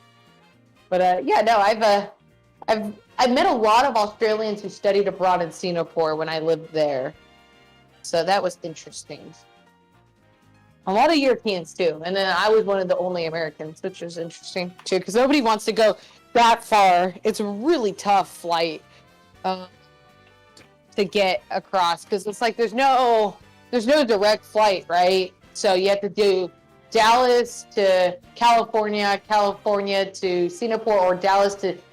But yeah, no, I've met a lot of Australians who studied abroad in Singapore when I lived there, so that was interesting. A lot of Europeans too, and then I was one of the only Americans, which was interesting too, because nobody wants to go that far. It's a really tough flight to get across, because it's like there's no direct flight, right? So you have to do Dallas to California, California to Singapore, or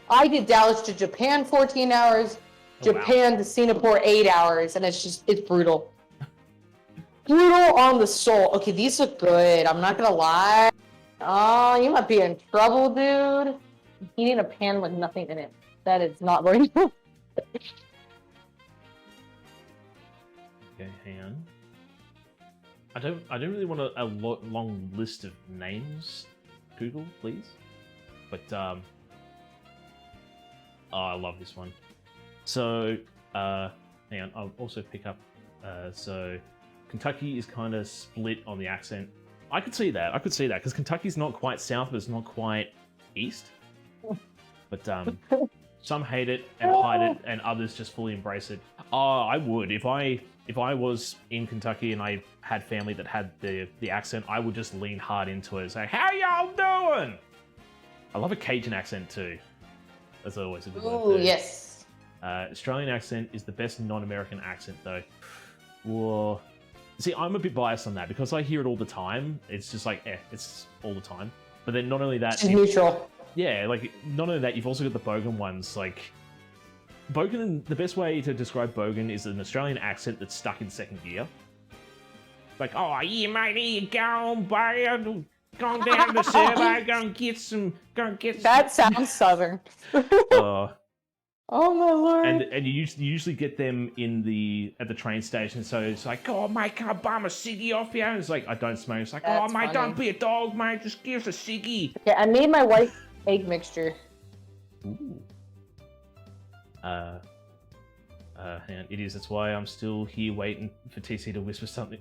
I did Dallas to Japan 14 hours, Japan to Singapore 8 hours, and it's brutal. Brutal on the soul. Okay, these look good. I'm not gonna lie. Oh, you might be in trouble, dude. Eating a pan with nothing in it. That is not very good. Okay, hang on. I don't really want a long list of names. Google, please. But oh, I love this one. So hang on, I'll also pick up. So Kentucky is kind of split on the accent. I could see that because Kentucky's not quite south, but it's not quite east. But some hate it and hide it, and others just fully embrace it. Oh, I would if I was in Kentucky and I had family that had the accent, I would just lean hard into it and say, "How y'all doing?" I love a Cajun accent too. That's always a good one. Oh yes. Australian accent is the best non-American accent though. Whoa. See, I'm a bit biased on that because I hear it all the time. It's just like, it's all the time. But then not only that, It's neutral. Yeah, like not only that, you've also got the Bogan ones. Like Bogan, the best way to describe Bogan is an Australian accent that's stuck in second gear. Like, oh yeah, mate, here you go, buddy. Going down to Servo, go and get some. That sounds southern. Oh my lord! And you usually get them at the train station. So it's like, oh mate, can I bum a ciggy off you? And it's like, I don't smoke. It's like, That's oh mate, funny. don't be a dog, mate. Just give us a ciggy. Okay, I made my white egg mixture. Ooh. Hang on, it is. That's why I'm still here waiting for TC to whisper something,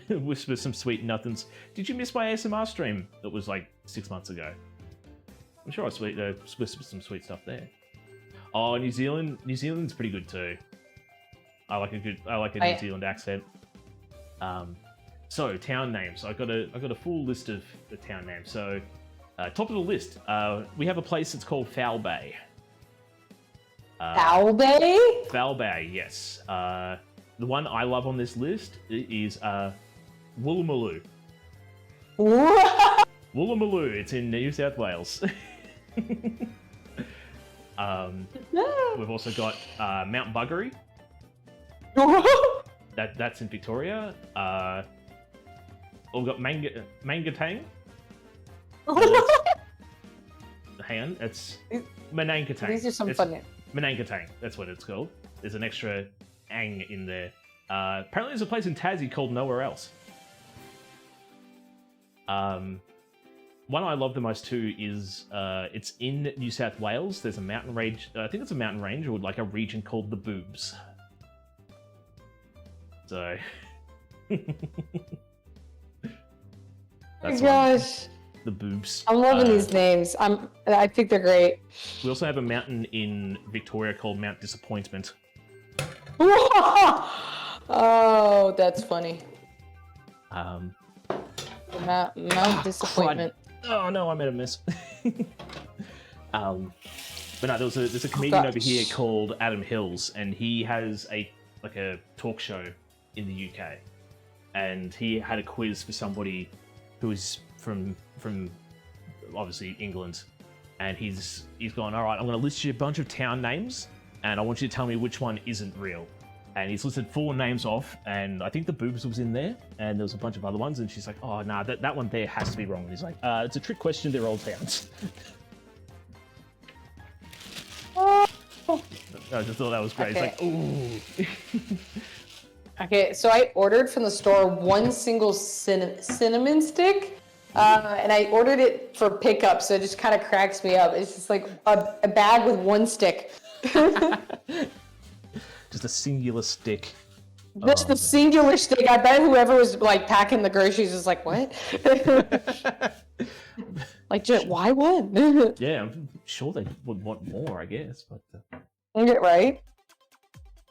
whisper some sweet nothings. Did you miss my ASMR stream? That was like 6 months ago. I'm sure I whispered some sweet stuff there. Oh, New Zealand. New Zealand's pretty good too. I like a New Zealand accent. So town names. I got a full list of the town names. So top of the list, we have a place that's called Foul Bay. Foul Bay? Foul Bay, yes. The one I love on this list is Woolloomooloo. What? Woolloomooloo. It's in New South Wales. We've also got Mount Buggery. That's in Victoria. We've got Mangatang. Hang on, it's Menangatang. These are some fun names. Menangatang, that's what it's called. There's an extra ang in there. Apparently there's a place in Tassie called Nowhere Else. One I love the most too is it's in New South Wales. There's a mountain range. I think it's a mountain range or like a region called the Boobs. So, Oh my gosh, the Boobs. I'm loving these names. I think they're great. We also have a mountain in Victoria called Mount Disappointment. Oh, that's funny. Mount Disappointment. Oh no, I made a mess. But no, there's a comedian over here called Adam Hills, and he has a talk show in the UK, and he had a quiz for somebody who is from obviously England, and he's gone, all right, I'm going to list you a bunch of town names, and I want you to tell me which one isn't real. and he's listed 4 names off, and I think the boobs was in there, and there was a bunch of other ones, and she's like, oh, nah, that one there has to be wrong. And he's like, it's a trick question, they're all towns. I just thought that was great. Okay. It's like, ooh. Okay, so I ordered from the store one single cinnamon stick, and I ordered it for pickup, so it just kind of cracks me up. It's just like a bag with one stick. Just a singular stick. Just the singular stick. I bet whoever was like packing the groceries was like, what? Like, why one? Yeah, I'm sure they would want more, I guess, but... Yeah, right?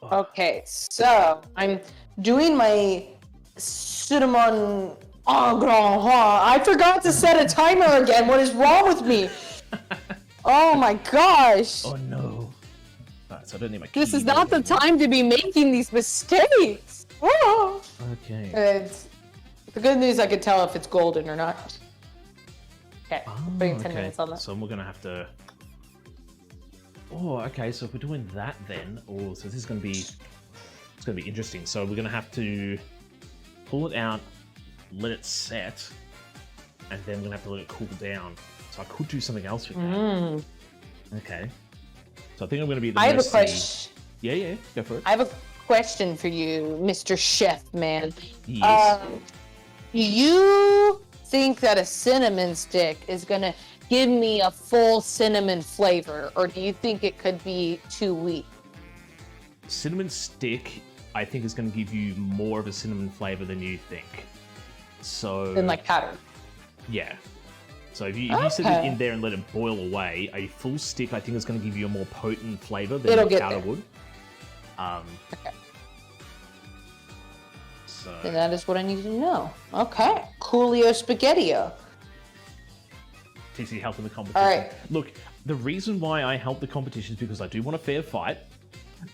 Okay, so I'm doing my cinnamon en grand. I forgot to set a timer again. What is wrong with me? Oh my gosh. Oh no. Alright, so I don't need my This is keyboard not the anymore. time to be making these mistakes. Oh. Okay. The good news, I could tell if it's golden or not. Okay, putting 10 okay. minutes on that. So we're gonna have to... Oh, okay, so if we're doing that then... Oh, so this is gonna be... It's gonna be interesting. So we're gonna have to pull it out, let it set, and then we're gonna have to let it cool down. So I could do something else with that. Okay. So I think I'm gonna be at the I have a mercy- question. Yeah, go for it. I have a question for you, Mr. Chef Man. Yes. Do you think that a cinnamon stick is gonna give me a full cinnamon flavor, or do you think it could be too weak? Cinnamon stick, I think, is going to give you more of a cinnamon flavor than you think. So... Than like powder? Yeah. So if you set it Okay. in there and let it boil away, a full stick, I think, is going to give you a more potent flavor than It'll the get powder there. would. Okay. So... Then that is what I need to know. Okay. Coolio spaghettio. TC helping the competition. All right. Look, the reason why I help the competition is because I do want a fair fight,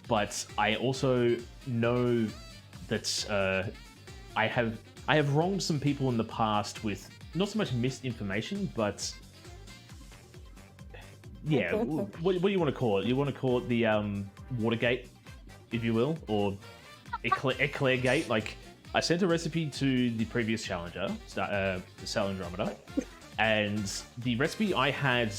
but I also know that I have wronged some people in the past with not so much misinformation, but yeah, what do you want to call it? You want to call it the Watergate, if you will, or Eclairgate? Like, I sent a recipe to the previous challenger, the Salindrometer, and the recipe I had,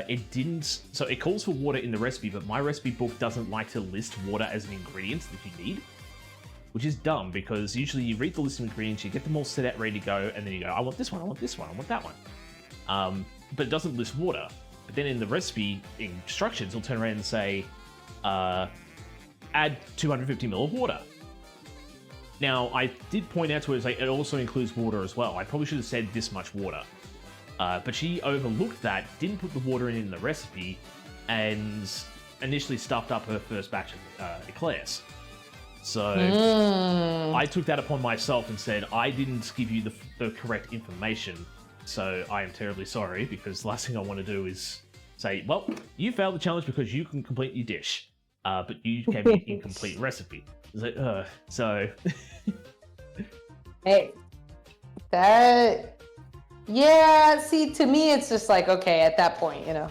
it didn't... So it calls for water in the recipe, but my recipe book doesn't like to list water as an ingredient that you need, which is dumb, because usually you read the list of ingredients, you get them all set out, ready to go, and then you go, I want this one, I want this one, I want that one. But it doesn't list water. But then in the recipe instructions, it'll turn around and say, add 250 ml of water. Now, I did point out to her, like, it also includes water as well. I probably should have said this much water. But she overlooked that, didn't put the water in the recipe, and initially stuffed up her first batch of eclairs. So I took that upon myself and said, I didn't give you the correct information, so I am terribly sorry, because the last thing I want to do is say, well, you failed the challenge because you can complete your dish, but you gave me an incomplete recipe. It's like, so... Hey, that... Yeah, see, to me, it's just like, okay, at that point, you know.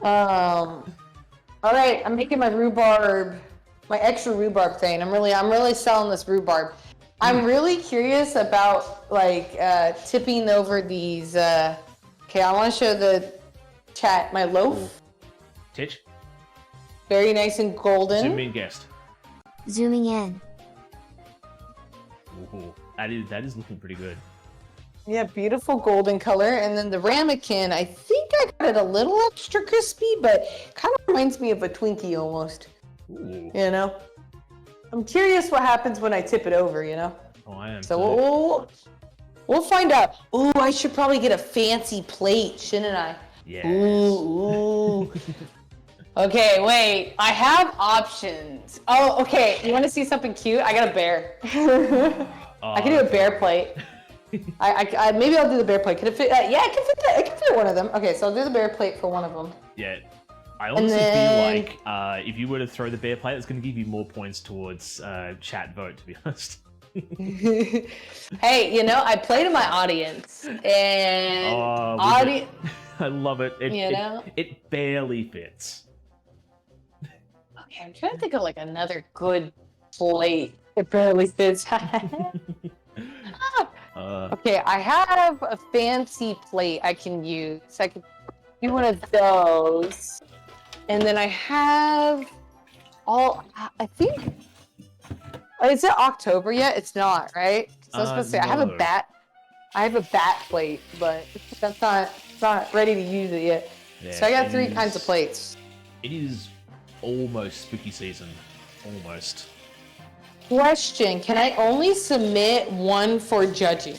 All right, I'm making my rhubarb, my extra rhubarb thing. I'm really selling this rhubarb. I'm really curious about, like, tipping over these, okay, I want to show the chat my loaf. Titch? Very nice and golden. Zoom in guest. Zooming in. Ooh, that is looking pretty good. Yeah, beautiful golden color. And then the ramekin, I think I got it a little extra crispy, but kind of reminds me of a Twinkie almost. Ooh. You know? I'm curious what happens when I tip it over, you know? Oh, I am. So we'll find out. Ooh, I should probably get a fancy plate, shouldn't I? Yes. Ooh. Okay, wait. I have options. Oh, okay. You want to see something cute? I got a bear. I can do a bear plate. I maybe I'll do the bear plate. Can it fit? Yeah, it can fit. It can fit one of them. Okay, so I'll do the bear plate for one of them. Yeah. I honestly then- feel like if you were to throw the bear plate, it's going to give you more points towards chat vote, to be honest. Hey, you know, I play to my audience, and I love it. You know? It barely fits. I'm trying to think of like another good plate. It barely fits. Okay, I have a fancy plate I can use. I could do one of those. And then I have I think, is it October yet? It's not, right? So I was supposed to say, I have a No. bat plate, but that's not ready to use it yet. Yeah, So I got it 3 is- kinds of plates. It is almost spooky season. Almost. Question, can I only submit one for judging?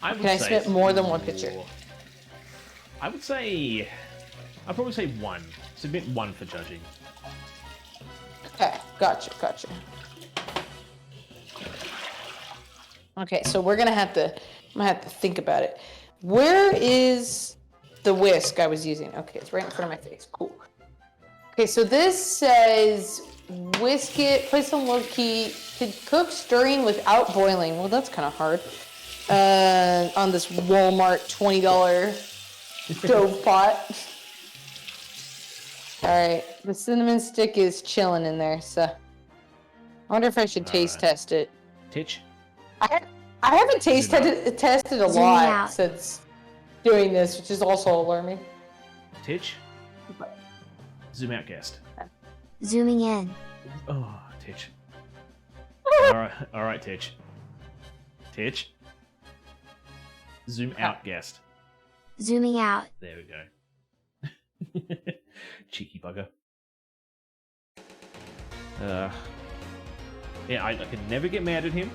Can I submit more than one picture? I would say... I'd probably say 1. Submit 1 for judging. Okay, gotcha. Okay, so I'm gonna have to think about it. Where is the whisk I was using? Okay, it's right in front of my face. Cool. Okay, so this says whisk it, place on low key, to cook stirring without boiling. Well, that's kind of hard. On this Walmart $20 stove pot. All right, the cinnamon stick is chilling in there, so I wonder if I should taste test it. Titch? I haven't tested a Zoom lot out. since doing this, which is also alarming. Titch? Zoom out guest. Zooming in. Oh, Titch. Alright, Titch. Titch? Zoom out guest. Zooming out. There we go. Cheeky bugger. Yeah, I can never get mad at him.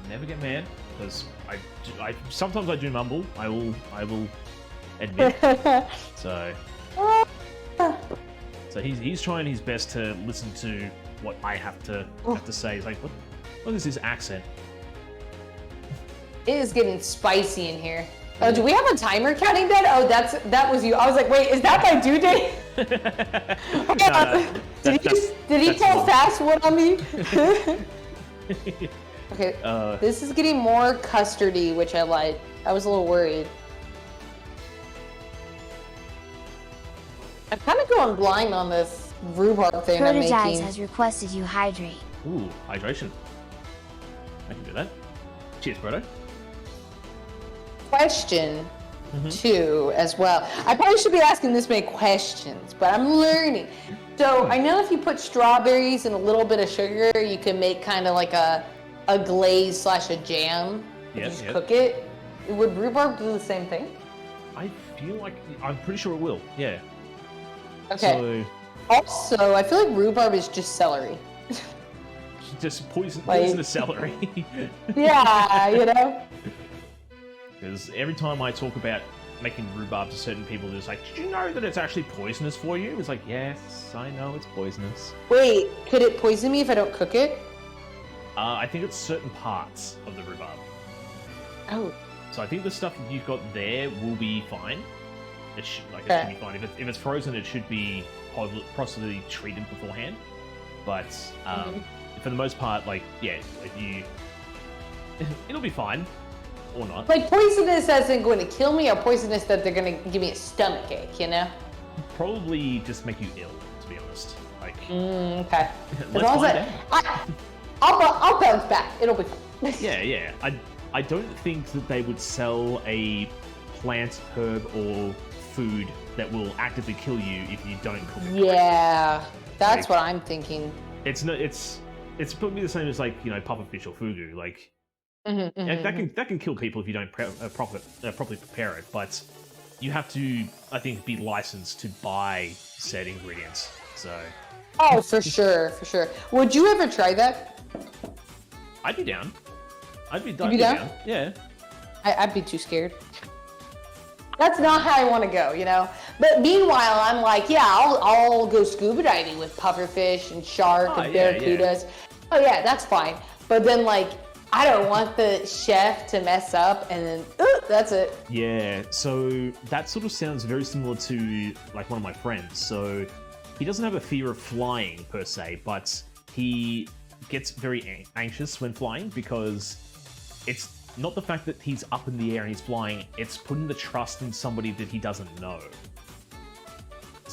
Never get mad, because sometimes I do mumble. I will admit. So he's trying his best to listen to what I have to say. He's like, what is this accent? It is getting spicy in here. Oh, do we have a timer counting that? Oh, that was you. I was like, wait, is that my due date? Did he call fast one on me? Okay, this is getting more custardy, which I like. I was a little worried. I'm kind of going blind on this rhubarb thing I'm Prototypes making. has requested you hydrate. Ooh, hydration. I can do that. Cheers, Proto. Question 2 as well. I probably should be asking this many questions, but I'm learning. So I know if you put strawberries and a little bit of sugar, you can make kind of like a glaze / a jam. If you just cook it. Would rhubarb do the same thing? I feel like I'm pretty sure it will. Yeah. Okay. So Also, I feel like rhubarb is just celery. just poisonous celery. Yeah, you know. Because every time I talk about making rhubarb to certain people, it's like, did you know that it's actually poisonous for you? It's like, yes, I know it's poisonous. Wait, could it poison me if I don't cook it? I think it's certain parts of the rhubarb. Oh. So I think the stuff that you've got there will be fine. It should be fine. If it's frozen, it should be possibly treated beforehand. But for the most part, it'll be fine. Or not. Like poisonous isn't going to kill me, or poisonous that they're going to give me a stomach ache, you know? Probably just make you ill, to be honest. Like, okay. let's find out. I'll bounce back. It'll be fine. Yeah. I don't think that they would sell a plant, herb, or food that will actively kill you if you don't cook it. Yeah, that's what I'm thinking. It's probably the same as pufferfish or fugu. Like, that can kill people if you don't properly prepare it. But you have to, I think, be licensed to buy said ingredients. So. Oh, for sure. Would you ever try that? I'd be down. I'd be down? Yeah. I'd be too scared. That's not how I want to go, you know? But meanwhile, I'm like, yeah, I'll go scuba diving with pufferfish and shark and barracudas. Yeah. Oh, yeah, that's fine. But then, I don't want the chef to mess up and then, that's it. Yeah, so that sort of sounds very similar to, one of my friends. So he doesn't have a fear of flying, per se, but he gets very anxious when flying because it's not the fact that he's up in the air and he's flying, it's putting the trust in somebody that he doesn't know.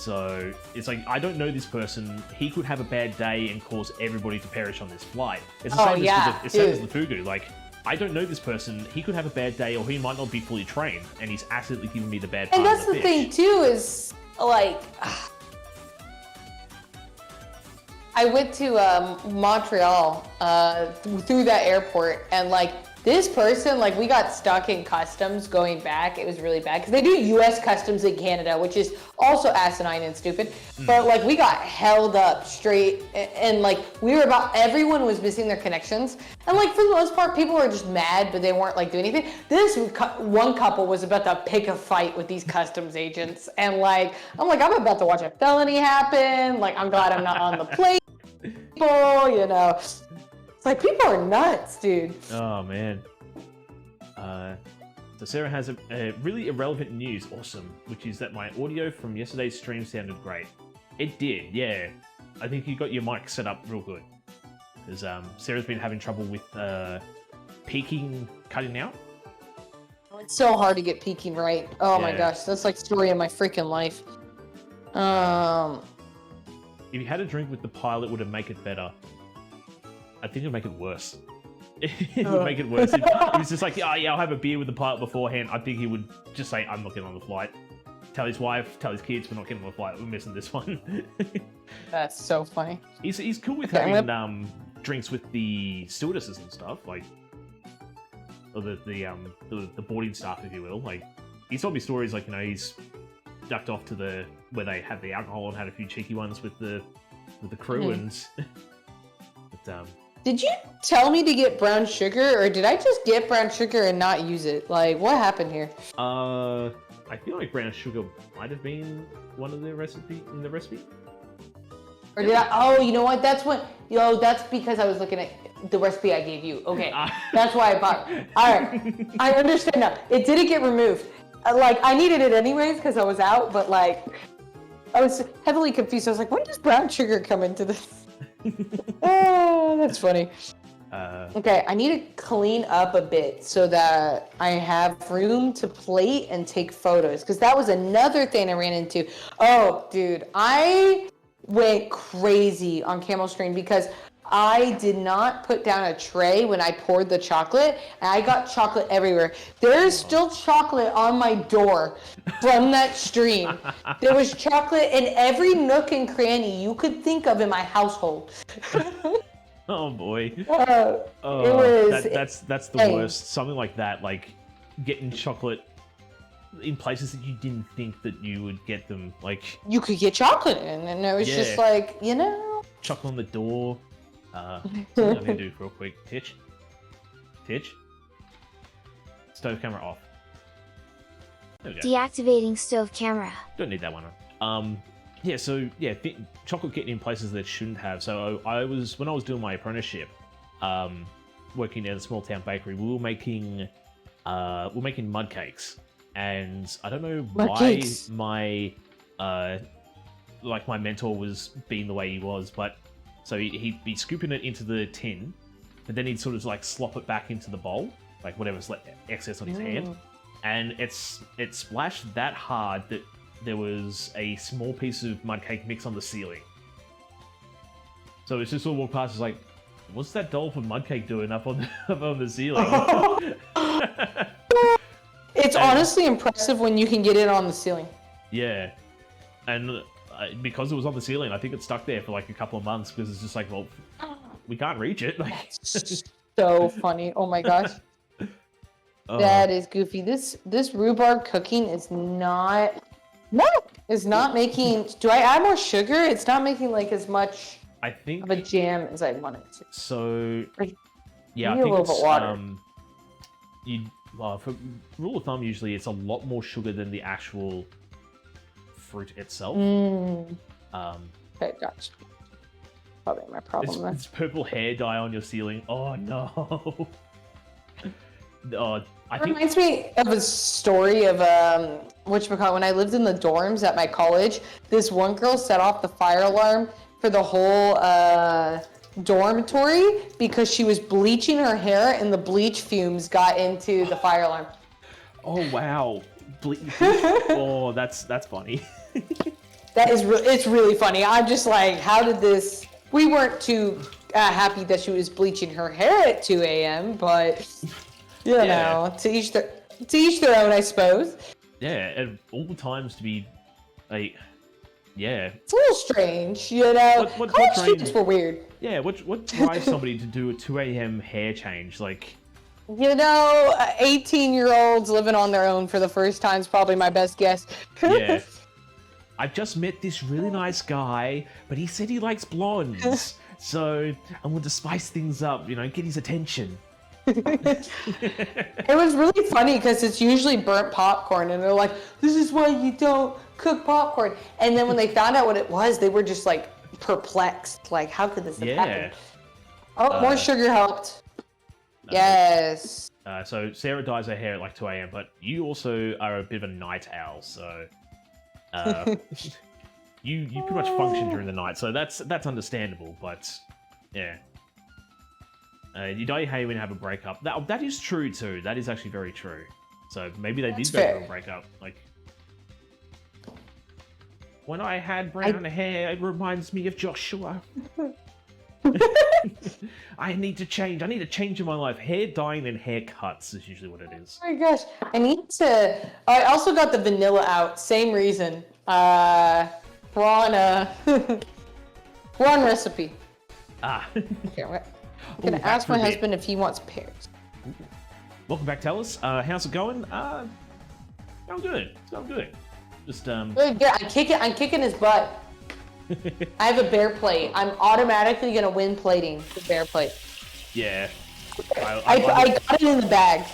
So it's like, I don't know this person. He could have a bad day and cause everybody to perish on this flight. It's the same as the, same as the Fugu. Like, I don't know this person. He could have a bad day, or he might not be fully trained, and he's accidentally giving me the bad part. And that's the thing too, is like, I went to Montreal through that airport, and like this person, like we got stuck in customs going back. It was really bad because they do U.S. customs in Canada, which is also asinine and stupid. But like we got held up straight, and like we were everyone was missing their connections, and like for the most part, people were just mad, but they weren't like doing anything. This one couple was about to pick a fight with these customs agents, and like I'm about to watch a felony happen. Like I'm glad I'm not on the plane. People, you know, it's like people are nuts, dude. Oh man. So Sarah has a really irrelevant news, awesome, which is that my audio from yesterday's stream sounded great. It did, yeah. I think you got your mic set up real good. Because Sarah's been having trouble with peaking, cutting out. It's so hard to get peaking right. Oh my gosh, that's like story of my freaking life. If you had a drink with the pilot, would it make it better? I think it'd make it worse. It would make it worse. If it was just like, oh yeah, I'll have a beer with the pilot beforehand, I think he would just say, I'm not getting on the flight. Tell his wife, tell his kids, we're not getting on the flight, we're missing this one. That's so funny. He's cool with having drinks with the stewardesses and stuff, like, or the boarding staff, if you will. Like, he's told me stories like, you know, he's ducked off to where they have the alcohol and had a few cheeky ones with the crew and. But, did you tell me to get brown sugar, or did I just get brown sugar and not use it? Like, what happened here? I feel like brown sugar might have been one of the recipe. Or did I? Oh, you know what? That's because I was looking at the recipe I gave you. Okay, that's why I bought it. All right, I understand now. It didn't get removed. Like, I needed it anyways because I was out, but like, I was heavily confused. I was like, when does brown sugar come into this? Oh, that's funny. Okay, I need to clean up a bit so that I have room to plate and take photos, because that was another thing I ran into. Oh, dude, I went crazy on Camel Stream because I did not put down a tray when I poured the chocolate, and I got chocolate everywhere. There's still chocolate on my door from that stream. There was chocolate in every nook and cranny you could think of in my household. Oh boy. It was. That's the worst. Something like that, like getting chocolate in places that you didn't think that you would get them. Like, you could get chocolate in, and it was just like, you know, chocolate on the door. Something I'm gonna do real quick. Titch. Stove camera off. There we go. Deactivating stove camera. Don't need that one. Chocolate getting in places that it shouldn't have. So when I was doing my apprenticeship, working at a small town bakery, we were making mud cakes, and I don't know why my mentor was being the way he was, but. So he'd be scooping it into the tin, but then he'd sort of like slop it back into the bowl, like whatever's excess on his hand, and it splashed that hard that there was a small piece of mud cake mix on the ceiling. So it's just all walked past, it's like, what's that dolphin mud cake doing up on the ceiling? It's honestly impressive when you can get it on the ceiling. Yeah, and. Because it was on the ceiling, I think it stuck there for like a couple of months because it's just like, well, we can't reach it. Like, that's so funny. Oh my gosh. That is goofy. This rhubarb cooking is not making. Do I add more sugar? It's not making like as much of a jam as I wanted it to. So yeah, I think a little bit water. For rule of thumb, usually it's a lot more sugar than the actual fruit itself. Okay, gotcha. Probably my problem then. It's purple hair dye on your ceiling. Oh no. It reminds me of a story of when I lived in the dorms at my college. This one girl set off the fire alarm for the whole dormitory because she was bleaching her hair and the bleach fumes got into the fire alarm. Oh wow. Oh, that's funny. it's really funny. I'm just like, how did this? We weren't too happy that she was bleaching her hair at 2 a.m., but you know, to each their own, I suppose. Yeah, and all the times to be like, yeah. It's a little strange, you know. What College train- students were weird. Yeah, what drives somebody to do a 2 a.m. hair change? Like, You know, 18-year-olds living on their own for the first time is probably my best guess. yeah. I've just met this really nice guy, but he said he likes blondes. So I want to spice things up, you know, get his attention. It was really funny because it's usually burnt popcorn, and they're like, "This is why you don't cook popcorn." And then when they found out what it was, they were just like perplexed, like, "How could this have happened?" Oh, more sugar helped. Yes. So Sarah dyes her hair at like 2 a.m., but you also are a bit of a night owl, so you pretty much function during the night, so that's understandable. But yeah, you dye your hair when you have a breakup. That is true too. That is actually very true. So maybe they did go fair. through a breakup. Like when I had brown hair, it reminds me of Joshua. I need to change. I need a change in my life. Hair dyeing and haircuts is usually what it is. Oh my gosh, I need to. I also got the vanilla out. Same reason. We're on recipe. Ah. Okay, I'm gonna ask my husband if he wants pears. Welcome back, Tellus. How's it going? I'm good. I'm good. Just Good, good. I'm kicking his butt. I have a bear plate. I'm automatically gonna win plating the bear plate. yeah. I got it in the bag.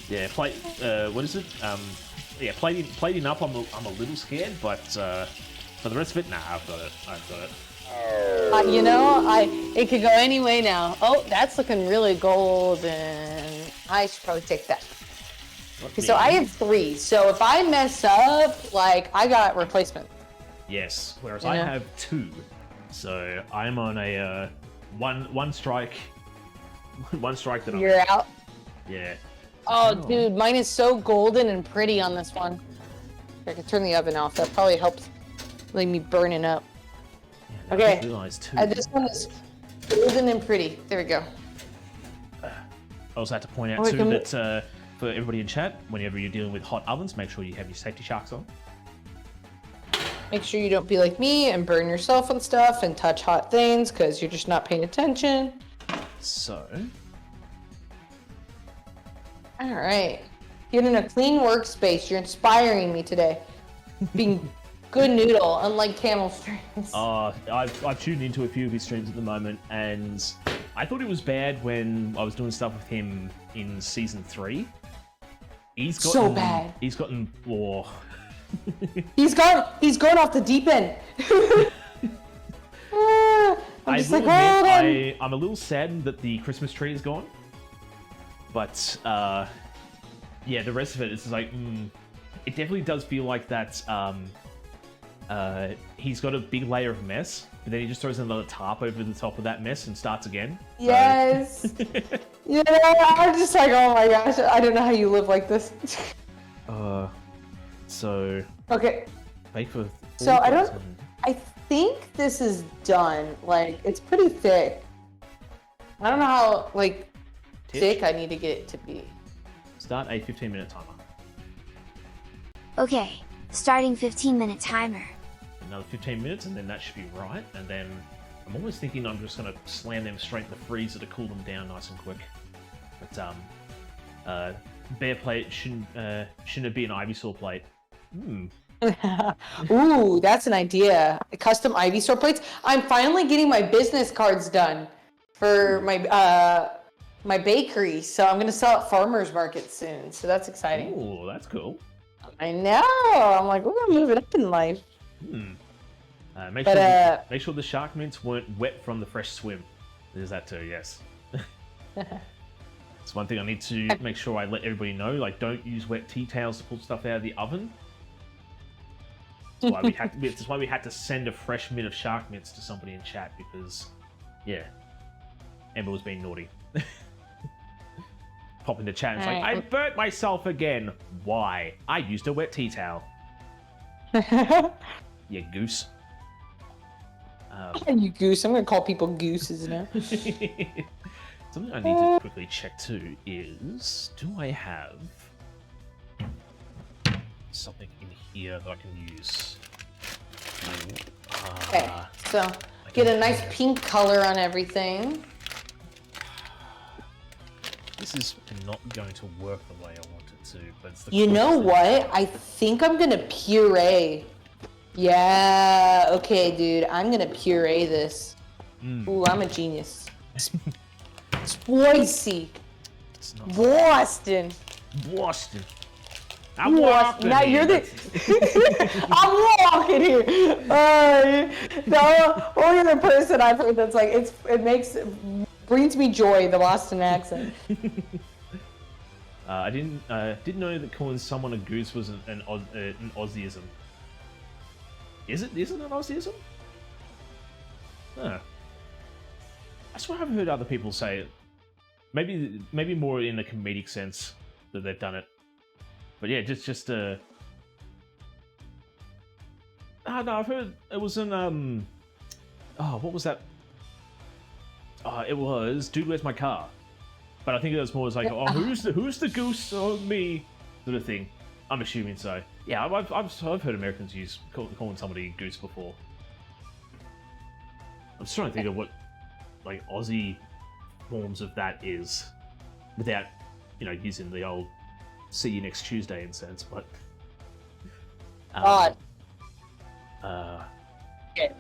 Yeah, plate. What is it? Yeah, plating up. I'm a little scared, but for the rest of it, nah, I've got it. You know, it could go any way now. Oh, that's looking really golden. I should probably take that. Okay, so I have 3. So if I mess up, like, I got replacement. Yes, whereas I have 2, so I'm on a one strike. One strike that You're out. Yeah. Oh, dude, mine is so golden and pretty on this one. I can turn the oven off. That probably helps leave me burning up. Yeah, Okay. I realized too. This one is golden and pretty. There we go. I also had to point out too that for everybody in chat, whenever you're dealing with hot ovens, make sure you have your safety sharks on. Make sure you don't be like me and burn yourself on stuff and touch hot things because you're just not paying attention. So. All right. Getting a clean workspace. You're inspiring me today. Being good noodle, unlike camel strings. I've tuned into a few of his streams at the moment, and I thought it was bad when I was doing stuff with him in season 3. He's gotten so bad. He's gotten more. He's gone off the deep end. I'm just like, hold on. I'm a little saddened that the Christmas tree is gone. But yeah, the rest of it is just like, it definitely does feel like that. He's got a big layer of mess, but then he just throws another tarp over the top of that mess and starts again. Yes. You know, I'm just like, oh my gosh, I don't know how you live like this. So. Okay. Bake for. So I think this is done. Like, it's pretty thick. I don't know how thick I need to get it to be. Start a 15-minute timer. Okay, starting 15-minute timer. Another 15 minutes, and then that should be right. And then I'm almost thinking I'm just gonna slam them straight in the freezer to cool them down nice and quick. But bear plate shouldn't it be an Ivysaur plate? Ooh, that's an idea. Custom Ivysaur plates. I'm finally getting my business cards done for my bakery, so I'm gonna sell at farmers market soon. So that's exciting. Ooh, that's cool. I know. I'm like, we're gonna move it up in life. Make sure the shark mints weren't wet from the fresh swim. There's that too. Yes. It's one thing I need to make sure I let everybody know. Like, don't use wet tea towels to pull stuff out of the oven. That's why we had to send a fresh mint of shark mints to somebody in chat because, yeah, Ember was being naughty. Pop in the chat and it's like, I burnt myself again. Why? I used a wet tea towel. Yeah, goose. You goose. I'm gonna call people gooses now. Something I need to quickly check too is, do I have something in here that I can use? Okay, so get a nice pink color on everything. This is not going to work the way I want it to, but it's the You know closest what? I think I'm gonna puree. Yeah, okay, dude. I'm gonna puree this. Ooh, I'm a genius. Spicy. It's not Boston. Boston. Boston. Now you're the. I'm walking here. The only other person I've heard that's like brings me joy. The Boston accent. I didn't know that calling someone a goose was an Aussieism. Isn't it an Aussieism? Huh. I swear I've heard other people say it. Maybe more in a comedic sense that they've done it. But yeah, just no, I've heard it was in what was that? It was Dude, Where's My Car? But I think it was more like, oh, who's the goose on me sort of thing. I'm assuming so. Yeah, I've heard Americans use calling somebody goose before. I'm just trying to think of what like Aussie forms of that is, without using the old "see you next Tuesday" in sense, but. God. Okay.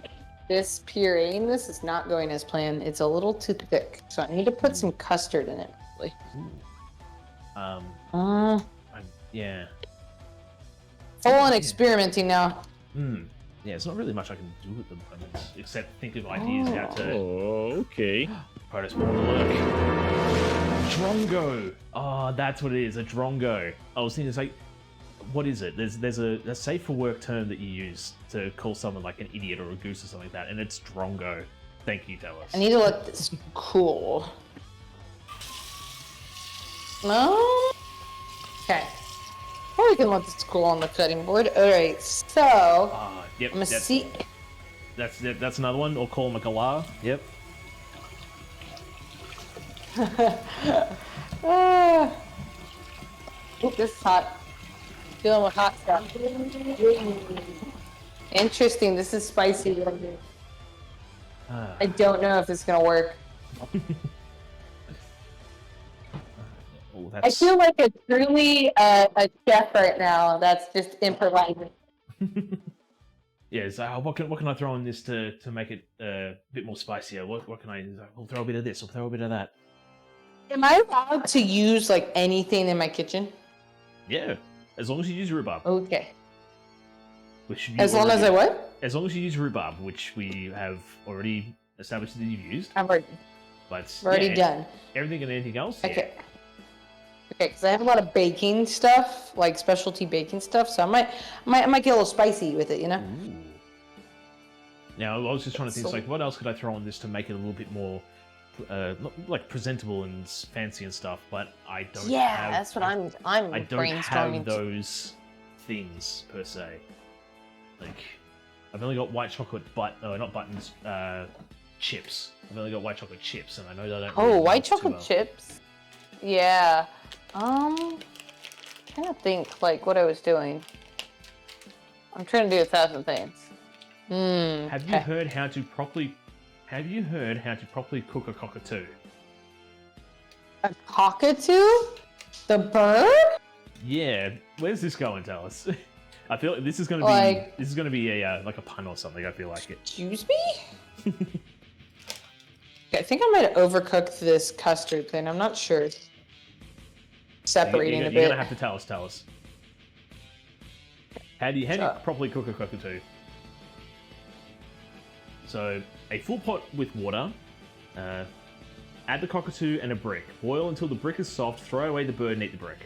This pureeing, this is not going as planned. It's a little too thick, so I need to put some custard in it. Yeah. Full on experimenting now. Yeah, it's not really much I can do at the moment, except think of ideas how to. Oh, okay. Protos work. Drongo. Oh, that's what it is. A drongo. I was thinking, it's like, what is it? There's a safe for work term that you use to call someone like an idiot or a goose or something like that, and it's drongo. Thank you, Dallas. I need to let this cool. No. Okay. Or we can let this cool on the cutting board. All right. So. Yep. I'm gonna see. That's another one. Or call them a galah. Yep. Oop, this is hot. Dealing with hot stuff. Interesting. This is spicy. I don't know if it's gonna work. Oh, I feel like it's truly a chef right now. That's just improvising. Yeah, so what can I throw in this to make it a bit more spicier? What can I? We'll throw a bit of this. We'll throw a bit of that. Am I allowed to use like anything in my kitchen? Yeah, as long as you use rhubarb. Okay. Which you As long as I what? As long as you use rhubarb, which we have already established that you've used. I've already done. Everything and anything else. Okay. Okay, because I have a lot of baking stuff, like specialty baking stuff, so I might get a little spicy with it, you know. Ooh. Now I was just trying to think, like, what else could I throw on this to make it a little bit more, not like presentable and fancy and stuff? But I don't. Yeah, that's what I'm I don't brainstorming. have those things per se. Like, I've only got white chocolate, not buttons, chips. I've only got white chocolate chips, and I know that I don't. Oh, really white mix too chocolate well. chips. Yeah. Trying to think like what I was doing. I'm trying to do 1,000 things. Have you heard how to properly cook a cockatoo? A cockatoo? The bird? Yeah. Where's this going, Dallas? I feel like this is gonna be a like a pun or something. I feel like it. Excuse me? Okay, I think I might have overcooked this custard thing. I'm not sure. Separating a bit. You're gonna have to tell us. How do you properly cook a cockatoo? So, a full pot with water. Add the cockatoo and a brick. Boil until the brick is soft. Throw away the bird and eat the brick.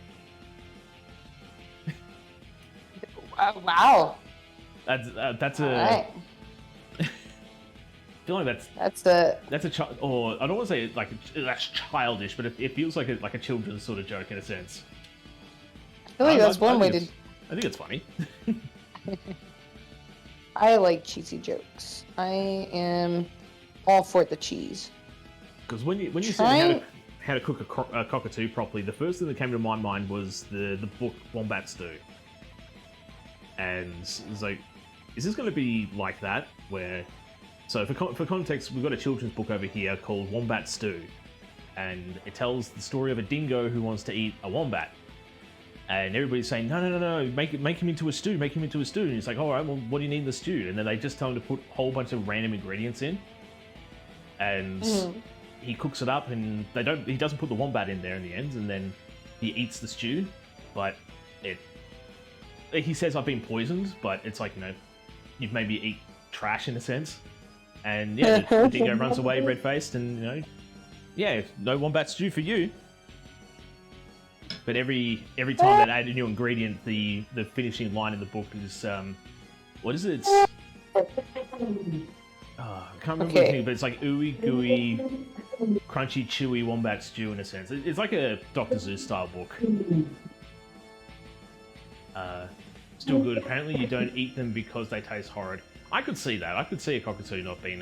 Wow. That's a. Right. I feel like that's a child, or I don't want to say like that's childish, but it feels like a children's sort of joke in a sense. I feel like that's one way to. I think it's funny. I like cheesy jokes. I am all for the cheese. Because when you said how to cook a cockatoo properly, the first thing that came to my mind was the book Wombat Stew. And it's like, is this going to be like that? So for context, we've got a children's book over here called Wombat Stew. And it tells the story of a dingo who wants to eat a wombat. And everybody's saying, no, make him into a stew, make him into a stew. And he's like, all right, well, what do you need in the stew? And then they just tell him to put a whole bunch of random ingredients in. And he cooks it up, and he doesn't put the wombat in there in the end, and then he eats the stew. But he says, I've been poisoned, but it's like, you've made me eat trash in a sense. And yeah, the dingo runs away red-faced, and yeah, no wombat stew for you. But every time they add a new ingredient, the finishing line in the book is what is it? It's, I can't remember what it's, but it's like ooey gooey, crunchy, chewy wombat stew in a sense. It's like a Dr. Seuss style book. Still good. Apparently, you don't eat them because they taste horrid. I could see that. I could see a cockatoo not being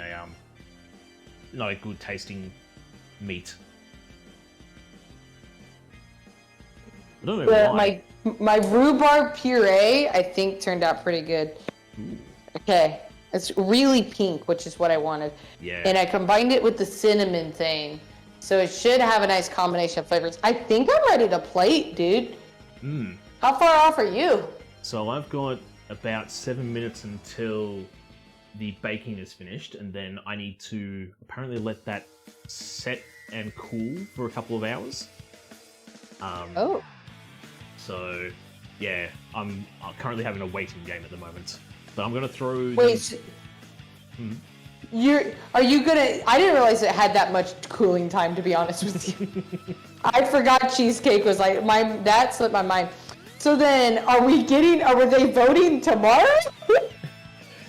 not a good tasting meat. I don't know why. My rhubarb puree, I think, turned out pretty good. Okay. It's really pink, which is what I wanted. Yeah. And I combined it with the cinnamon thing. So it should have a nice combination of flavors. I think I'm ready to plate, dude. How far off are you? So I've got about 7 minutes until the baking is finished, and then I need to apparently let that set and cool for a couple of hours. So, yeah, I'm currently having a waiting game at the moment. But I'm gonna throw. Wait, are you gonna? I didn't realize it had that much cooling time. To be honest with you, I forgot cheesecake was like that slipped my mind. So then, are they voting tomorrow?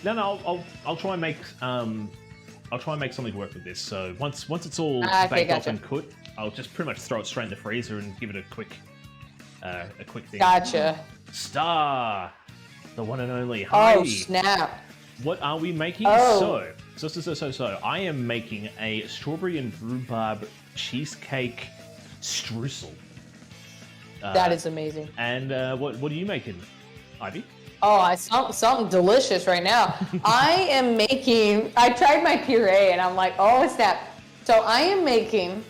No, I'll try and make something work with this. So once it's all baked off and cooked, I'll just pretty much throw it straight in the freezer and give it a quick thing. Gotcha. Star, the one and only Heidi. Oh snap! What are we making? Oh. So I am making a strawberry and rhubarb cheesecake streusel. That is amazing. And what are you making, Ivy? Oh, something delicious right now. I tried my puree and I'm like, oh snap. So I am making,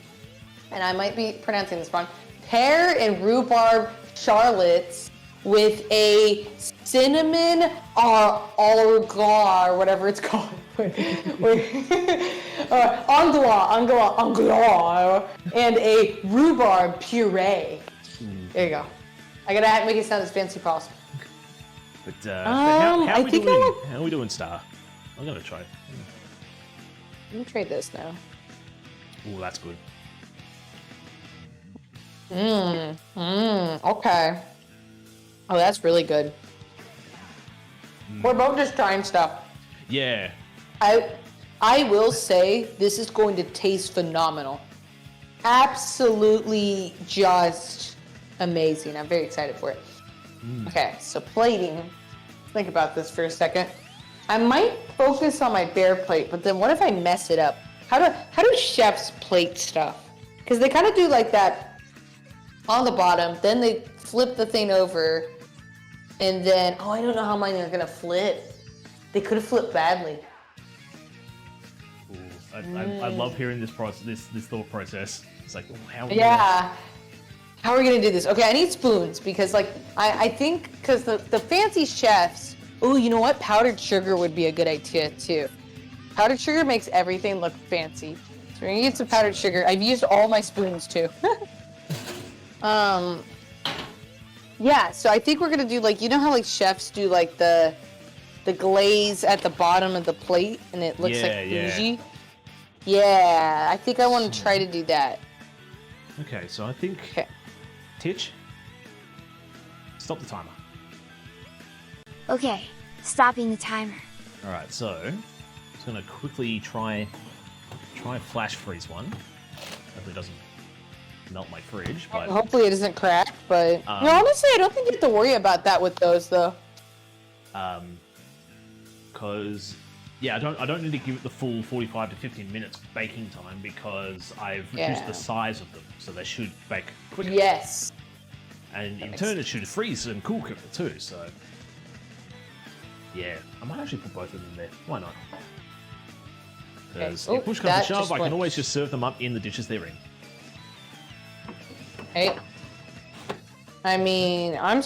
and I might be pronouncing this wrong, pear and rhubarb charlottes with a cinnamon or whatever it's called. Anglois, and a rhubarb puree. There you go. I gotta make it sound as fancy as possible. But how are we doing, Star? I'm gonna try. Let me trade this now. Oh, that's good. Okay. Oh, that's really good. We're both just trying stuff. Yeah. I will say this is going to taste phenomenal. Absolutely just amazing. I'm very excited for it. Okay, so plating. Think about this for a second. I might focus on my bare plate, but then what if I mess it up? How do chefs plate stuff? Because they kind of do like that on the bottom, then they flip the thing over, and then I don't know how mine are gonna flip. They could have flipped badly. Ooh, I love hearing this process, this thought process. It's like, how are we How are we gonna do this? Okay, I need spoons because I think because the fancy chefs, oh, you know what? Powdered sugar would be a good idea too. Powdered sugar makes everything look fancy. So we're gonna get some powdered sugar. I've used all my spoons too. Yeah, so I think we're gonna do you know how chefs do the glaze at the bottom of the plate and it looks bougie? Yeah, I think I want to try to do that. Okay, so I think... Okay. Titch, stop the timer. Okay, stopping the timer. Alright, so I'm just going to quickly try flash freeze one. Hopefully it doesn't melt my fridge, but... Hopefully it doesn't crack, but... honestly, I don't think you have to worry about that with those, though. because yeah, I don't need to give it the full 45 to 15 minutes baking time because I've reduced the size of them, so they should bake quicker. Yes. And in turn, it should freeze and cool quicker too. So yeah, I might actually put both of them there. Why not? Because if push comes to shove, I can always just serve them up in the dishes they're in. Hey. I mean, I'm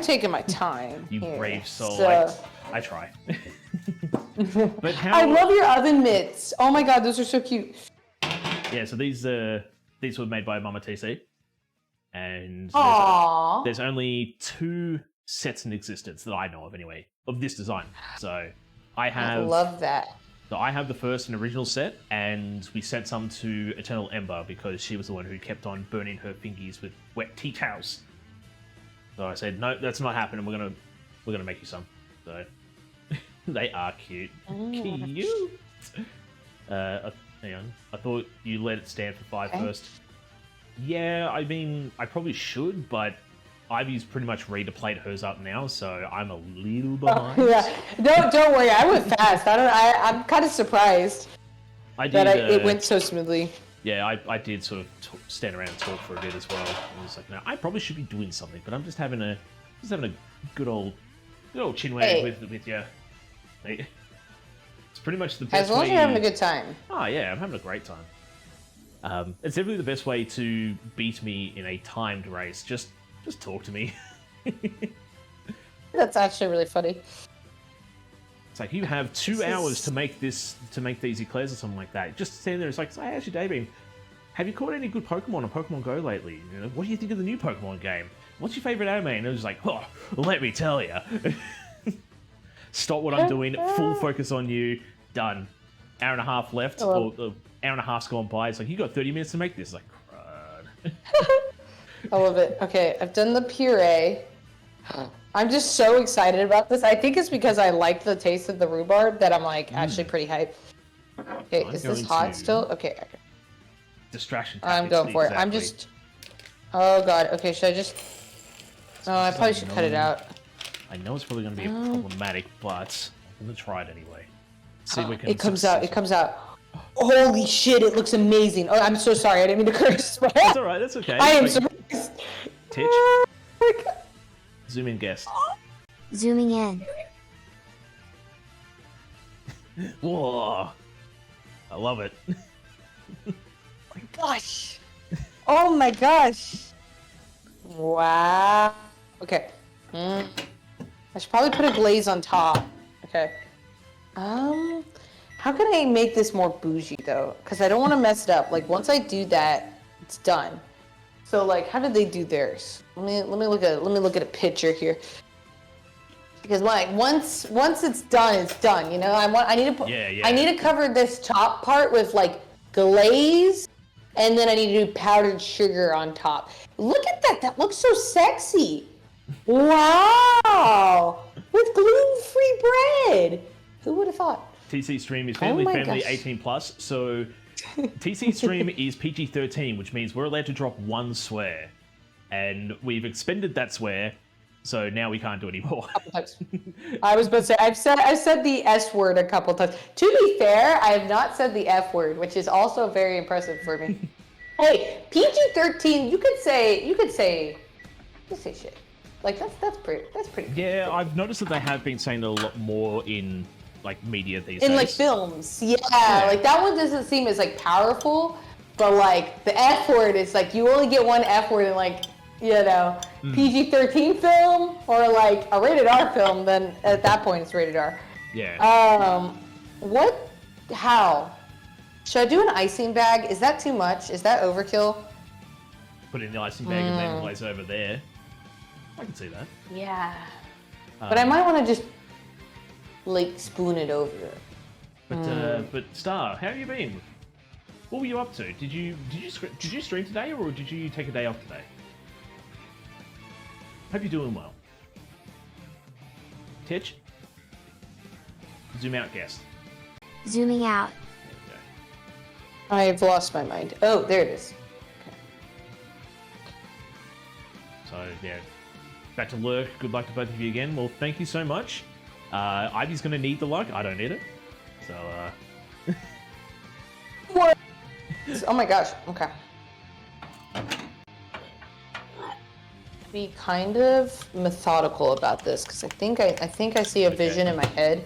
taking my time. You here, brave soul. so- I try. But how? I love your oven mitts. Oh my god, those are so cute. Yeah, so these were made by Mama TC, and Aww. there's only 2 sets in existence that I know of, anyway, of this design. So I love that. So I have the first and original set, and we sent some to Eternal Ember because she was the one who kept on burning her fingies with wet tea towels. So I said, no, that's not happening. We're gonna make you some. So they are cute. Cute. Hang on. I thought you let it stand for 5 first. Yeah, I mean, I probably should, but Ivy's pretty much ready to plate hers up now, so I'm a little behind. Yeah, don't worry. I went fast. I'm kind of surprised it went so smoothly. Yeah, I did sort of stand around and talk for a bit as well. I was like, no, I probably should be doing something, but I'm just having a good old chin wag with you. It's pretty much the best as long as you're having a good time. Oh yeah, I'm having a great time. It's definitely the best way to beat me in a timed race. Just talk to me. That's actually really funny. It's like you have 2 hours to make these eclairs or something like that. Just stand there. It's like, hey, actually, David, have you caught any good Pokemon on Pokemon Go lately? You know, what do you think of the new Pokemon game? What's your favorite anime? And it was like, oh, let me tell you. Stop what I'm doing. Full focus on you. Done. Hour and a half left, or hour and a half's gone by. It's like, you got 30 minutes to make this. Like, crud. I love it. Okay, I've done the puree. I'm just so excited about this. I think it's because I like the taste of the rhubarb that I'm like actually pretty hyped. Okay, is this hot still? Okay. Distraction I'm tactics, going for it. I'm exactly. just... Oh god. Okay, should I just... Oh, I probably should cut it out. I know it's probably going to be problematic, but I'm going to try it anyway. See if we can. It comes out. It comes out. Holy shit! It looks amazing. Oh, I'm so sorry. I didn't mean to curse. That's all right. That's okay. I am Like, surprised. Titch, Oh my god. zoom in, guest. Zooming in. Whoa! I love it. Gosh. Oh my gosh. Wow. Okay. I should probably put a glaze on top. Okay. How can I make this more bougie though? Because I don't want to mess it up. Like once I do that, it's done. So like, how did they do theirs? Let me look at a picture here. Because like once it's done, it's done. You know, I need to put. I need to cover this top part with like glaze, and then I need to do powdered sugar on top. Look at that. That looks so sexy. Wow. With gluten-free bread. Who would have thought? TC Stream is family gosh. 18 plus, so TC Stream is PG-13, which means we're allowed to drop 1 swear, and we've expended that swear, so now we can't do any more. I was about to say I've said the S word a couple times. To be fair, I have not said the F word, which is also very impressive for me. Hey, PG-13, you could say shit. Like that's pretty. Yeah, I've noticed that they have been saying it a lot more in like media these days. In like films, yeah, like that one doesn't seem as like powerful, but like the F word is like you only get one F word in like PG-13 film or like a rated R film. Then at that point it's rated R. Yeah. How? Should I do an icing bag? Is that too much? Is that overkill? Put it in the icing bag and then place it over there. I can see that. Yeah. But I might want to just like spoon it over. But Star, how have you been? What were you up to? Did you stream today, or did you take a day off today? Hope you're doing well. Titch? Zoom out, guest. Zooming out. There I've lost my mind. Oh, there it is. we go. So yeah, back to lurk. Good luck to both of you again. Well, thank you so much. Ivy's gonna need the luck. I don't need it. So, What? Oh my gosh. Okay. Be kind of methodical about this because I think I see a vision in my head.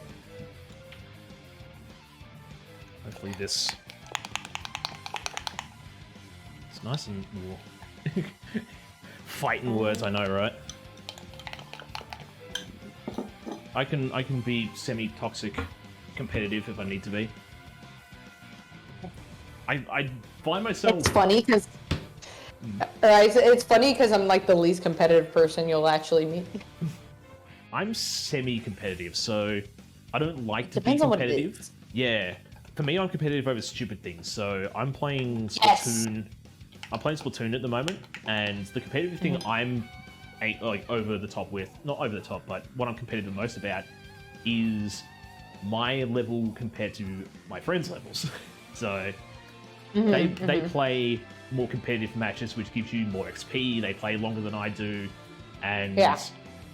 hopefully this. It's nice and fighting words. I know, right? I can be semi-toxic competitive if I need to be. I find myself. It's funny because. It's funny because I'm like the least competitive person you'll actually meet. I'm semi-competitive, so I don't like to Depends be on what it competitive. is. Yeah, for me, I'm competitive over stupid things. So I'm playing Yes. Splatoon. I'm playing Splatoon at the moment, and the competitive thing I'm like over the top with, not over the top, but what I'm competitive the most about is my level compared to my friends' levels. So they play more competitive matches, which gives you more XP. They play longer than I do, and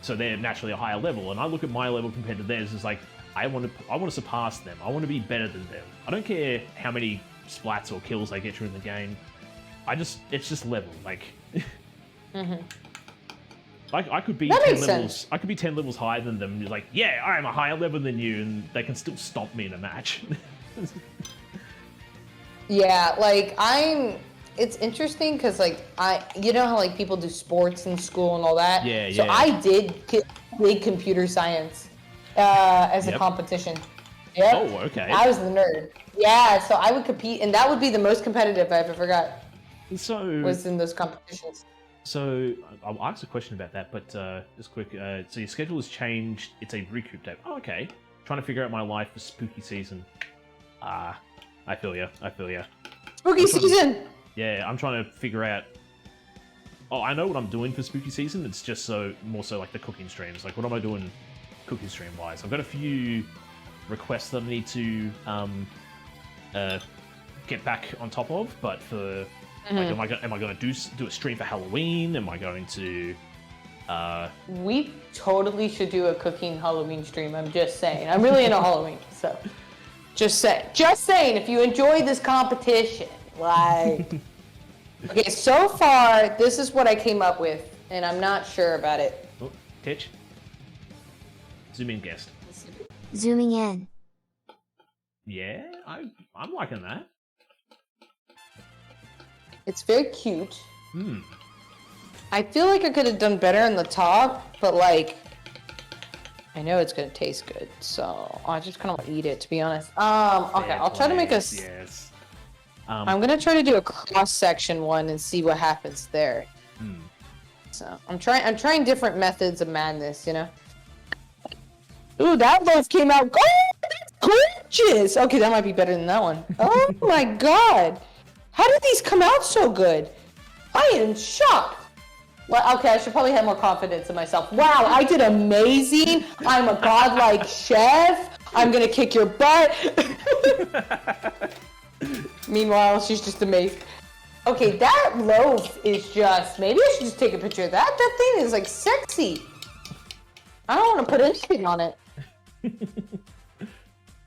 so they're naturally a higher level. And I look at my level compared to theirs as like I want to surpass them. I want to be better than them. I don't care how many splats or kills they get during the game. It's just level. Like, I could be That 10 makes levels. sense. I could be 10 levels higher than them. You're like, yeah, I'm a higher level than you, and they can still stop me in a match. Yeah, like it's interesting because like you know how like people do sports in school and all that. Yeah, So yeah. I did big computer science as a Yep. competition. Yep. Oh, okay. I was the nerd. Yeah, so I would compete, and that would be the most competitive I've ever got. So Was in those competitions. So I'll ask a question about that, but just quick. So your schedule has changed. It's a recoup day. Oh, okay. Trying to figure out my life for spooky season. I feel ya. Spooky season. Yeah, I'm trying to figure out. Oh, I know what I'm doing for spooky season. It's just more so like the cooking streams. Like, what am I doing cooking stream wise? I've got a few requests that I need to get back on top of, but for like, am I going to do a stream for Halloween? Am I going to? We totally should do a cooking Halloween stream. I'm just saying. I'm really into Halloween, so just saying. If you enjoy this competition, like, okay, so far this is what I came up with, and I'm not sure about it. Oh, Titch. Zoom in, guest. Zooming in. Yeah, I'm liking that. It's very cute. Hmm. I feel like I could have done better on the top, but like, I know it's gonna taste good, so I just kind of want to eat it, to be honest. Okay, Fair I'll try to make a. play, Yes. I'm gonna try to do a cross section one and see what happens there. So I'm trying different methods of madness, you know. Ooh, that loaf came out. Oh, that's gorgeous. Okay, that might be better than that one. Oh my god, how did these come out so good? I am shocked. Well, okay, I should probably have more confidence in myself. Wow, I did amazing. I'm a godlike chef. I'm gonna kick your butt. Meanwhile, she's just amazed. Okay, that loaf is just, maybe I should just take a picture of that. That thing is like sexy. I don't want to put anything on it.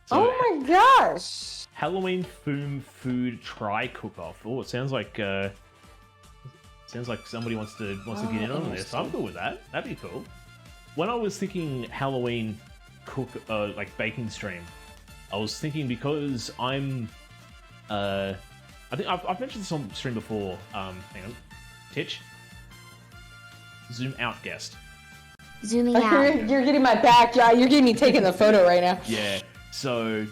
So, oh my gosh. Halloween food try cook-off. Oh, it sounds like somebody wants to get in on this. I'm cool with that. That'd be cool. When I was thinking Halloween like baking stream, I was thinking because I'm I think I've mentioned this on stream before. Hang on, Titch. Zoom out, guest. Zooming out. You're getting my back, yeah. You're getting me taking the photo right now. Yeah. So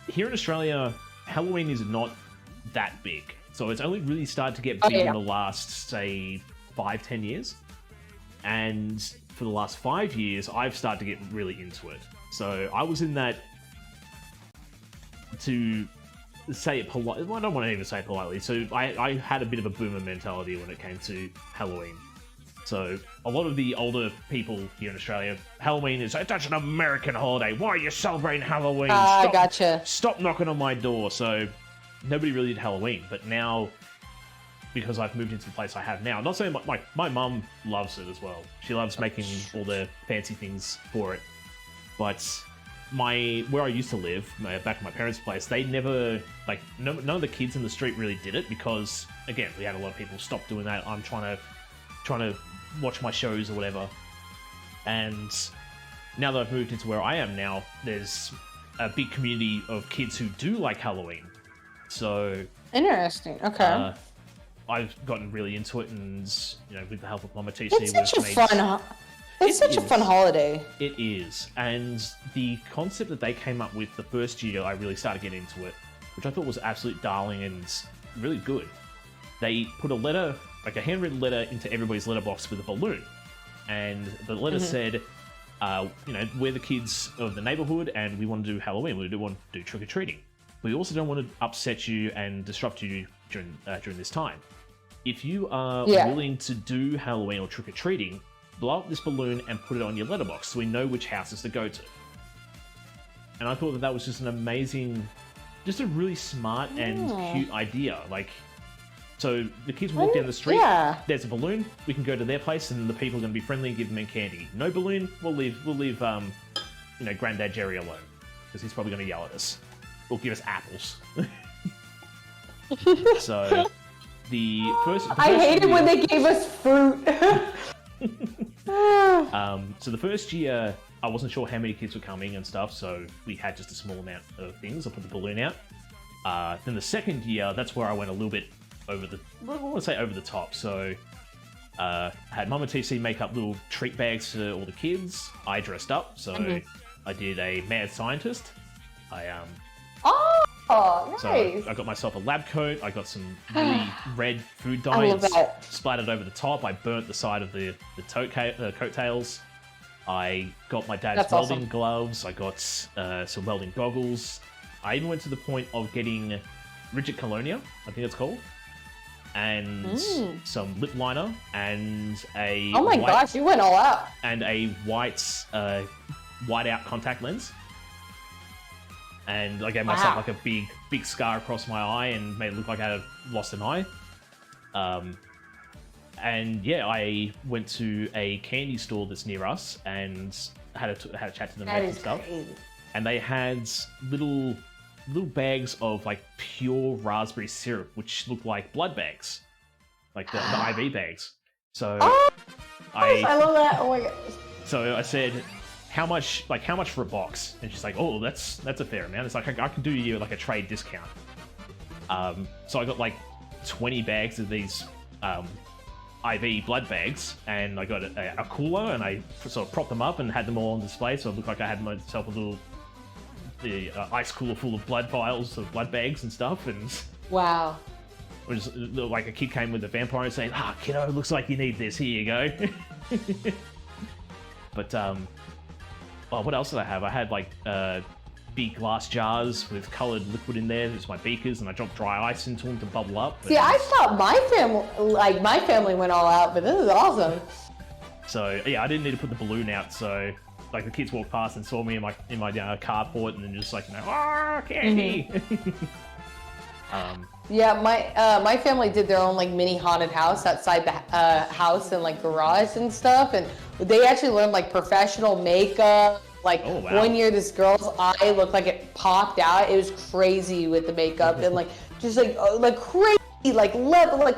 here in Australia, Halloween is not that big. So it's only really started to get big in the last, say, 5-10 years. And for the last 5 years, I've started to get really into it. So I was in that, to say it politely, well, I don't want to even say it politely. So I had a bit of a boomer mentality when it came to Halloween. So a lot of the older people here in Australia, Halloween is, that's an American holiday. Why are you celebrating Halloween? Gotcha. Stop knocking on my door. So nobody really did Halloween, but now because I've moved into the place I have now. I'm not saying my mum loves it as well. She loves making all the fancy things for it. But where I used to live, back in my parents' place, they never, like, none of the kids in the street really did it because, again, we had a lot of people stop doing that. I'm trying to watch my shows or whatever. And now that I've moved into where I am now, there's a big community of kids who do like Halloween. So Interesting. Okay. I've gotten really into it, and with the help of Mama TC, It's such a fun. It's such a fun holiday. It is, and the concept that they came up with the first year, I really started getting into it, which I thought was absolute darling and really good. They put a letter, like a handwritten letter, into everybody's letterbox with a balloon, and the letter said, we're the kids of the neighborhood, and we want to do Halloween. We want to do trick or treating. We also don't want to upset you and disrupt you during this time. If you are willing to do Halloween or trick or treating, blow up this balloon and put it on your letterbox so we know which houses to go to. And I thought that was just an amazing, just a really smart and cute idea. Like, so the kids walk down the street, there's a balloon, we can go to their place, and the people are going to be friendly and give them candy. No balloon, we'll leave Granddad Jerry alone, because he's probably going to yell at us. Or give us apples. So, the first I hated when they gave us fruit. So the first year, I wasn't sure how many kids were coming and stuff, so we had just a small amount of things. I put the balloon out. Then the second year, that's where I went a little bit over the top. So I had Mama TC make up little treat bags for all the kids. I dressed up, so I did a mad scientist. Oh, nice. So I got myself a lab coat. I got some really red food dye splattered over the top. I burnt the side of the coattails. I got my dad's welding gloves. I got some welding goggles. I even went to the point of getting rigid colonia, I think it's called, and some lip liner and a gosh, you went all out. And a white out contact lens. And I gave myself like a big scar across my eye and made it look like I had lost an eye. And yeah, I went to a candy store that's near us and had a chat to them and stuff. Crazy. And they had little bags of like pure raspberry syrup, which looked like blood bags, like the IV bags. So I love that. Oh my god. So I said, how much for a box? And she's like, oh, that's a fair amount. It's like, I can do you like a trade discount. So I got like 20 bags of these IV blood bags, and I got a cooler, and I sort of propped them up and had them all on display, so it looked like I had myself a little ice cooler full of blood vials of blood bags and stuff. And wow. It was like a kid came with a vampire and saying, kiddo, looks like you need this, here you go. But what else did I have? I had like big glass jars with coloured liquid in there. There's my beakers, and I dropped dry ice into them to bubble up. See, I thought my family went all out, but this is awesome. So yeah, I didn't need to put the balloon out. So like the kids walked past and saw me in my carport, and then just like candy. Yeah, my family did their own like mini haunted house outside the house and like garage and stuff, and they actually learned like professional makeup. Like one year, this girl's eye looked like it popped out. It was crazy with the makeup and like just like crazy like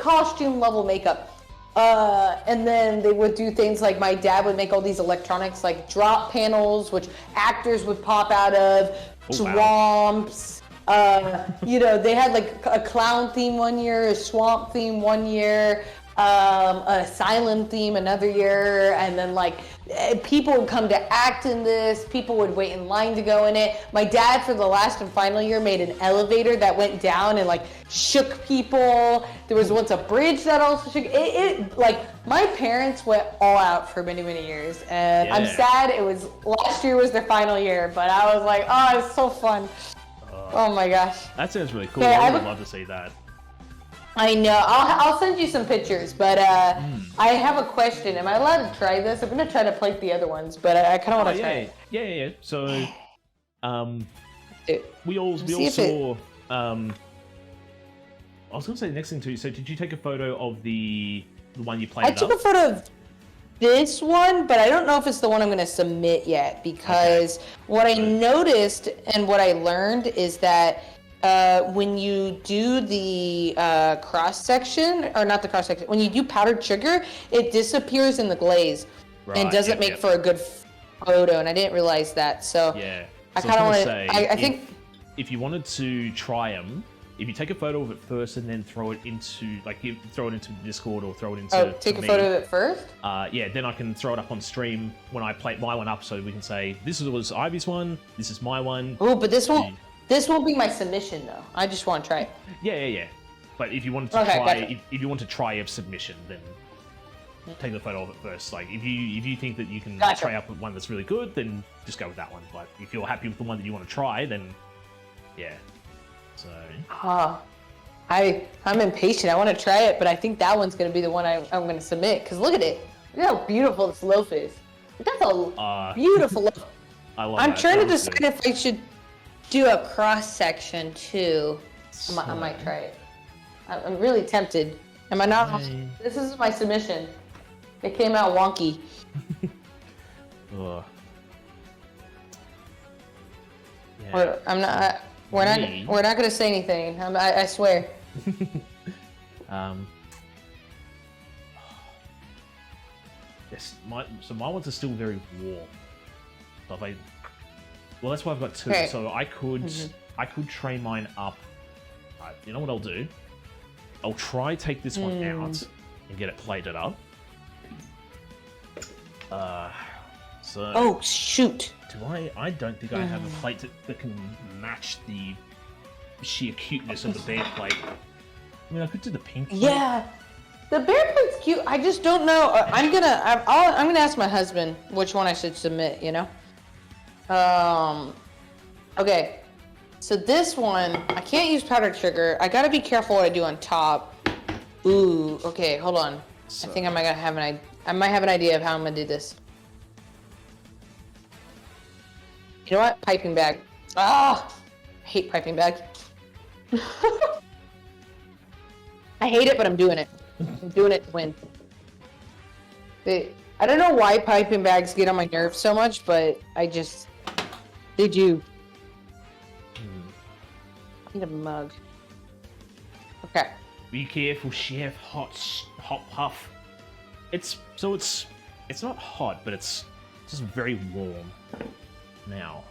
costume level makeup. And then they would do things like my dad would make all these electronics like drop panels, which actors would pop out of, swamps. They had like a clown theme one year, a swamp theme one year, a silent theme another year, and then like people would come to act in this, people would wait in line to go in it. My dad, for the last and final year, made an elevator that went down and like shook people. There was once a bridge that also shook. It like my parents went all out for many years, and I'm sad last year was their final year, but I was like, oh, it's so fun. Oh my gosh. That sounds really cool. I would love to see that. I know. I'll send you some pictures, but I have a question. Am I allowed to try this? I'm going to try to plate the other ones, but I kind of want to try it. Yeah. So, we all saw I was gonna say the next thing too. So did you take a photo of the one you played? I took a photo of this one, but I don't know if it's the one I'm going to submit yet, because what I noticed and what I learned is that when you do the cross section, or not the cross section, when you do powdered sugar, it disappears in the glaze and doesn't make for a good photo. And I didn't realize that, so yeah. I kind of want to. I think if you wanted to try them, if you take a photo of it first and then throw it into, like, you throw it into Discord or throw it into. Take a photo of it first. Yeah, then I can throw it up on stream when I play my one up, so we can say this was Ivy's one, this is my one. Oh, but this won't be my submission though. I just want to try it. Yeah. But if you wanted to try, if you want to try a submission, then take the photo of it first. Like if you think that you can try up with one that's really good, then just go with that one. But if you're happy with the one that you want to try, then yeah. So. I'm impatient. I want to try it, but I think that one's going to be the one I'm going to submit. Because look at it. Look how beautiful this loaf is. That's a beautiful loaf. I'm trying to decide if I should do a cross section too. I might try it. I'm really tempted. Am I not? This is my submission. It came out wonky. Yeah. I'm not. We're not gonna say anything. I swear. Yes, my ones are still very warm. So well, that's why I've got two. Okay. So I could train mine up. Right, you know what I'll do? I'll try take this one out and get it plated up. So. Oh shoot! Do I don't think I have a plate that can match the sheer cuteness of the bear plate. I mean, I could do the pink plate. Yeah, the bear plate's cute. I just don't know. I'm gonna ask my husband which one I should submit. You know. Okay. So this one, I can't use powdered sugar. I gotta be careful what I do on top. Ooh. Okay. Hold on. I think I might have an idea of how I'm gonna do this. You know what? Piping bag. I hate piping bag. I hate it, but I'm doing it. I'm doing it to win. I don't know why piping bags get on my nerves so much, but they do. I need a mug. Okay. Be careful, chef. Hot puff. It's not hot, but it's just very warm. Now,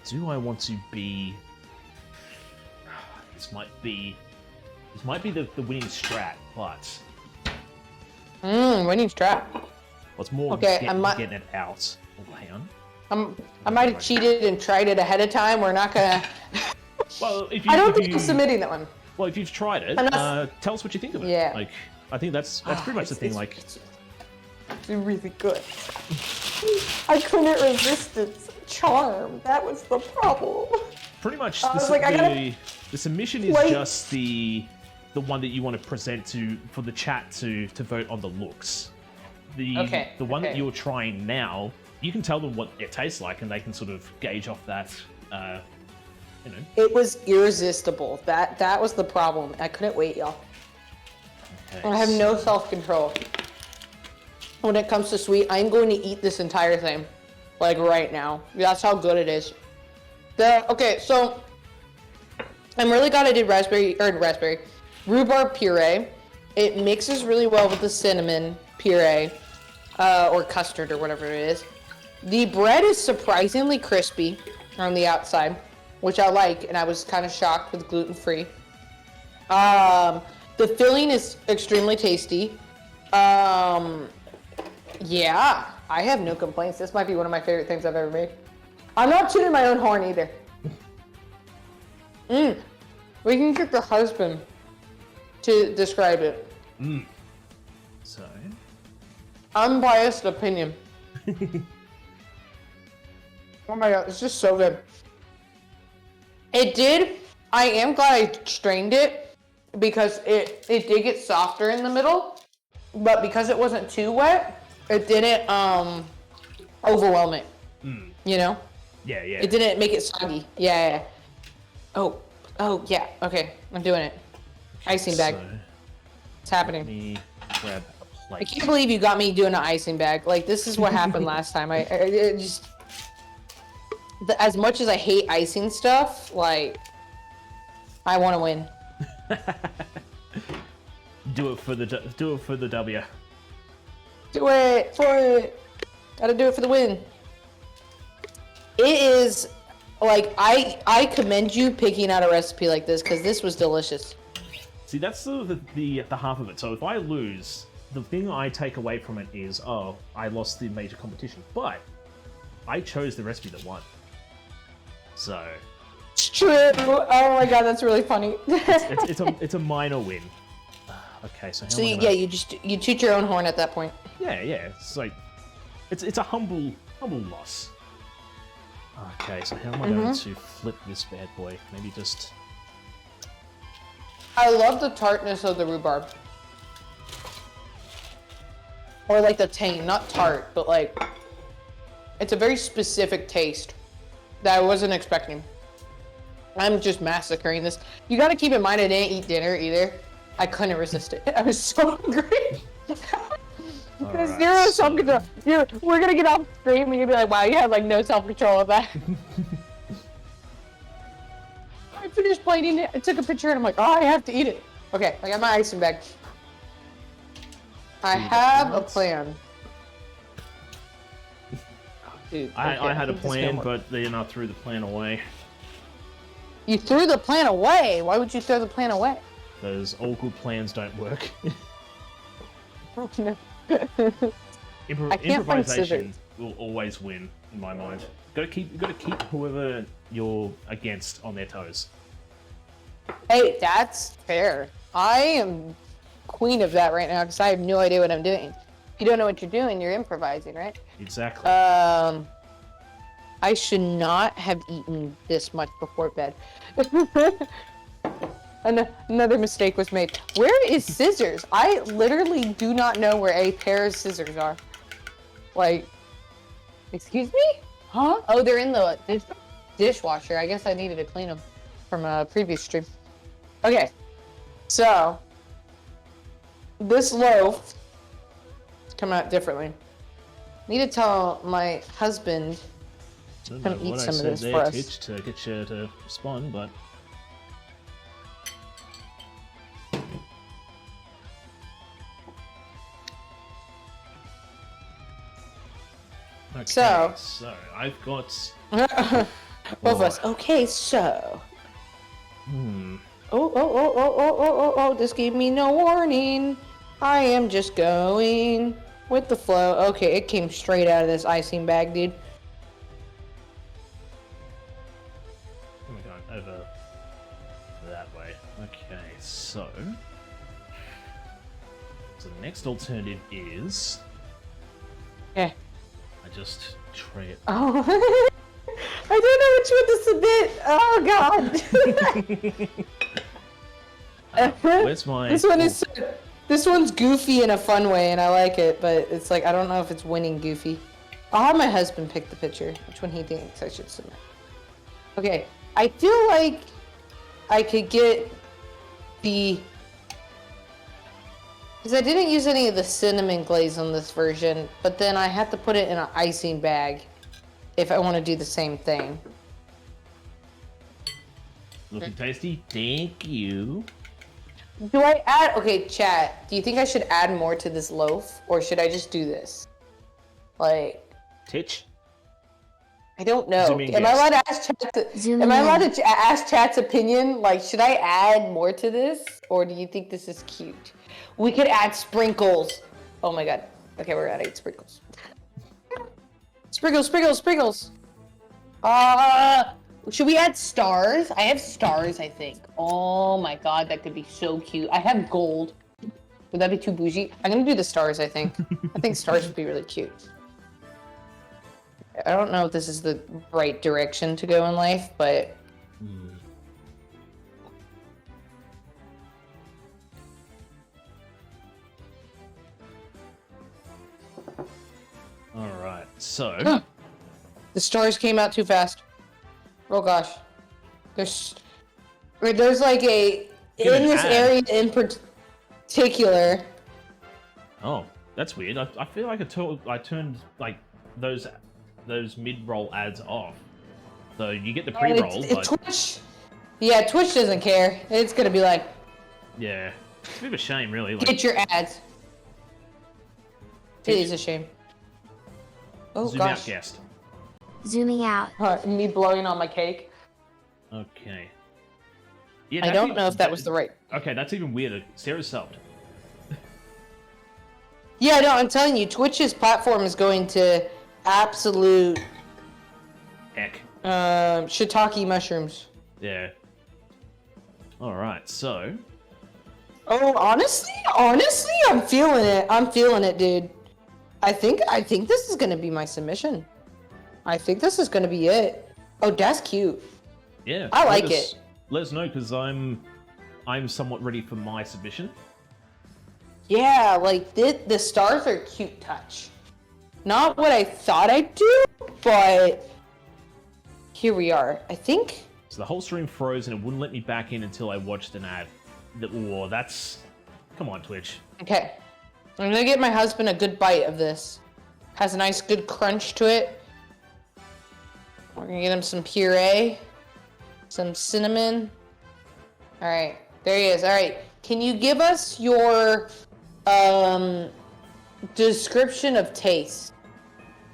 do I want to be? This might be the winning strat, but winning strat. What's more, getting it out. Oh, hang on. I might have cheated and tried it ahead of time. We're not gonna. Well, I don't think I'm submitting that one. Well, if you've tried it, tell us what you think of it. Yeah. Like, I think that's pretty much the thing. Like. It's really good. I couldn't resist its charm. That was the problem. Pretty much, the submission is just the one that you want to present for the chat to vote on the looks. The one that you're trying now, you can tell them what it tastes like, and they can sort of gauge off that. You know. It was irresistible. That was the problem. I couldn't wait, y'all. Okay, I have no self-control. When it comes to sweet, I'm going to eat this entire thing, like right now. That's how good it is. So I'm really glad I did rhubarb puree. It mixes really well with the cinnamon puree, or custard or whatever it is. The bread is surprisingly crispy on the outside, which I like, and I was kind of shocked with gluten-free. The filling is extremely tasty. Yeah, I have no complaints. This might be one of my favorite things I've ever made. I'm not tooting my own horn either. We can get the husband to describe it. So? Unbiased opinion. Oh my god, it's just so good. I am glad I strained it because it did get softer in the middle, but because it wasn't too wet, it didn't overwhelm it. You know? Yeah. It didn't make it soggy. Yeah. Oh, put Oh, yeah. Okay. I'm doing it. Icing bag. So, It's happening. let me grab a I plate. can't believe you got me doing an icing bag. Like, this is what happened last time. I just... as much as I hate icing stuff, like... I want to win. Do it for the W. Do it for it. Gotta do it for the win. It is like I commend you picking out a recipe like this because this was delicious. See, that's the half of it. So if I lose, the thing I take away from it is, oh, I lost the major competition, but I chose the recipe that won. So It's true. Oh my god, that's really funny. it's a minor win. Okay, so how So am I you, gonna... yeah, you toot your own horn at that point. Yeah, it's like it's a humble loss. Okay, so how am I going to flip this bad boy? Maybe just... I love the tartness of the rhubarb. Or like the tang, not tart, but like it's a very specific taste that I wasn't expecting. I'm just massacring this. You gotta keep in mind I didn't eat dinner either. I couldn't resist it. I was so hungry. There's Alright, zero so- self-control. We're gonna get off stream and you're gonna be like, wow, you had like no self-control of that. I finished plating it. I took a picture and I'm like, oh, I have to eat it. Okay, I got my icing bag. I have a plan. Oh, dude, I had a think this plan, can work. but then I threw the plan away. You threw the plan away. Why would you throw the plan away? Because all good plans don't work. Oh, no. Impro- I can't find improvisation scissors. will always win in my mind. You gotta keep whoever you're against on their toes. Hey, that's fair. I am queen of that right now because I have no idea what I'm doing. If you don't know what you're doing, you're improvising, right? Exactly. I should not have eaten this much before bed. Another mistake was made. Where is scissors? I literally do not know where a pair of scissors are. Like, excuse me? Huh? Oh, they're in the dishwasher. I guess I needed to clean them from a previous stream. Okay, so this loaf is coming out differently. Need to tell my husband Don't come know eat what I some of said this there, for us. Titch, to get you to respond, but okay, So- I've got both of us. Okay, so. hmm. Oh, this gave me no warning. I am just going with the flow. Okay, it came straight out of this icing bag, dude. Oh my god, over that way. Okay, so the next alternative is Yeah. I just tray it. Oh. I don't know which one to submit. Oh god. Where's my This one's goofy in a fun way, and I like it, but it's like I don't know if it's winning goofy. I'll have my husband pick the picture, which one he thinks I should submit. Okay, I feel like I could get the... Because I didn't use any of the cinnamon glaze on this version, but then I have to put it in an icing bag if I want to do the same thing. looking tasty? Thank you. Do I add... Okay, chat, do you think I should add more to this loaf, or should I just do this? Like... Titch? I don't know. Zooming Am I guess. allowed to ask chat? Zooming Am I allowed in. to ask chat's opinion? Like, should I add more to this, or do you think this is cute? We could add sprinkles. Oh my god. Okay, we're adding sprinkles. Sprinkles. Should we add stars? I have stars, I think. Oh my god, that could be so cute. I have gold. Would that be too bougie? I'm gonna do the stars, I think. I think stars would be really cute. I don't know if this is the right direction to go in life, but... Alright, so The stars came out too fast. Oh gosh. There's like a Give in an this ad. area in particular. Oh, that's weird. I feel like I turned like those mid-roll ads off. So you get the pre-roll, but Twitch. Yeah, Twitch doesn't care. It's gonna be like, yeah, it's a bit of a shame, really. Like, get your ads. It is a shame. Oh zoom out, gosh. guest. Zooming out. Me blowing on my cake. Okay. Yeah, I that's don't even- know if that was the right. Okay, that's even weirder. Sarah's subbed. Yeah, no, I'm telling you, Twitch's platform is going to absolute Heck. shiitake mushrooms. Yeah. All right, so Oh, honestly, I'm feeling it. I'm feeling it, dude. I think this is gonna be my submission. I think this is gonna be it. Oh, that's cute. yeah, I like let us- it. Let us know because I'm somewhat ready for my submission. Yeah, like the stars are cute touch. Not what I thought I'd do, but here we are. I think. So the whole stream froze and it wouldn't let me back in until I watched an ad. That's... Come on, Twitch. Okay. I'm gonna get my husband a good bite of this. Has a nice good crunch to it. We're gonna get him some puree. Some cinnamon. Alright. There he is. Alright. Can you give us your description of taste?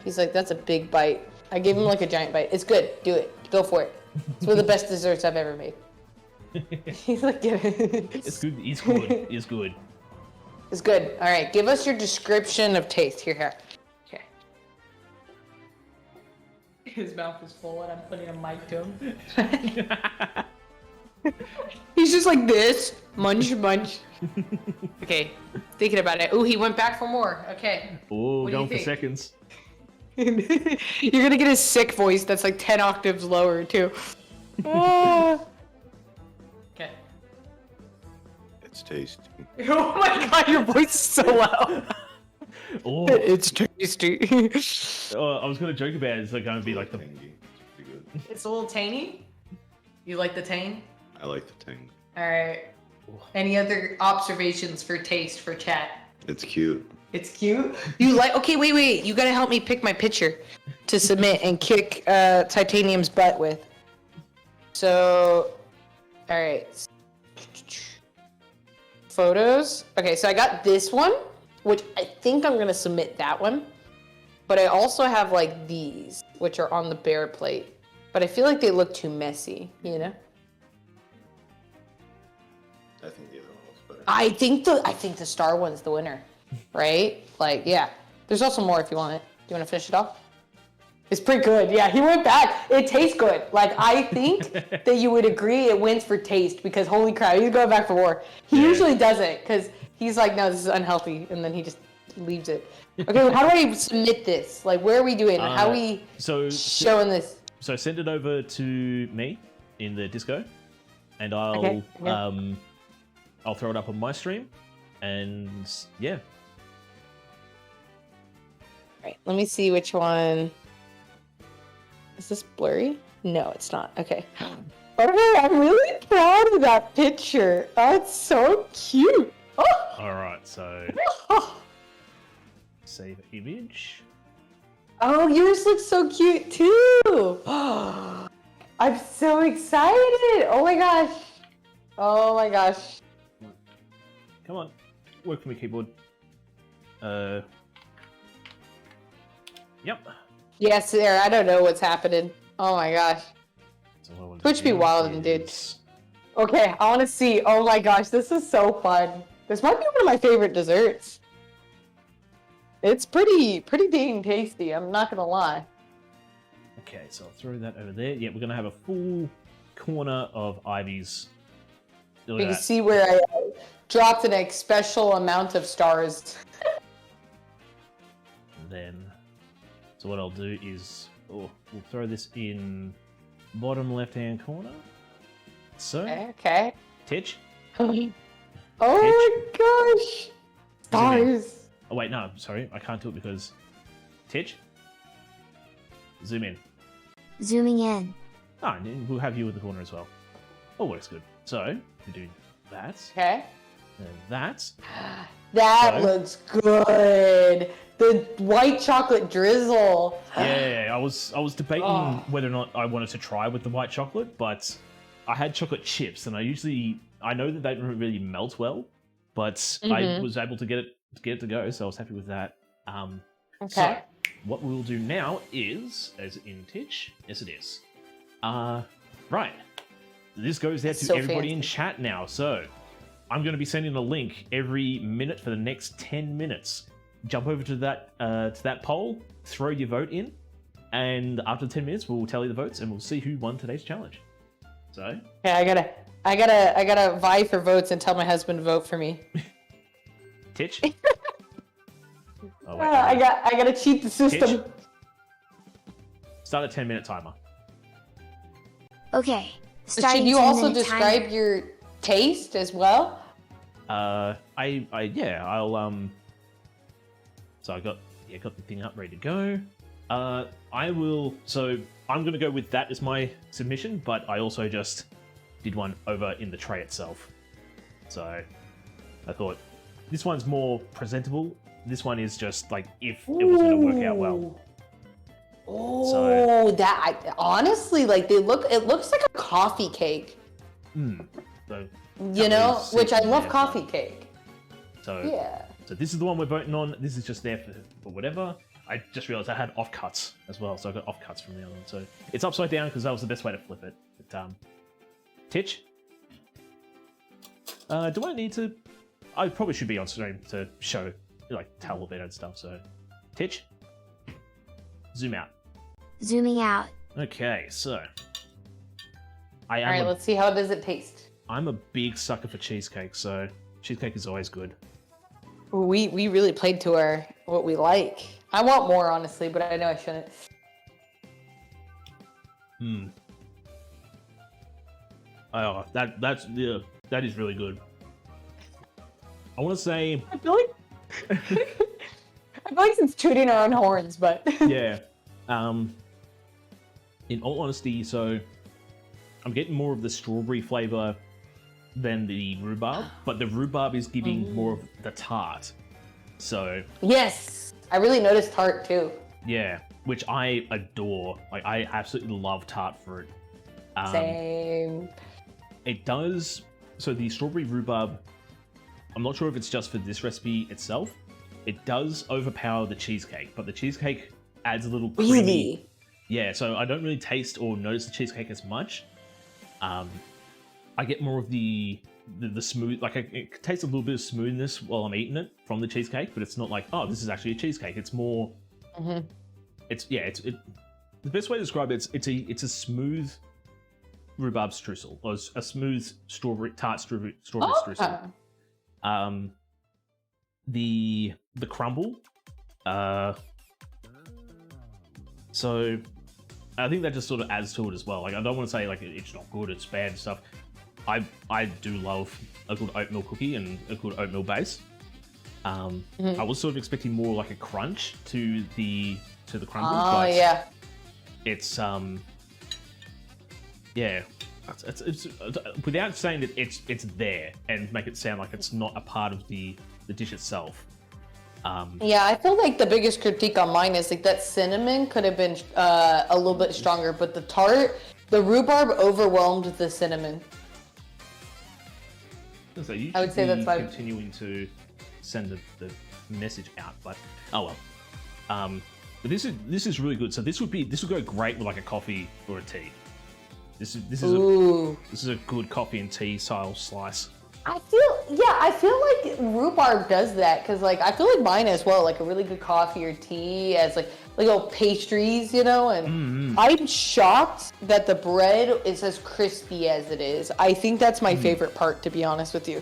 He's like, that's a big bite. I gave him like a giant bite. It's good. Do it. Go for it. It's one of the best desserts I've ever made. He's like, get it. It's good. It's good. It's good. It's good. All right, give us your description of taste. Here. Okay. His mouth is full, and I'm putting a mic to him. He's just like this. Munch, munch. Okay, thinking about it. Ooh, he went back for more. Okay. Oh, What do you going for think? seconds. You're gonna get his sick voice that's like 10 octaves lower, too. Ah. Okay. It's tasty. Oh my god, your voice is so loud. Oh, It's tasty. I was going to joke about it. It's like going to be like the... Tangy. It's pretty good. It's a little tangy. You like the tang? I like the tang. Alright. Any other observations for taste for chat? It's cute. It's cute. You like? Okay, wait. You gotta help me pick my picture to submit and kick Titanium's butt with. So, alright. Photos. Okay, so I got this one, which I think I'm gonna submit that one. But I also have like these, which are on the bear plate. But I feel like they look too messy, you know? I think the other one looks better. I think the star one's the winner, right? Like, yeah. There's also more if you want it. Do you want to finish it off? It's pretty good. Yeah, he went back. It tastes good. Like, I think that you would agree it wins for taste because holy crap, he's going back for more. He usually doesn't because he's like, no, this is unhealthy, and then he just leaves it. Okay, how do I submit this? Like, where are we doing? How are we showing this? So send it over to me in the Disco, and I'll Okay, yeah. I'll throw it up on my stream, and yeah. Right, let me see which one. Is this blurry? No, it's not. Okay. Okay, I'm really proud of that picture. Oh, it's so cute. Oh. All right, so save image. Oh, yours looks so cute too. I'm so excited. Oh my gosh. Oh my gosh. Come on, work for me, keyboard. Yep. Yes, there. I don't know what's happening. Oh my gosh. So what I want to Twitch be do wildin', dude. is- Okay, I want to see. Oh my gosh, this is so fun. This might be one of my favorite desserts. It's pretty dang tasty. I'm not gonna lie. Okay, so I'll throw that over there. Yeah, we're gonna have a full corner of Ivy's. Look You at can that. see where I dropped an special amount of stars. And then, so what I'll do is, we'll throw this in bottom left-hand corner. So, Okay. Titch. Oh my gosh. Stars. Oh wait, no, sorry, I can't do it because Titch. Zoom in. Zooming in. Ah, and then we'll have you in the corner as well. All works good. So we do that Okay. and that. That So? looks good. The white chocolate drizzle. Yeah, I was debating Oh. whether or not I wanted to try with the white chocolate, but I had chocolate chips, and I know that they don't really melt well, but I was able to get it to go, so I was happy with that. So Okay. what we'll do now is, as in Titch, yes it is. Right. This goes out to So everybody in fancy. chat now. So I'm going to be sending a link every minute for the next 10 minutes. Jump over to that poll, throw your vote in, and after 10 minutes we'll tally the votes and we'll see who won today's challenge. So Okay, I gotta vie for votes and tell my husband to vote for me. Titch. Oh, wait, I gotta cheat the system. Titch? Start a 10-minute timer. Okay. Should Starting you 10 also minute describe timer. your taste as well? I'll so I got the thing up ready to go. I'm gonna go with that as my submission, but I also just did one over in the tray itself. So I thought this one's more presentable. This one is just like if it was gonna work out well. Oh, honestly, like it looks like a coffee cake. So You know, is which I sitting love there, coffee cake. So Yeah. So this is the one we're voting on. This is just there for whatever. I just realized I had offcuts as well, so I got offcuts from the other one. So it's upside down because that was the best way to flip it. But, Titch? Do I need to... I probably should be on stream to show, like, tell a bit and stuff, so... Titch? Zoom out. Zooming out. Okay, so... All right, let's see how does it taste. I'm a big sucker for cheesecake, so cheesecake is always good. We really played to what we like. I want more, honestly, but I know I shouldn't. Oh, that is really good. I want to say... I feel like it's tooting our own horns, but Yeah. In all honesty, so I'm getting more of the strawberry flavor than the rhubarb, but the rhubarb is giving more of the tart. So yes, I really noticed tart too. yeah, which I adore. Like I absolutely love tart fruit. Same. It does. So the strawberry rhubarb, I'm not sure if it's just for this recipe itself. It does overpower the cheesecake, but the cheesecake adds a little creamy. Really? Yeah, so I don't really taste or notice the cheesecake as much. I get more of the smooth, like it tastes a little bit of smoothness while I'm eating it from the cheesecake, but it's not like, oh, this is actually a cheesecake. It's more, it's the best way to describe it, it's a smooth rhubarb streusel, or a smooth tart strawberry streusel. The crumble, so I think that just sort of adds to it as well. Like I don't want to say like it's not good, it's bad and stuff. I do love a good oatmeal cookie and a good oatmeal base. I was sort of expecting more like a crunch to the crumble. Oh but yeah. It's yeah. It's without saying that it's there and make it sound like it's not a part of the dish itself. Yeah, I feel like the biggest critique on mine is like that cinnamon could have been a little bit stronger, but the rhubarb overwhelmed the cinnamon. So you I would should say be that's fine. continuing to send the message out, but oh well. But this is really good. So this would go great with like a coffee or a tea. This is a good coffee and tea style slice. I feel like rhubarb does that because like I feel like mine as well, like a really good coffee or tea as like little pastries, you know. And I'm shocked that the bread is as crispy as it is. I think that's my favorite part, to be honest with you,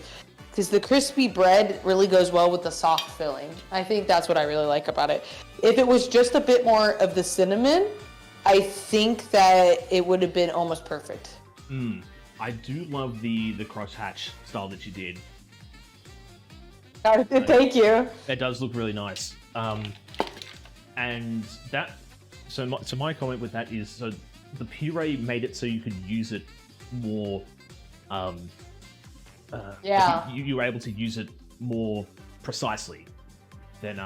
because the crispy bread really goes well with the soft filling. I think that's what I really like about it. If it was just a bit more of the cinnamon, I think that it would have been almost perfect. I do love the crosshatch style that you did. Thank you. It does look really nice. And that, so my comment with that is, so the puree made it so you could use it more Yeah. you were able to use it more precisely than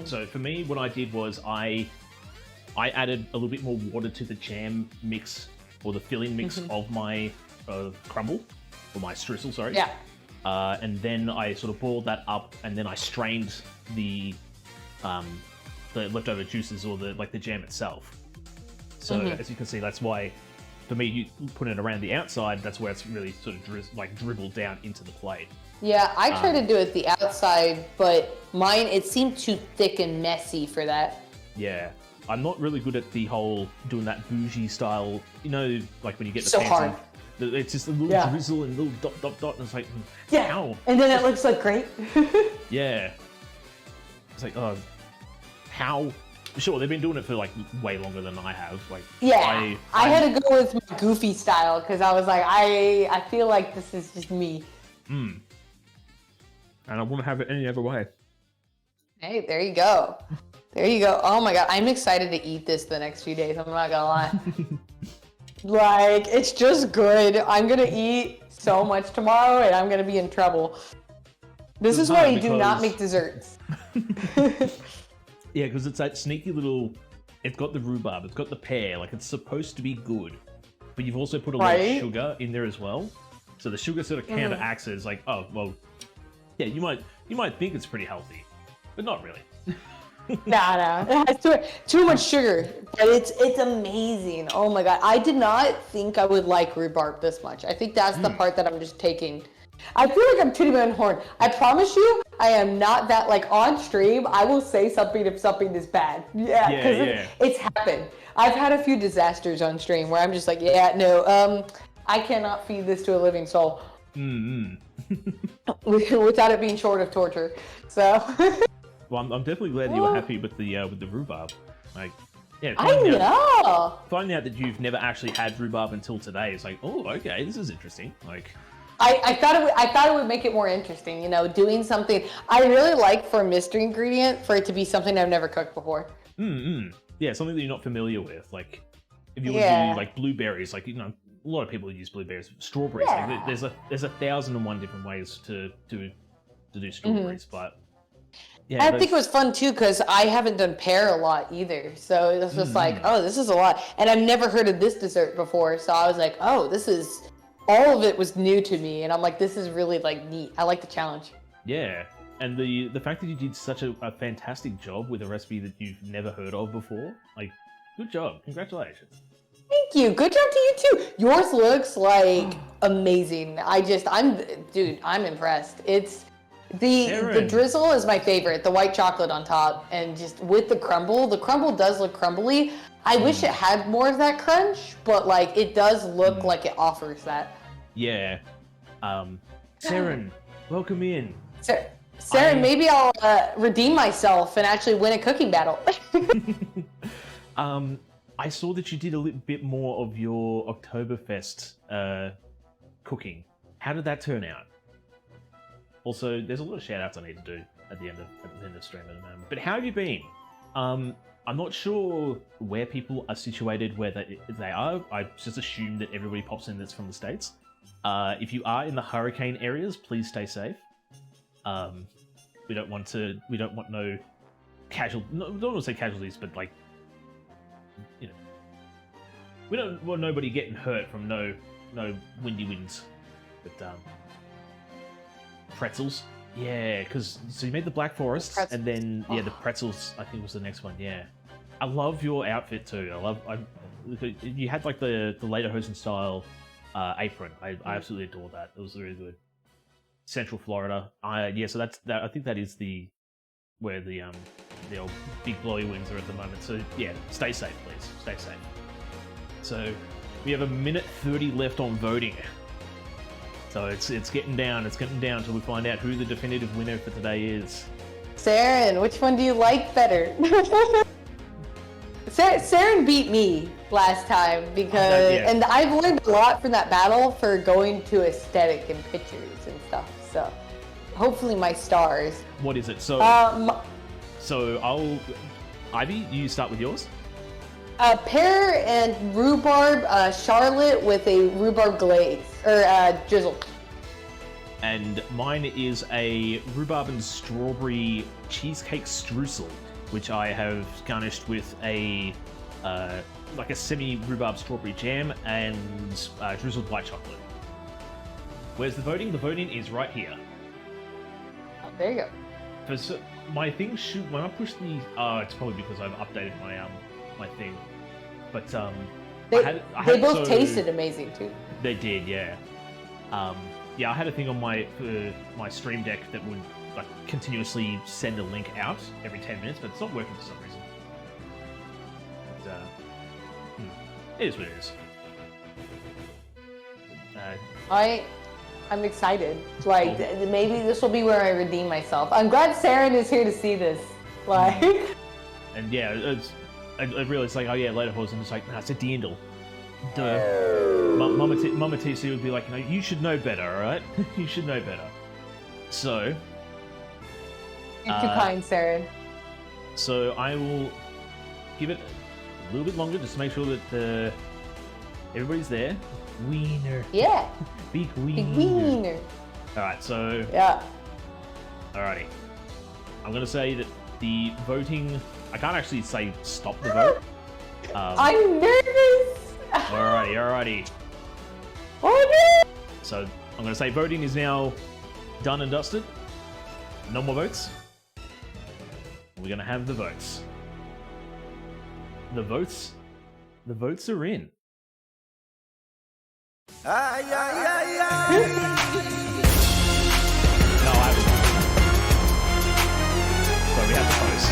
So for me, what I did was I added a little bit more water to the jam mix or the filling mix of my crumble or my streusel, sorry. Yeah. And then I sort of boiled that up, and then I strained the leftover juices or the jam itself. So as you can see, that's why for me, you put it around the outside. That's where it's really sort of dribbled down into the plate. Yeah, I tried to do it the outside, but mine, it seemed too thick and messy for that. Yeah. I'm not really good at the whole doing that bougie style, like when you get the So fancy, hard. it's just a little drizzle and a little dot, and it's like, Yeah, ow. and then it looks like great. Yeah. It's like, how? Sure, they've been doing it for like way longer than I have. Like, Yeah, I had to go with my goofy style because I was like, I feel like this is just me. And I wouldn't have it any other way. Hey, there you go. There you go. Oh my god, I'm excited to eat this the next few days. I'm not gonna lie. Like, it's just good. I'm gonna eat so much tomorrow, and I'm gonna be in trouble. This is why you do not make desserts. Yeah, because it's that sneaky little. It's got the rhubarb. It's got the pear. Like, it's supposed to be good, but you've also put a lot of sugar in there as well. So the sugar sort of counteracts it. It's like, oh well, yeah, you might think it's pretty healthy, but not really. Nah, it has too much sugar, but it's amazing. Oh my god, I did not think I would like rhubarb this much. I think that's the part that I'm just taking. I feel like I'm tooting my own horn. I promise you, I am not that, like, on stream, I will say something if something is bad. Yeah, because it's happened. I've had a few disasters on stream where I'm just like, yeah, no, I cannot feed this to a living soul. Without it being short of torture. So. Well, I'm definitely glad you were happy with the rhubarb. Like, yeah, finding out that you've never actually had rhubarb until today is like, oh, okay, this is interesting. Like, I thought it would make it more interesting, doing something I really like for a mystery ingredient for it to be something I've never cooked before. Yeah, something that you're not familiar with. Like, if you were to do like blueberries, like, a lot of people use blueberries, strawberries. Like, there's 1,001 different ways to do strawberries, but. Yeah, I think it was fun too because I haven't done pear a lot either, so it was just like, oh, this is a lot, and I've never heard of this dessert before, so I was like, oh, this is, all of it was new to me, and I'm like, this is really like neat. I like the challenge. Yeah, and the fact that you did such a fantastic job with a recipe that you've never heard of before, like, good job, congratulations. Thank you. Good job to you too. Yours looks like amazing. I'm impressed. It's. The drizzle is my favorite, the white chocolate on top, and just with the crumble does look crumbly. I wish it had more of that crunch, but like it does look like it offers that. Yeah. Saren, welcome in. Saren, maybe I'll redeem myself and actually win a cooking battle. I saw that you did a little bit more of your Oktoberfest cooking. How did that turn out? Also, there's a lot of shout-outs I need to do at the end of stream at the moment. But how have you been? I'm not sure where people are situated, where they are. I just assume that everybody pops in that's from the States. If you are in the hurricane areas, please stay safe. We don't want no don't want to say casualties, but like, we don't want nobody getting hurt from no windy winds. But pretzels, yeah, because so you made the Black Forest, and then the pretzels I think was the next one. Yeah, I love your outfit too. You had like the Lederhosen style apron. I absolutely adore that. It was really good. Central Florida. So that's that. I think that is where the old big blowy winds are at the moment. So yeah, stay safe, please. Stay safe. So we have 1:30 left on voting. So it's getting down till we find out who the definitive winner for today is. Saren, which one do you like better? Saren beat me last time because, and I've learned a lot from that battle for going to aesthetic and pictures and stuff. So hopefully my stars. What is it? So Ivy, you start with yours. Pear and rhubarb Charlotte with a rhubarb glaze or drizzle. And mine is a rhubarb and strawberry cheesecake streusel, which I have garnished with a like a semi-rhubarb strawberry jam and drizzled white chocolate. Where's the voting? The voting is right here. Oh, there you go. My thing should, when I push the, it's probably because I've updated my thing, but They both tasted amazing too. They did, yeah. Yeah, I had a thing on my stream deck that would like continuously send a link out every 10 minutes, but it's not working for some reason. But, it is what it is. I'm excited. Like, maybe this will be where I redeem myself. I'm glad Saren is here to see this. Like, and yeah, I realized like, oh yeah, later I was just like, nah, it's a Dandel. Mama TC would be like, no, you should know better, alright? You should know better. So... You're too kind, Saren. So I will give it a little bit longer just to make sure that everybody's there. Wiener. Yeah. Big wiener. Big wiener. Alright, so... Yeah. Alrighty. I'm gonna say that the voting... I can't actually say stop the vote. I'm nervous! Alrighty. Oh no! So I'm gonna say voting is now done and dusted. No more votes. We're gonna have the votes. The votes are in. No, I haven't. So we have the votes.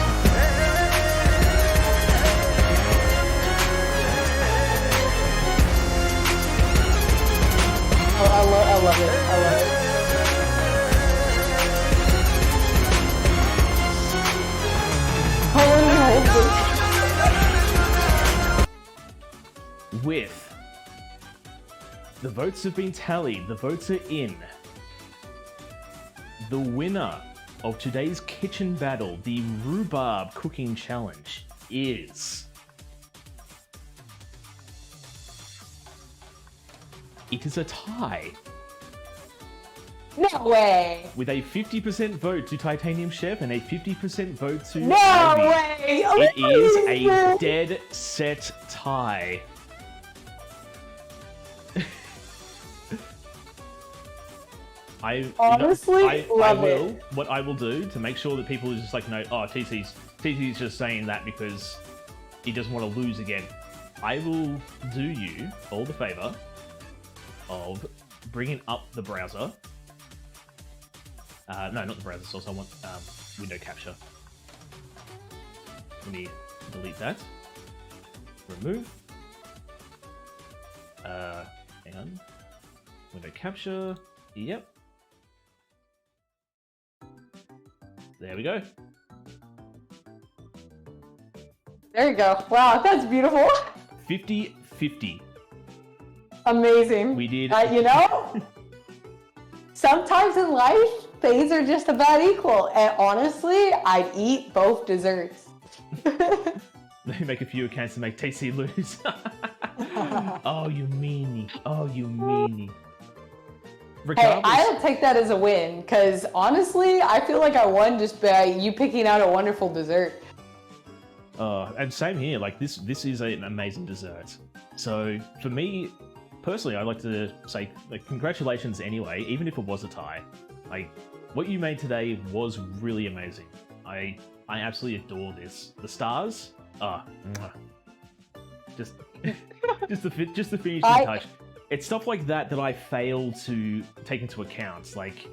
I love it. I love it. With the votes have been tallied, the votes are in. The winner of today's kitchen battle, the rhubarb cooking challenge, is... It is a tie. No way! With a 50% vote to Titanium Chef and a 50% vote to No Ivy. way! Oh, It is a no. dead set tie. Honestly, love it. What I will do to make sure that people are just like, no, oh, TC's just saying that because he doesn't want to lose again. I will do you all the favor of bringing up the browser. No, not the browser source. I want window capture. Let me delete that. Remove. Hang on. Window capture. Yep. There we go. There you go. Wow, that's beautiful. 50-50. Amazing. We did. You know, sometimes in life, things are just about equal. And honestly, I'd eat both desserts. They make a few accounts to make TC lose. Oh, you meanie. Oh, you meanie. Hey, I'll take that as a win, because honestly, I feel like I won just by you picking out a wonderful dessert. And same here, like this is an amazing dessert. So for me, personally, I'd like to say like, congratulations anyway, even if it was a tie. Like, what you made today was really amazing. I absolutely adore this. The stars, just the finishing touch. It's stuff like that I fail to take into account. Like,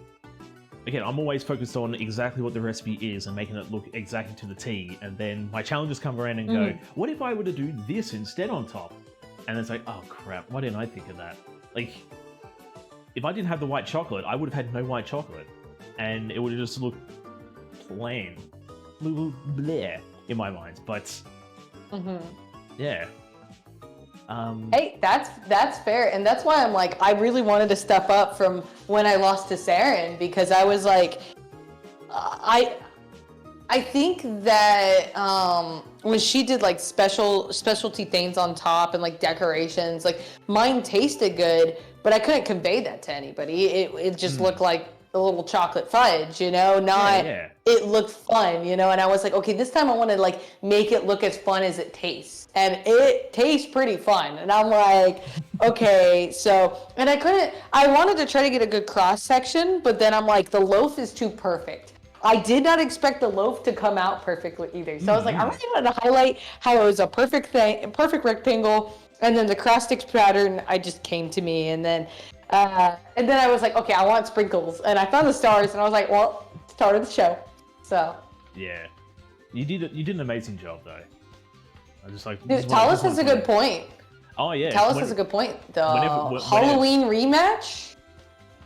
again, I'm always focused on exactly what the recipe is and making it look exactly to the T. And then my challenges come around and go, what if I were to do this instead on top? And it's like, oh crap, why didn't I think of that? Like, if I didn't have the white chocolate, I would have had no white chocolate. And it would have just looked plain. Bleh in my mind. But, yeah. Hey, that's fair, and that's why I'm like, I really wanted to step up from when I lost to Saren, because I was like, I think that when she did like specialty things on top and like decorations, like mine tasted good, but I couldn't convey that to anybody. It just looked like a little chocolate fudge, you know, not it looked fun, you know, and I was like, okay, this time I want to like make it look as fun as it tastes, and it tastes pretty fun. And I'm like, okay, so, and I wanted to try to get a good cross section, but then I'm like, the loaf is too perfect. I did not expect the loaf to come out perfectly either. So I was like, I really wanted to highlight how it was a perfect rectangle, and then the cross stitch pattern just came to me, and then I was like, okay, I want sprinkles, and I found the stars, and I was like, well, start of the show. So yeah, you did an amazing job though. I just like Talus has a good point. Oh yeah, Talus has a good point. The Halloween rematch.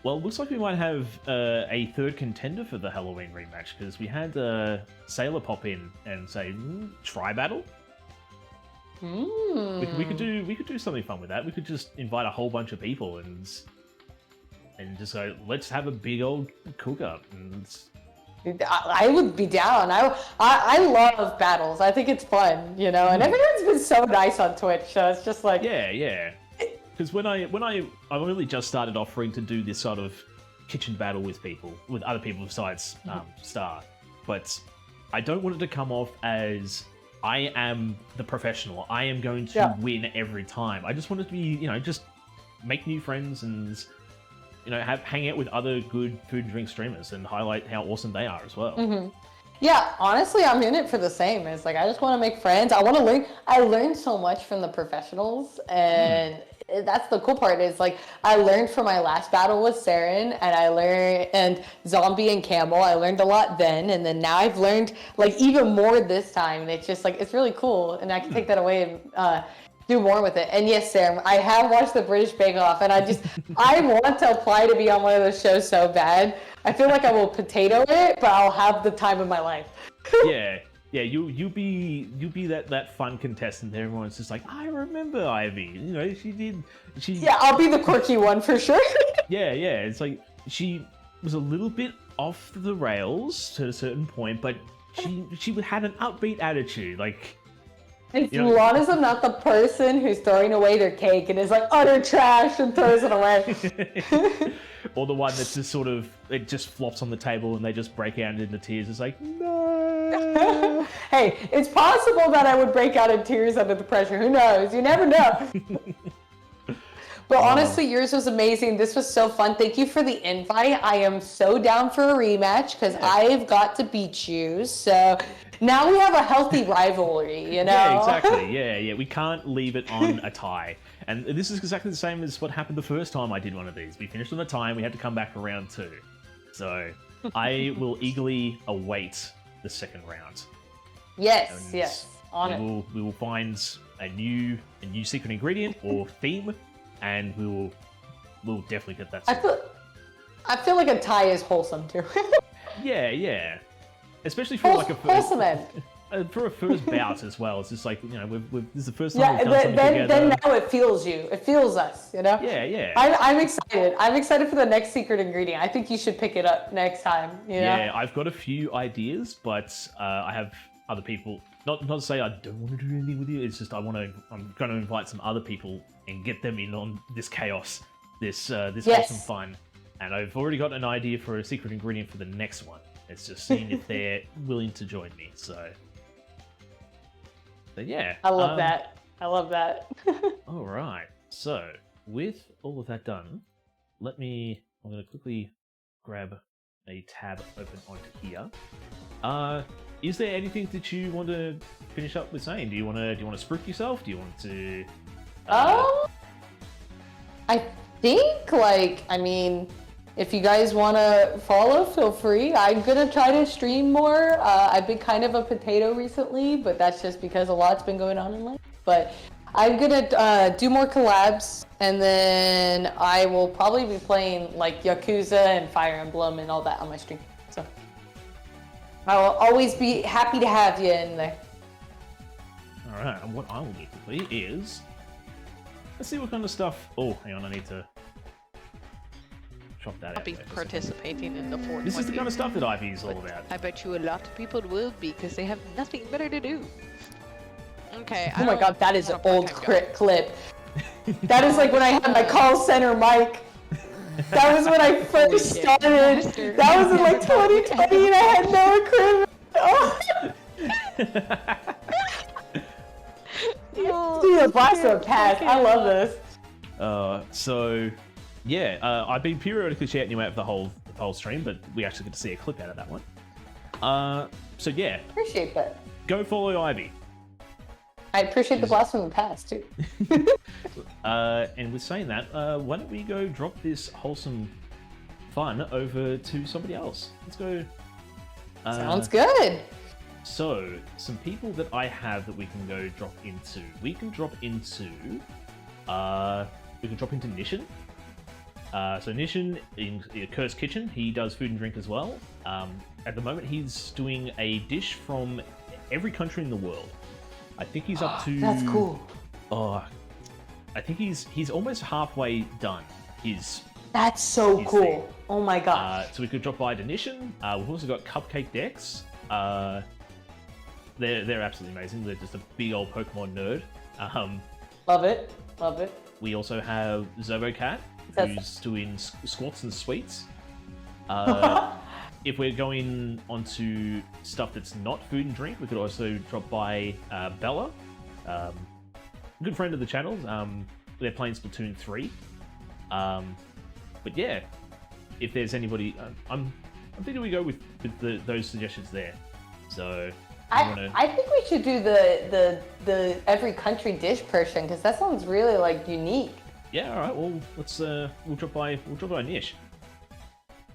Well, it looks like we might have a third contender for the Halloween rematch, because we had Sailor pop in and say, try battle. We could do something fun with that. We could just invite a whole bunch of people and just go, let's have a big old cook up. And I would be down. I love battles. I think it's fun, you know. And everyone's been so nice on Twitch, so it's just like yeah. Because when I really just started offering to do this sort of kitchen battle with other people besides Star, but I don't want it to come off as I am the professional. I am going to win every time. I just want it to be, you know, just make new friends and, you know, hang out with other good food and drink streamers and highlight how awesome they are as well. Yeah, honestly, I'm in it for the same. It's like I just want to make friends. I want to learn. I learned so much from the professionals, and that's the cool part. Is like I learned from my last battle with Saren, and Zombie and Camel. I learned a lot then, and then now I've learned like even more this time. And it's just like it's really cool, and I can take that away and do more with it. And yes, Saren, I have watched the British Bake Off, and I want to apply to be on one of those shows so bad. I feel like I will potato it, but I'll have the time of my life. Yeah, you'll be that fun contestant that everyone's just like, I remember Ivy. You know, she. Yeah, I'll be the quirky one for sure. yeah. It's like she was a little bit off the rails to a certain point, but she had an upbeat attitude, like. As long as I'm not the person who's throwing away their cake and is like utter trash and throws it away. Or the one that's just sort of, it just flops on the table and they just break out into tears. It's like, no. Hey, it's possible that I would break out in tears under the pressure. Who knows? You never know. But honestly, yours was amazing. This was so fun. Thank you for the invite. I am so down for a rematch because I've got to beat you. So now we have a healthy rivalry, you know? Yeah, exactly. Yeah. We can't leave it on a tie. And this is exactly the same as what happened the first time I did one of these. We finished on a tie and we had to come back for round 2. So I will eagerly await the second round. Yes. We will find a new secret ingredient or theme, and we'll definitely get that. I feel like a tie is wholesome too. yeah. Especially for like a wholesome end. For a first bout as well. It's just like, you know, this is the first time we've done something together. Then now it feels you. It feels us, you know? Yeah. I'm excited. I'm excited for the next secret ingredient. I think you should pick it up next time, you know? Yeah, I've got a few ideas, but I have other people. Not to say I don't want to do anything with you. It's just I'm going to invite some other people and get them in on this chaos, this awesome fun. And I've already got an idea for a secret ingredient for the next one. It's just seeing if they're willing to join me. So yeah. I love that. All right. So with all of that done, I'm going to quickly grab a tab open onto here. Is there anything that you want to finish up with saying? Do you want to spruik yourself? Do you want to? I think if you guys want to follow, feel free. I'm gonna try to stream more. I've been kind of a potato recently, but that's just because a lot's been going on in life. But I'm gonna do more collabs, and then I will probably be playing like Yakuza and Fire Emblem and all that on my stream. So I will always be happy to have you in there. All right, and what I will do quickly is, let's see what kind of stuff. Oh, hang on, I need to chop that out. I'll be participating in the 420. This is the kind of stuff that Ivy is all about. I bet you a lot of people will be because they have nothing better to do. Okay. Oh my god, that is I'm an a old part-time job. clip. That is like when I had my call center mic. That was when I first shit. started. Master. That was in like 2020 and I had no equipment. Oh. See the blast from past. I love this. So, yeah, I've been periodically shouting you out for the whole stream, but we actually get to see a clip out of that one. So yeah, Appreciate that. go follow Ivy. I appreciate the blast from the past too. And with saying that, why don't we go drop this wholesome fun over to somebody else? Let's go. Sounds good. So, some people that I have that we can go drop into. We can drop into Nishin. So Nishin in Cursed Kitchen, he does food and drink as well. At the moment, he's doing a dish from every country in the world. I think he's up to. That's cool. Oh, I think he's almost halfway done. That's so his cool. thing. Oh my gosh. So we could drop by Nishin. We've also got Cupcake Decks. They're absolutely amazing. They're just a big old Pokemon nerd. Love it. Love it. We also have Zobocat, who's doing squats and sweets. If we're going onto stuff that's not food and drink, we could also drop by Bella, good friend of the channel. They're playing Splatoon 3. But yeah, if there's anybody, I'm thinking we go with those suggestions there. So I think we should do the every country dish person because that sounds really like unique. Yeah, all right. Well, let's we'll drop by Nish.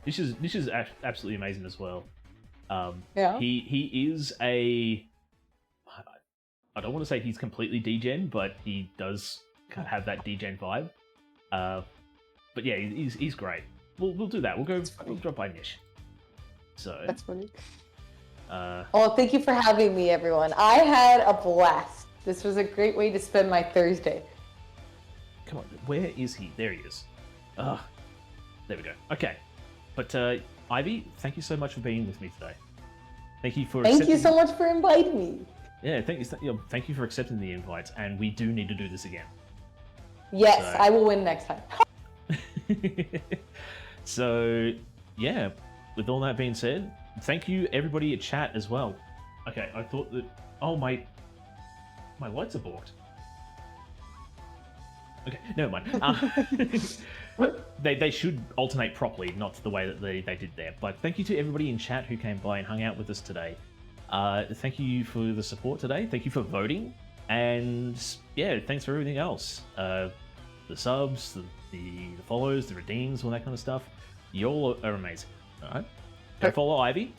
Nish is absolutely amazing as well. Yeah. He is a. I don't want to say he's completely degen, but he does have that degen vibe. But yeah, he's great. We'll do that. We'll drop by Nish. So that's funny. Well, thank you for having me, everyone. I had a blast. This was a great way to spend my Thursday. Come on, where is he? There he is. There we go. Okay, but Ivy, thank you so much for being with me today. Thank you for. Thank you so much for inviting me. Yeah, thank you for accepting the invite, and we do need to do this again. Yes, so... I will win next time. So, yeah, with all that being said, thank you everybody at chat as well. Okay, I thought that. Oh, my lights are blocked. Okay, never mind. They should alternate properly, not the way that they did there. But thank you to everybody in chat who came by and hung out with us today. Thank you for the support today. Thank you for voting. And yeah, thanks for everything else. The subs, the follows, the redeems, all that kind of stuff. You all are amazing. Alright? Go follow Ivy.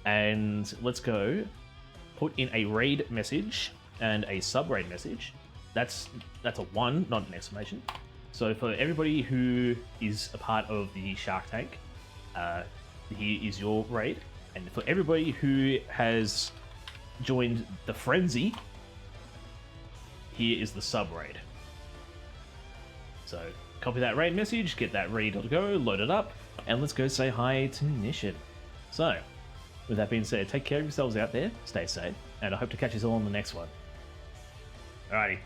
And let's go put in a raid message and a sub-raid message. That's a 1, not an exclamation. So for everybody who is a part of the Shark Tank, here is your raid. And for everybody who has joined the Frenzy, here is the sub-raid. So copy that raid message, get that raid.go, load it up, and let's go say hi to Nishin. So, with that being said, take care of yourselves out there, stay safe, and I hope to catch you all on the next one. Alrighty.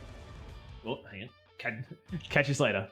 Oh, hang on. Catch you later.